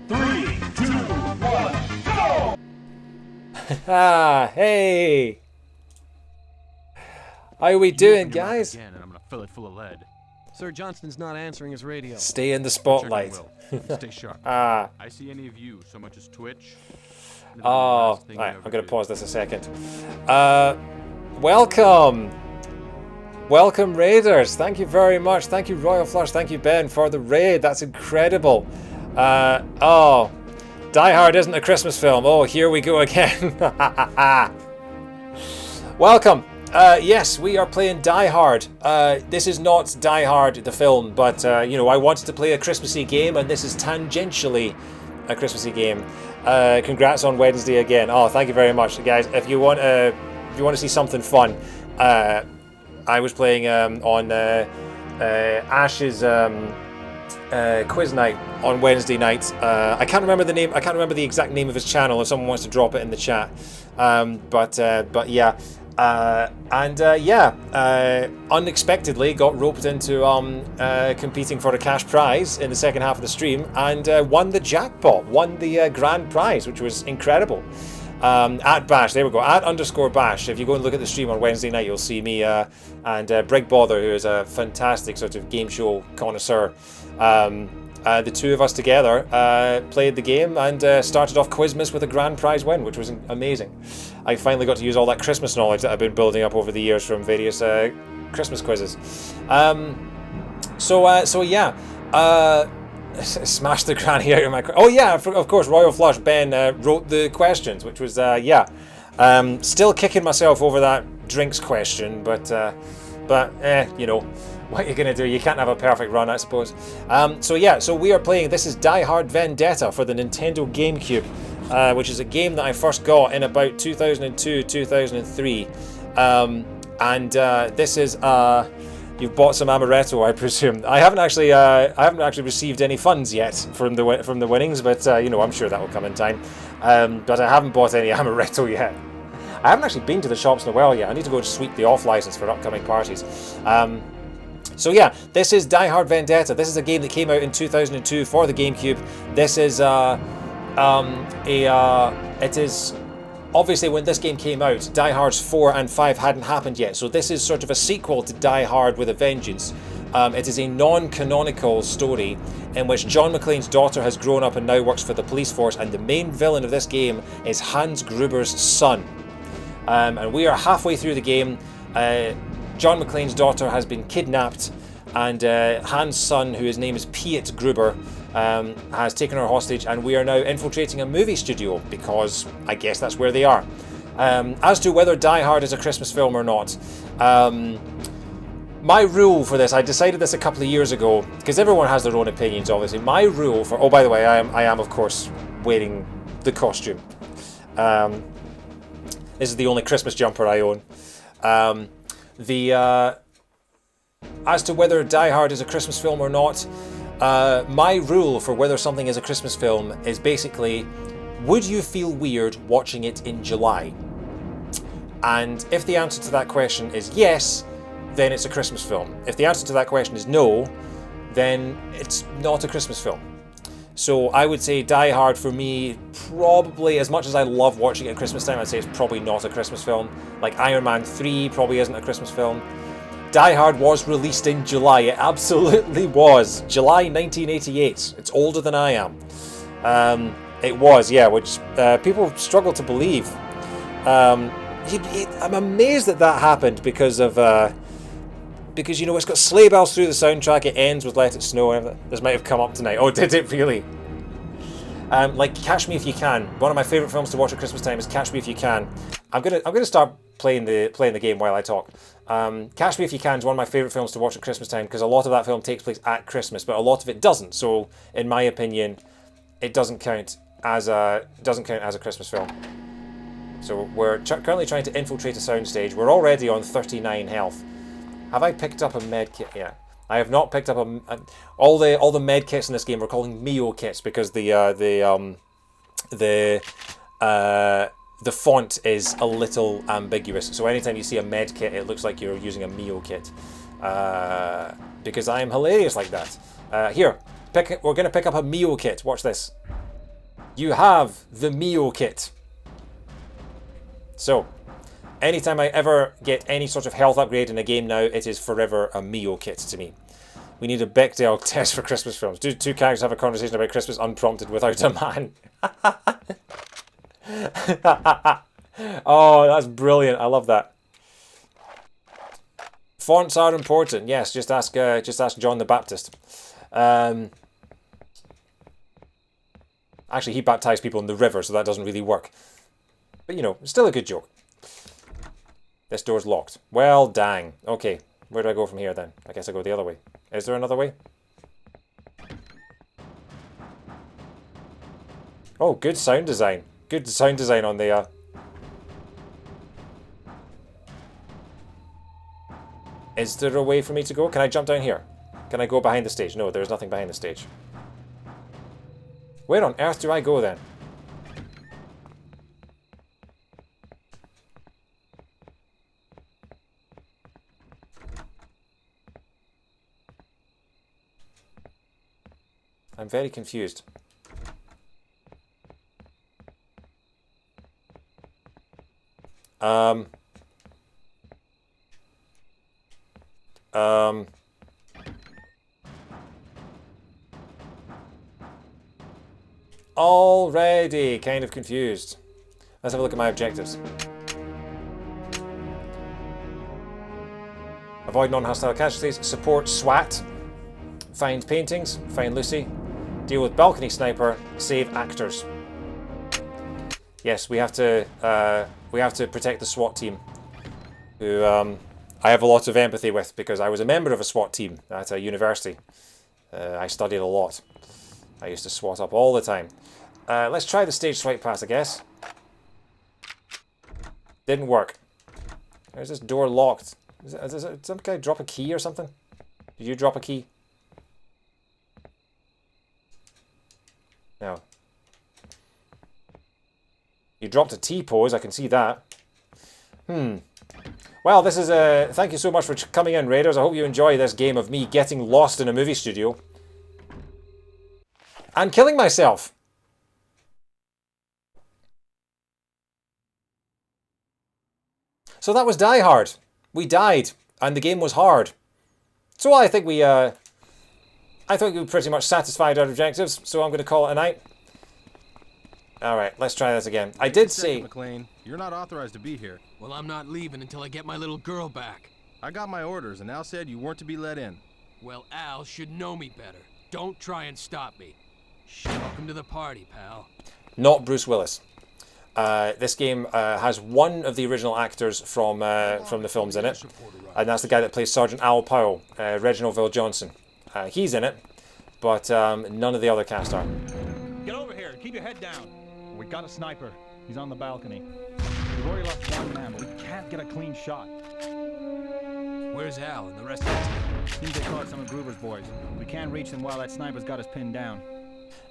Three, 2, 1, go! Ah, hey. How are we doing, guys? Again, and I'm gonna fill it full of lead. Sir Johnston's not answering his radio. Stay in the spotlight. Stay sharp. Ah. I see any of you so much as twitch. Oh, right. I'm going to pause this a second. Welcome. Welcome, Raiders. Thank you very much. Thank you, Royal Flush. Thank you, Ben, for the raid. That's incredible. Oh, Die Hard isn't a Christmas film. Oh, here we go again. Welcome. Yes, we are playing Die Hard. This is not Die Hard, the film, but, you know, I wanted to play a Christmassy game, and this is tangentially a Christmassy game. Congrats on Wednesday again. Oh, thank you very much, guys. If you want to see something fun, I was playing on Ash's quiz night on Wednesday night. I can't remember the name. I can't remember the exact name of his channel. If someone wants to drop it in the chat, but yeah. Unexpectedly got roped into competing for a cash prize in the second half of the stream and won the jackpot, won the grand prize, which was incredible. At Bash, there we go, @_Bash. If you go and look at the stream on Wednesday night, you'll see me and Brig Bother, who is a fantastic sort of game show connoisseur. The two of us together played the game and started off Quizmas with a grand prize win, which was amazing. I finally got to use all that Christmas knowledge that I've been building up over the years from various Christmas quizzes. So yeah, smashed the granny out of my... Oh yeah, of course, Royal Flush Ben wrote the questions, which was, yeah. Still kicking myself over that drinks question, but you know, what are you gonna do? You can't have a perfect run, I suppose. So yeah, so we are playing. This is Die Hard Vendetta for the Nintendo GameCube, which is a game that I first got in about 2002, 2003. This is you've bought some amaretto, I presume. I haven't actually received any funds yet from the winnings, but you know, I'm sure that will come in time. But I haven't bought any amaretto yet. I haven't actually been to the shops in a while yet. I need to go sweep the off license for upcoming parties. So yeah, this is Die Hard Vendetta. This is a game that came out in 2002 for the GameCube. This is it is obviously when this game came out, Die Hards 4 and 5 hadn't happened yet. So this is sort of a sequel to Die Hard with a Vengeance. It is a non-canonical story in which John McClane's daughter has grown up and now works for the police force, and the main villain of this game is Hans Gruber's son. And we are halfway through the game. John McClane's daughter has been kidnapped, and Hans' son, whose name is Piet Gruber, has taken her hostage, and we are now infiltrating a movie studio because I guess that's where they are. As to whether Die Hard is a Christmas film or not, my rule for this, I decided this a couple of years ago, because everyone has their own opinions, obviously. My rule for, oh, by the way, I am of course wearing the costume. This is the only Christmas jumper I own. As to whether Die Hard is a Christmas film or not, my rule for whether something is a Christmas film is basically, would you feel weird watching it in July? And if the answer to that question is yes, then it's a Christmas film. If the answer to that question is no, then it's not a Christmas film. So I would say Die Hard for me, probably, as much as I love watching it at Christmas time, I'd say it's probably not a Christmas film. Like Iron Man 3 probably isn't a Christmas film. Die Hard was released in July, it absolutely was. July 1988, it's older than I am. It was, yeah, which people struggle to believe. I'm amazed that happened because of... Because, you know, it's got sleigh bells through the soundtrack, it ends with Let It Snow. This might have come up tonight. Oh, did it really? Like Catch Me If You Can. One of my favourite films to watch at Christmas time is Catch Me If You Can. I'm gonna start playing the game while I talk. Catch Me If You Can is one of my favourite films to watch at Christmas time because a lot of that film takes place at Christmas, but a lot of it doesn't. So, in my opinion, it doesn't count as a Christmas film. So we're currently trying to infiltrate a soundstage. We're already on 39 health. Have I picked up a med kit? Yeah, I have not picked up all the med kits in this game. We're calling Mio kits because the font is a little ambiguous. So anytime you see a med kit, it looks like you're using a Mio kit. Because I am hilarious like that. Here, we're gonna pick up a Mio kit. Watch this. You have the Mio kit. So. Anytime I ever get any sort of health upgrade in a game now, it is forever a Mio kit to me. We need a Bechdel test for Christmas films. Do two characters have a conversation about Christmas unprompted without a man? Oh, that's brilliant. I love that. Fonts are important. Yes, just ask John the Baptist. Actually, he baptized people in the river, so that doesn't really work. But, you know, still a good joke. This door's locked. Well, dang. Okay, where do I go from here then? I guess I go the other way. Is there another way? Oh, good sound design. Good sound design on the... Is there a way for me to go? Can I jump down here? Can I go behind the stage? No, there's nothing behind the stage. Where on earth do I go then? I'm very confused. Already kind of confused. Let's have a look at my objectives. Avoid non-hostile casualties, support SWAT, find paintings, find Lucy, deal with balcony sniper, save actors. Yes, we have to protect the SWAT team, who I have a lot of empathy with, because I was a member of a SWAT team at a university. I studied a lot. I used to SWAT up all the time. Let's try the stage swipe pass, I guess. Didn't work. Is this door locked? Is some guy drop a key or something? Did you drop a key? No. You dropped a T-pose, I can see that. Well, this is thank you so much for coming in, Raiders. I hope you enjoy this game of me getting lost in a movie studio. And killing myself. So that was Die Hard. We died, and the game was hard. So I think we pretty much satisfied our objectives, so I'm going to call it a night. Alright, let's try this again. I did say... McClane, you're not authorized to be here. Well, I'm not leaving until I get my little girl back. I got my orders, and Al said you weren't to be let in. Well, Al should know me better. Don't try and stop me. Welcome to the party, pal. Not Bruce Willis. This game has one of the original actors from the films in it, and that's the guy that plays Sergeant Al Powell, Reginald VelJohnson. He's in it, but none of the other cast are. Get over here. Keep your head down. We got a sniper. He's on the balcony. We've already lost one man, but we can't get a clean shot. Where's Al and the rest of the team? Seems they caught some of Gruber's boys. We can't reach them while that sniper's got us pinned down.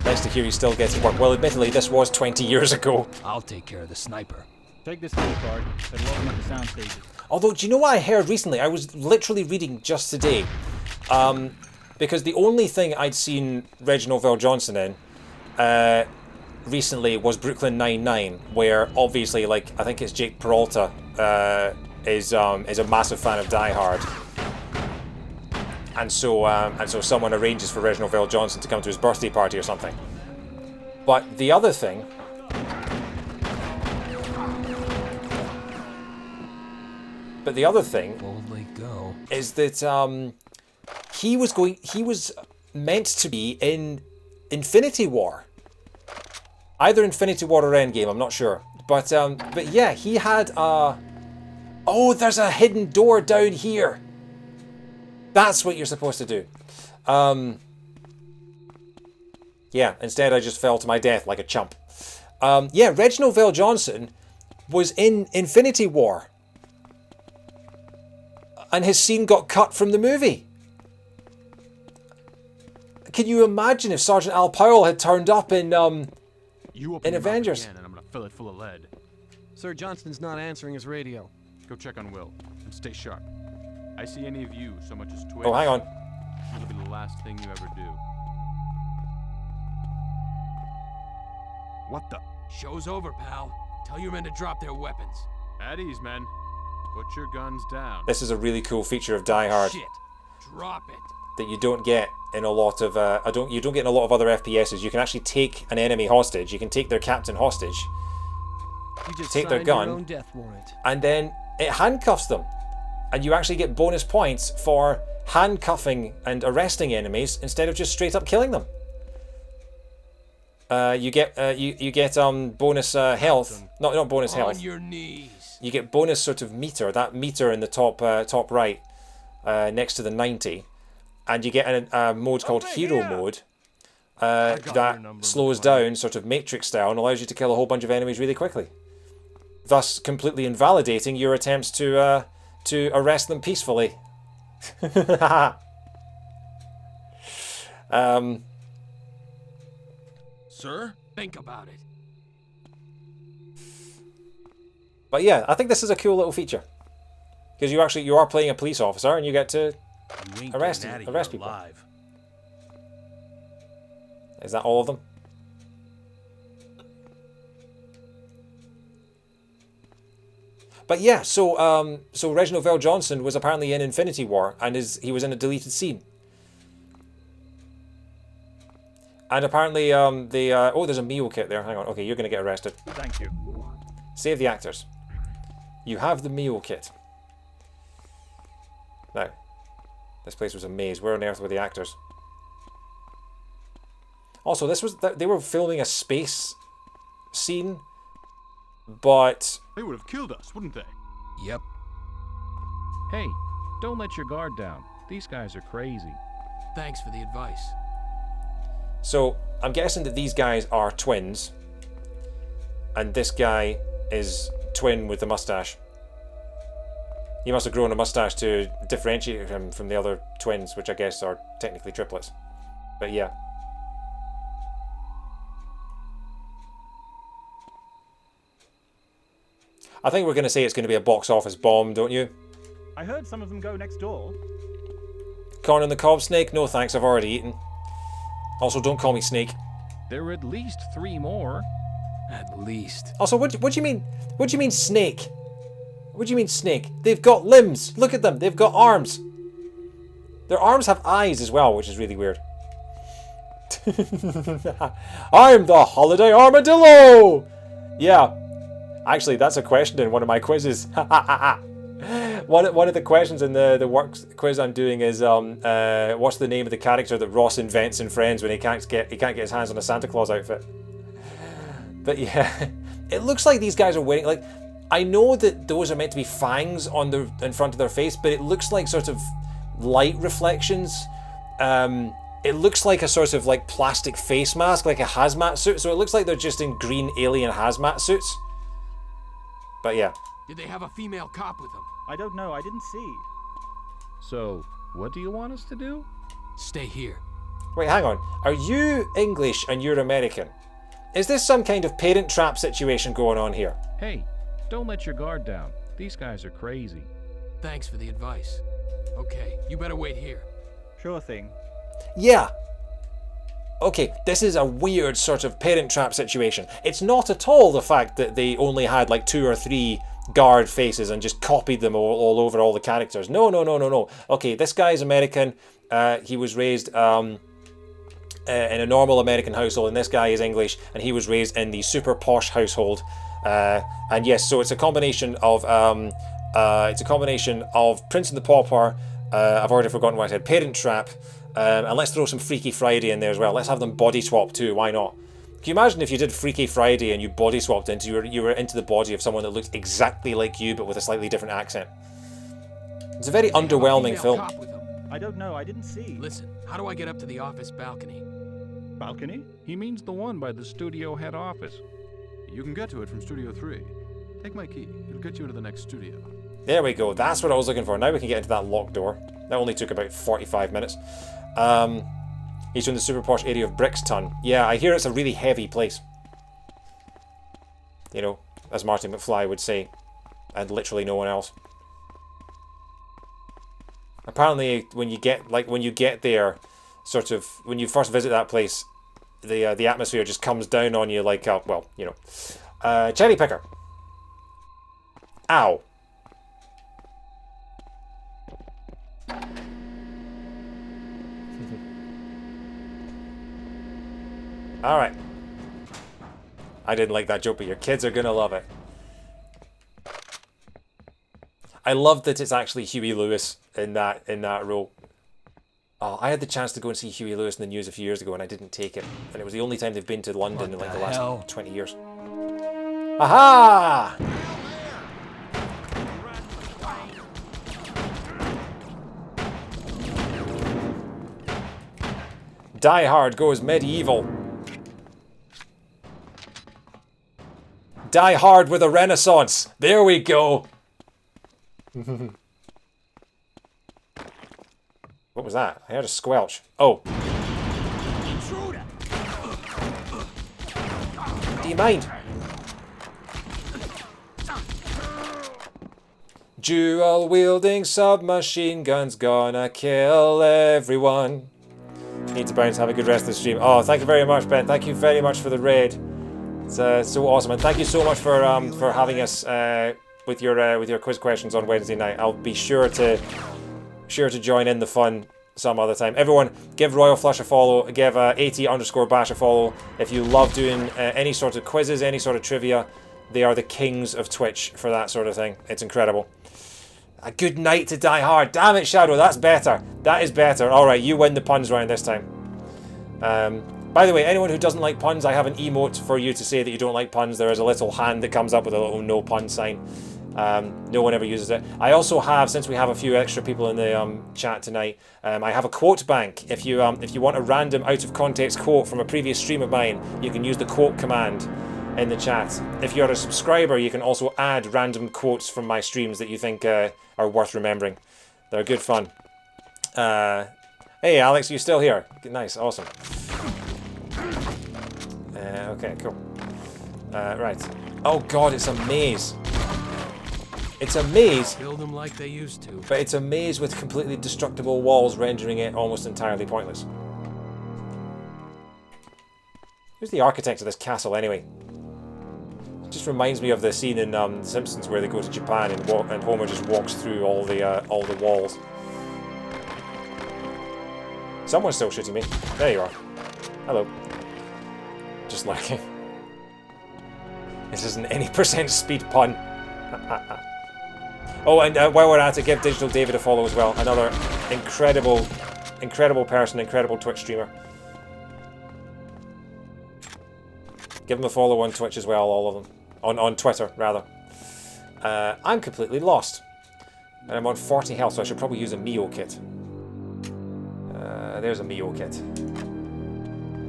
Nice to hear he's still getting work. Well, admittedly, this was 20 years ago. I'll take care of the sniper. Take this key card. It'll open up the sound stages. Although, do you know what I heard recently? I was literally reading just today. Because the only thing I'd seen Reginald VelJohnson in recently was Brooklyn Nine-Nine, where obviously, like, I think it's Jake Peralta is a massive fan of Die Hard. And so someone arranges for Reginald VelJohnson to come to his birthday party or something. But the other thing... Boldly go. is that he was meant to be in Infinity War. Either Infinity War or Endgame, I'm not sure. But yeah, he had a... Oh, there's a hidden door down here. That's what you're supposed to do. Yeah, instead I just fell to my death like a chump. Yeah, Reginald VelJohnson was in Infinity War. And his scene got cut from the movie. Can you imagine if Sergeant Al Powell had turned up in Avengers? Again and I'm gonna fill it full of lead. Sir Johnston's not answering his radio. Go check on Will and stay sharp. I see any of you so much as twitch. Oh, hang on. It'll be the last thing you ever do. What the? Show's over, pal. Tell your men to drop their weapons. At ease, men. Put your guns down. This is a really cool feature of Die Hard. Shit. Drop it. That you don't get in a lot of you don't get in a lot of other FPSs. You can actually take an enemy hostage. You can take their captain hostage. You just take their signed gun, your own death warrant. and then it handcuffs them, and you actually get bonus points for handcuffing and arresting enemies instead of just straight up killing them. You get bonus health. Not bonus health. On your knees. You get bonus sort of meter. That meter in the top right, next to the 90. And you get a mode called Hero Mode that slows down, sort of Matrix style, and allows you to kill a whole bunch of enemies really quickly. Thus, completely invalidating your attempts to arrest them peacefully. Sir? Think about it. But yeah, I think this is a cool little feature. Because you are playing a police officer and you get to arrest people. Alive. Is that all of them? But yeah, so Reginald VelJohnson was apparently in Infinity War, and he was in a deleted scene. And apparently, oh, there's a meal kit there. Hang on. Okay, you're going to get arrested. Thank you. Save the actors. You have the meal kit. Now, this place was a maze. Where on earth were the actors? Also, they were filming a space scene, but they would have killed us, wouldn't they? Yep. Hey, don't let your guard down. These guys are crazy. Thanks for the advice. So, I'm guessing that these guys are twins. And this guy is twin with the mustache. He must have grown a mustache to differentiate him from the other twins, which I guess are technically triplets. But yeah. I think we're going to say it's going to be a box office bomb, don't you? I heard some of them go next door. Corn on the cob, Snake? No thanks, I've already eaten. Also, don't call me Snake. There are at least 3 more. At least. Also, what do you mean? What do you mean snake? What do you mean snake? They've got limbs. Look at them. They've got arms. Their arms have eyes as well, which is really weird. I'm the holiday armadillo. Yeah. Actually, that's a question in one of my quizzes. One of the questions in the work quiz I'm doing is what's the name of the character that Ross invents in Friends when he can't get his hands on a Santa Claus outfit? But yeah, it looks like these guys are wearing, like, I know that those are meant to be fangs on in front of their face, but it looks like sort of light reflections. It looks like a sort of like plastic face mask, like a hazmat suit. So it looks like they're just in green alien hazmat suits. But yeah. Did they have a female cop with them? I don't know. I didn't see. So, what do you want us to do? Stay here. Wait, hang on. Are you English and you're American? Is this some kind of parent trap situation going on here? Hey, don't let your guard down. These guys are crazy. Thanks for the advice. Okay, you better wait here. Sure thing. Yeah. Okay, this is a weird sort of parent trap situation. It's not at all the fact that they only had like 2 or 3 guard faces and just copied them all over all the characters. No. Okay, this guy's American. He was raised in a normal American household, and this guy is English, and he was raised in the super posh household. And yes, so it's a combination of Prince and the Pauper. I've already forgotten what I said. Parent Trap, and let's throw some Freaky Friday in there as well. Let's have them body swap too. Why not? Can you imagine if you did Freaky Friday and you body swapped into you were into the body of someone that looks exactly like you but with a slightly different accent? It's a very underwhelming film. I don't know. I didn't see. Listen, how do I get up to the office balcony? Balcony? He means the one by the studio head office. You can get to it from Studio 3. Take my key. It'll get you into the next studio. There we go. That's what I was looking for. Now we can get into that locked door. That only took about 45 minutes. He's from the super posh area of Brixton. Yeah, I hear it's a really heavy place. You know, as Marty McFly would say. And literally no one else. Apparently, when you get there, sort of, when you first visit that place, the atmosphere just comes down on you like, well, you know, cherry picker. Ow. Alright. I didn't like that joke, but your kids are gonna love it. I love that it's actually Huey Lewis in that role. Oh, I had the chance to go and see Huey Lewis in the news a few years ago and I didn't take it. And it was the only time they've been to London in like the last 20 years. Aha! Die Hard goes medieval. Die Hard with a Renaissance. There we go. What was that? I heard a squelch. Oh. Intruder. Do you mind? Dual wielding submachine guns gonna kill everyone. Need to bounce. Have a good rest of the stream. Oh, thank you very much, Ben. Thank you very much for the raid. It's so awesome, and thank you so much for having us with your quiz questions on Wednesday night. I'll be sure to join in the fun some other time. Everyone, give Royal Flush a follow. Give AT_Bash a follow. If you love doing any sort of quizzes, any sort of trivia, they are the kings of Twitch for that sort of thing. It's incredible. A good night to Die Hard. Damn it, Shadow, that's better. That is better. Alright, you win the puns round this time. By the way, anyone who doesn't like puns, I have an emote for you to say that you don't like puns. There is a little hand that comes up with a little no pun sign. No one ever uses it. I also have, since we have a few extra people in the chat tonight, I have a quote bank. If you want a random out of context quote from a previous stream of mine, you can use the quote command in the chat. If you're a subscriber, you can also add random quotes from my streams that you think are worth remembering. They're good fun. Hey Alex, you still here? Nice, awesome. Okay, cool. Right. Oh god, it's a maze. It's a maze. Build them like they used to. But it's a maze with completely destructible walls, rendering it almost entirely pointless. Who's the architect of this castle, anyway? It just reminds me of the scene in The Simpsons where they go to Japan and Homer just walks through all the walls. Someone's still shooting me. There you are. Hello. Just lurking. This isn't any % speed pun. Oh, and while we're at it, give Digital David a follow as well. Another incredible person, incredible Twitch streamer. Give him a follow on Twitch as well, all of them. On Twitter, rather. I'm completely lost. And I'm on 40 health, so I should probably use a Mio kit. There's a Mio kit.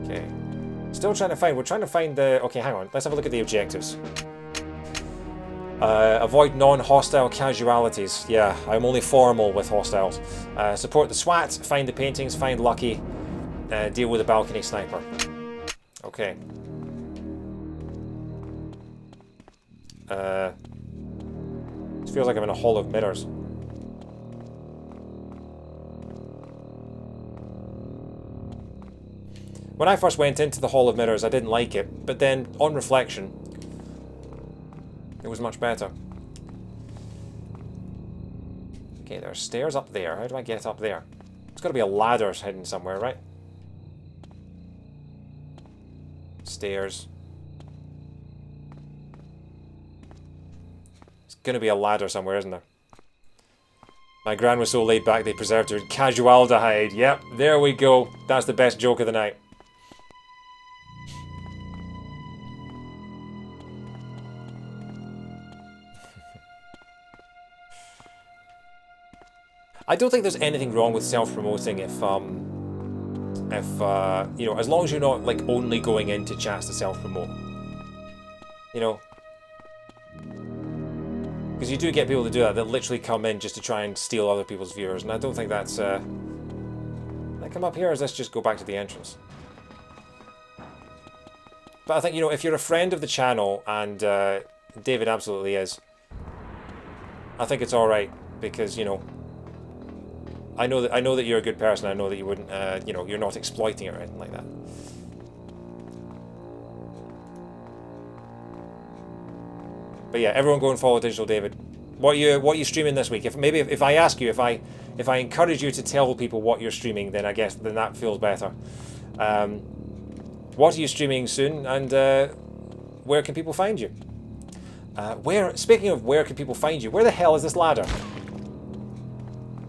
Okay. Still trying to find, we're trying to find the, okay, hang on, let's have a look at the objectives. Avoid non-hostile casualties. Yeah, I'm only formal with hostiles. Support the SWAT, find the paintings, find Lucky, deal with the balcony sniper. Okay. This feels like I'm in a hall of mirrors. When I first went into the Hall of Mirrors, I didn't like it, but then, on reflection, it was much better. Okay, there are stairs up there. How do I get up there? There's got to be a ladder hidden somewhere, right? Stairs. There's going to be a ladder somewhere, isn't there? My gran was so laid back they preserved her casualdehyde. Yep, there we go. That's the best joke of the night. I don't think there's anything wrong with self-promoting if you know, as long as you're not like only going into chats to self-promote. You know, because you do get people to do that literally come in just to try and steal other people's viewers, and I don't think that's Can I come up here, or does this just go back to the entrance? But I think, you know, if you're a friend of the channel, and David absolutely is, I think it's alright, because, you know, I know that you're a good person. I know that you wouldn't, you know, you're not exploiting it or anything like that. But yeah, everyone go and follow Digital David. What you streaming this week? If I ask you, if I encourage you to tell people what you're streaming, then I guess then that feels better. What are you streaming soon, and where can people find you? Speaking of where can people find you, where the hell is this ladder?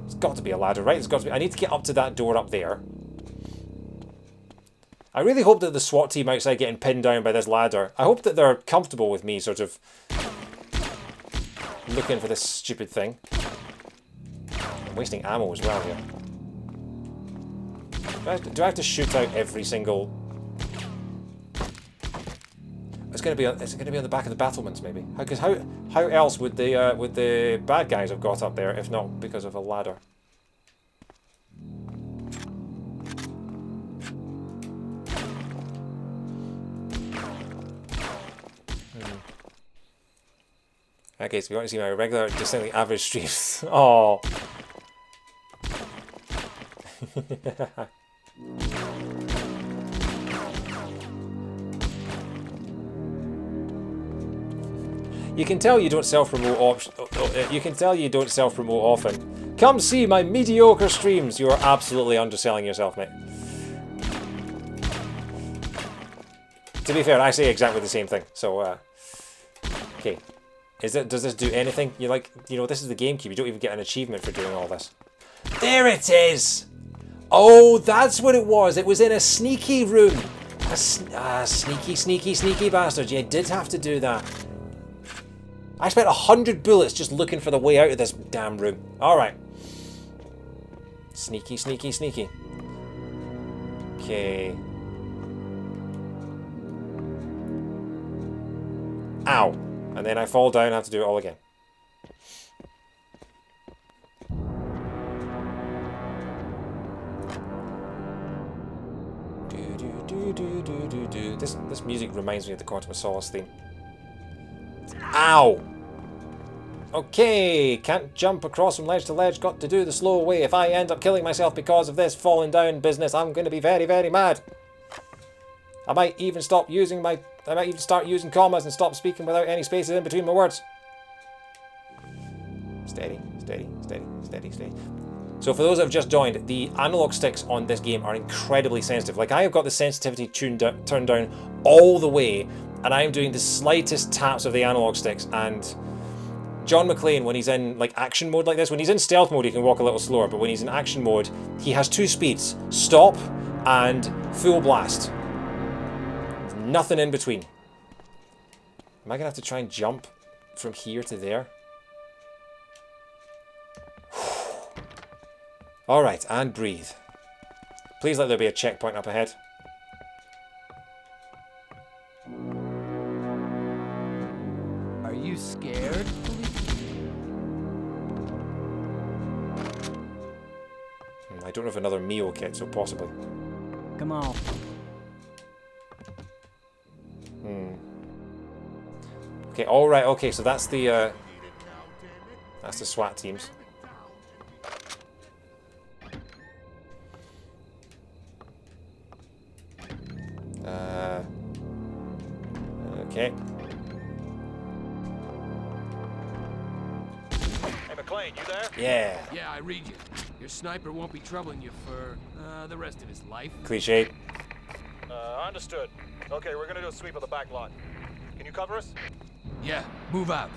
It's got to be a ladder, right? It's got to be. I need to get up to that door up there. I really hope that the SWAT team outside getting pinned down by this ladder, I hope that they're comfortable with me sort of looking for this stupid thing. I'm wasting ammo as well here. Do I have to shoot out every single... It's gonna be on the back of the battlements, maybe. Because how else would the bad guys have got up there if not because of a ladder? Okay, so if you want to see my regular, distinctly average streams. Oh. You can tell you don't self-promote often. Come see my mediocre streams. You are absolutely underselling yourself, mate. To be fair, I say exactly the same thing. So, okay. Does this do anything? You know, this is the GameCube. You don't even get an achievement for doing all this. There it is! Oh, that's what it was. It was in a sneaky room. Sneaky bastard. You did have to do that. I spent 100 bullets just looking for the way out of this damn room. Alright. Sneaky, sneaky, sneaky. Okay. Ow. And then I fall down and have to do it all again. This music reminds me of the Quantum of Solace theme. Ow! Okay, can't jump across from ledge to ledge, got to do the slow way. If I end up killing myself because of this falling down business, I'm going to be very, very mad. I might even start using commas and stop speaking without any spaces in between my words. Steady, steady, steady, steady, steady. So for those that have just joined, the analog sticks on this game are incredibly sensitive. Like, I have got the sensitivity turned down all the way, and I am doing the slightest taps of the analog sticks, and John McClane, when he's in like action mode like this, when he's in stealth mode he can walk a little slower, but when he's in action mode he has two speeds: stop and full blast. Nothing in between. Am I gonna have to try and jump from here to there? Alright, and breathe. Please let there be a checkpoint up ahead. Are you scared? I don't have another Mio kit, so possibly. Come on. Okay, alright, okay, so that's the SWAT teams. Okay. Hey, McClane, you there? Yeah. Yeah, I read you. Your sniper won't be troubling you for the rest of his life. Cliche. Understood. Okay, we're gonna do a sweep of the back lot. Can you cover us? Yeah, move out.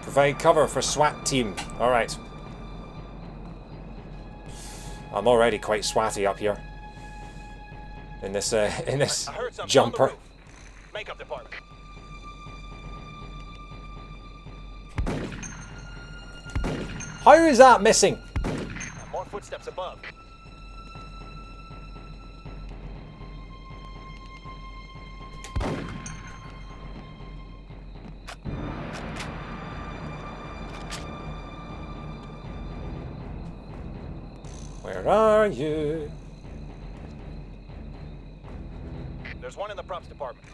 Provide cover for SWAT team. Alright. I'm already quite swatty up here. In this jumper. Makeup department. How is that missing? More footsteps above. Where are you? There's one in the props department.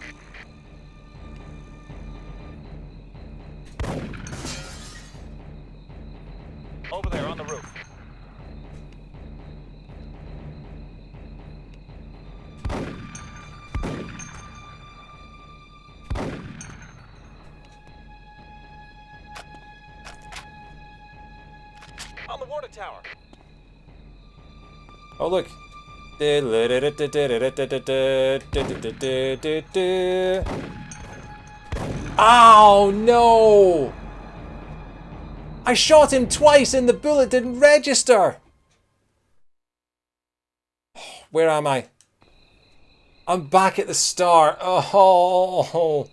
Over there on the roof. On the water tower. Oh, look. Oh, no! I shot him twice and the bullet didn't register! Where am I? I'm back at the start. Oh.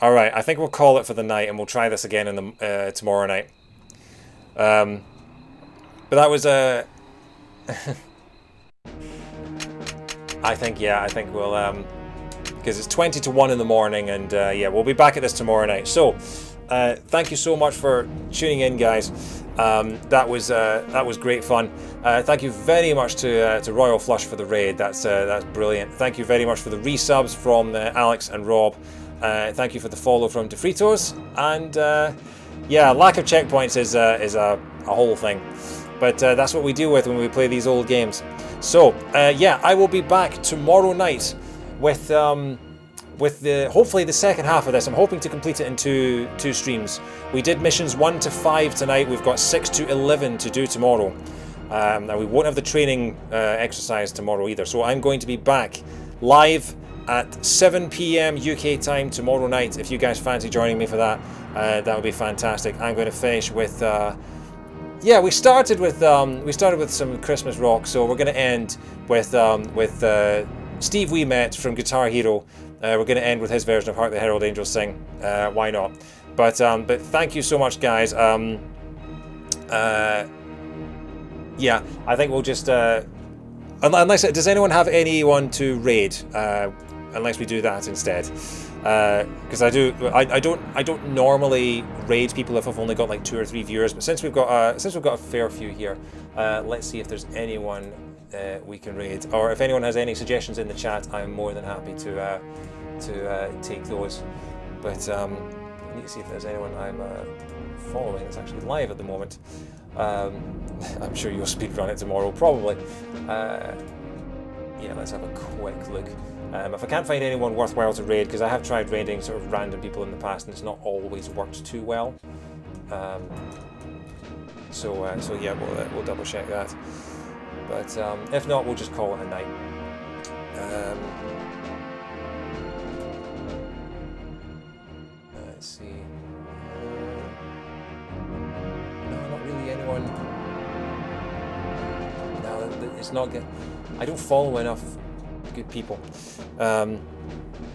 Alright, I think we'll call it for the night and we'll try this again in the tomorrow night. But that was a... I think we'll... because it's 20 to 1 in the morning, and yeah, we'll be back at this tomorrow night. So, thank you so much for tuning in, guys. That was great fun. Thank you very much to Royal Flush for the raid. That's brilliant. Thank you very much for the resubs from Alex and Rob. Thank you for the follow from DeFritos. And yeah, lack of checkpoints is a whole thing. But that's what we deal with when we play these old games. So, yeah, I will be back tomorrow night with hopefully the second half of this. I'm hoping to complete it in two streams. We did missions 1 to 5 tonight. We've got 6 to 11 to do tomorrow. And we won't have the training exercise tomorrow either. So I'm going to be back live at 7 PM UK time tomorrow night. If you guys fancy joining me for that, that would be fantastic. I'm going to finish with... yeah, we started with some Christmas rock, so we're going to end with Steve We Met from Guitar Hero. We're going to end with his version of Hark the Herald Angels Sing. Why not? But thank you so much, guys. Yeah, I think we'll just... unless... Does anyone have anyone to raid? Unless we do that instead. Because I don't normally raid people if I've only got like 2 or 3 viewers, but since we've got a fair few here, let's see if there's anyone we can raid, or if anyone has any suggestions in the chat, I'm more than happy to take those. But I need to see if there's anyone I'm following that's actually live at the moment. I'm sure you'll speedrun it tomorrow, probably. Yeah, let's have a quick look. If I can't find anyone worthwhile to raid, because I have tried raiding sort of random people in the past and it's not always worked too well. So yeah, we'll double check that. But if not, we'll just call it a night. Let's see. No, not really anyone. No, it's not good. I don't follow enough good people.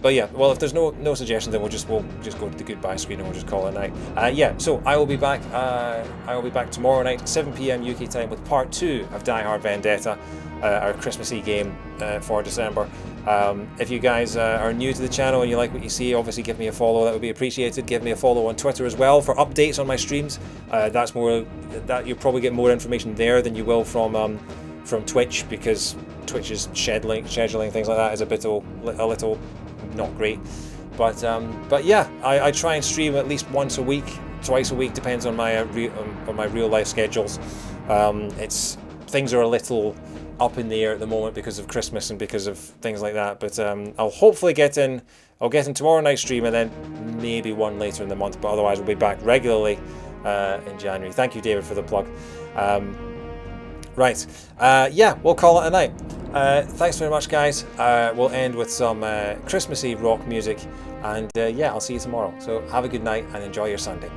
But yeah, well, if there's no suggestions, then we'll just go to the goodbye screen and we'll just call it a night. Yeah, so I will be back. Tomorrow night, 7 PM UK time, with part 2 of Die Hard Vendetta, our Christmassy game for December. If you guys are new to the channel and you like what you see, obviously give me a follow. That would be appreciated. Give me a follow on Twitter as well for updates on my streams. You'll probably get more information there than you will from Twitch, because Twitch's scheduling things like that is a little not great. But yeah, I try and stream at least once a week, twice a week, depends on my real life schedules. Things are a little up in the air at the moment because of Christmas and because of things like that. But I'll hopefully get in. I'll get in tomorrow night's stream and then maybe one later in the month. But otherwise, we'll be back regularly in January. Thank you, David, for the plug. Right, yeah, we'll call it a night. Thanks very much, guys. We'll end with some Christmassy rock music, and yeah, I'll see you tomorrow. So have a good night and enjoy your Sunday.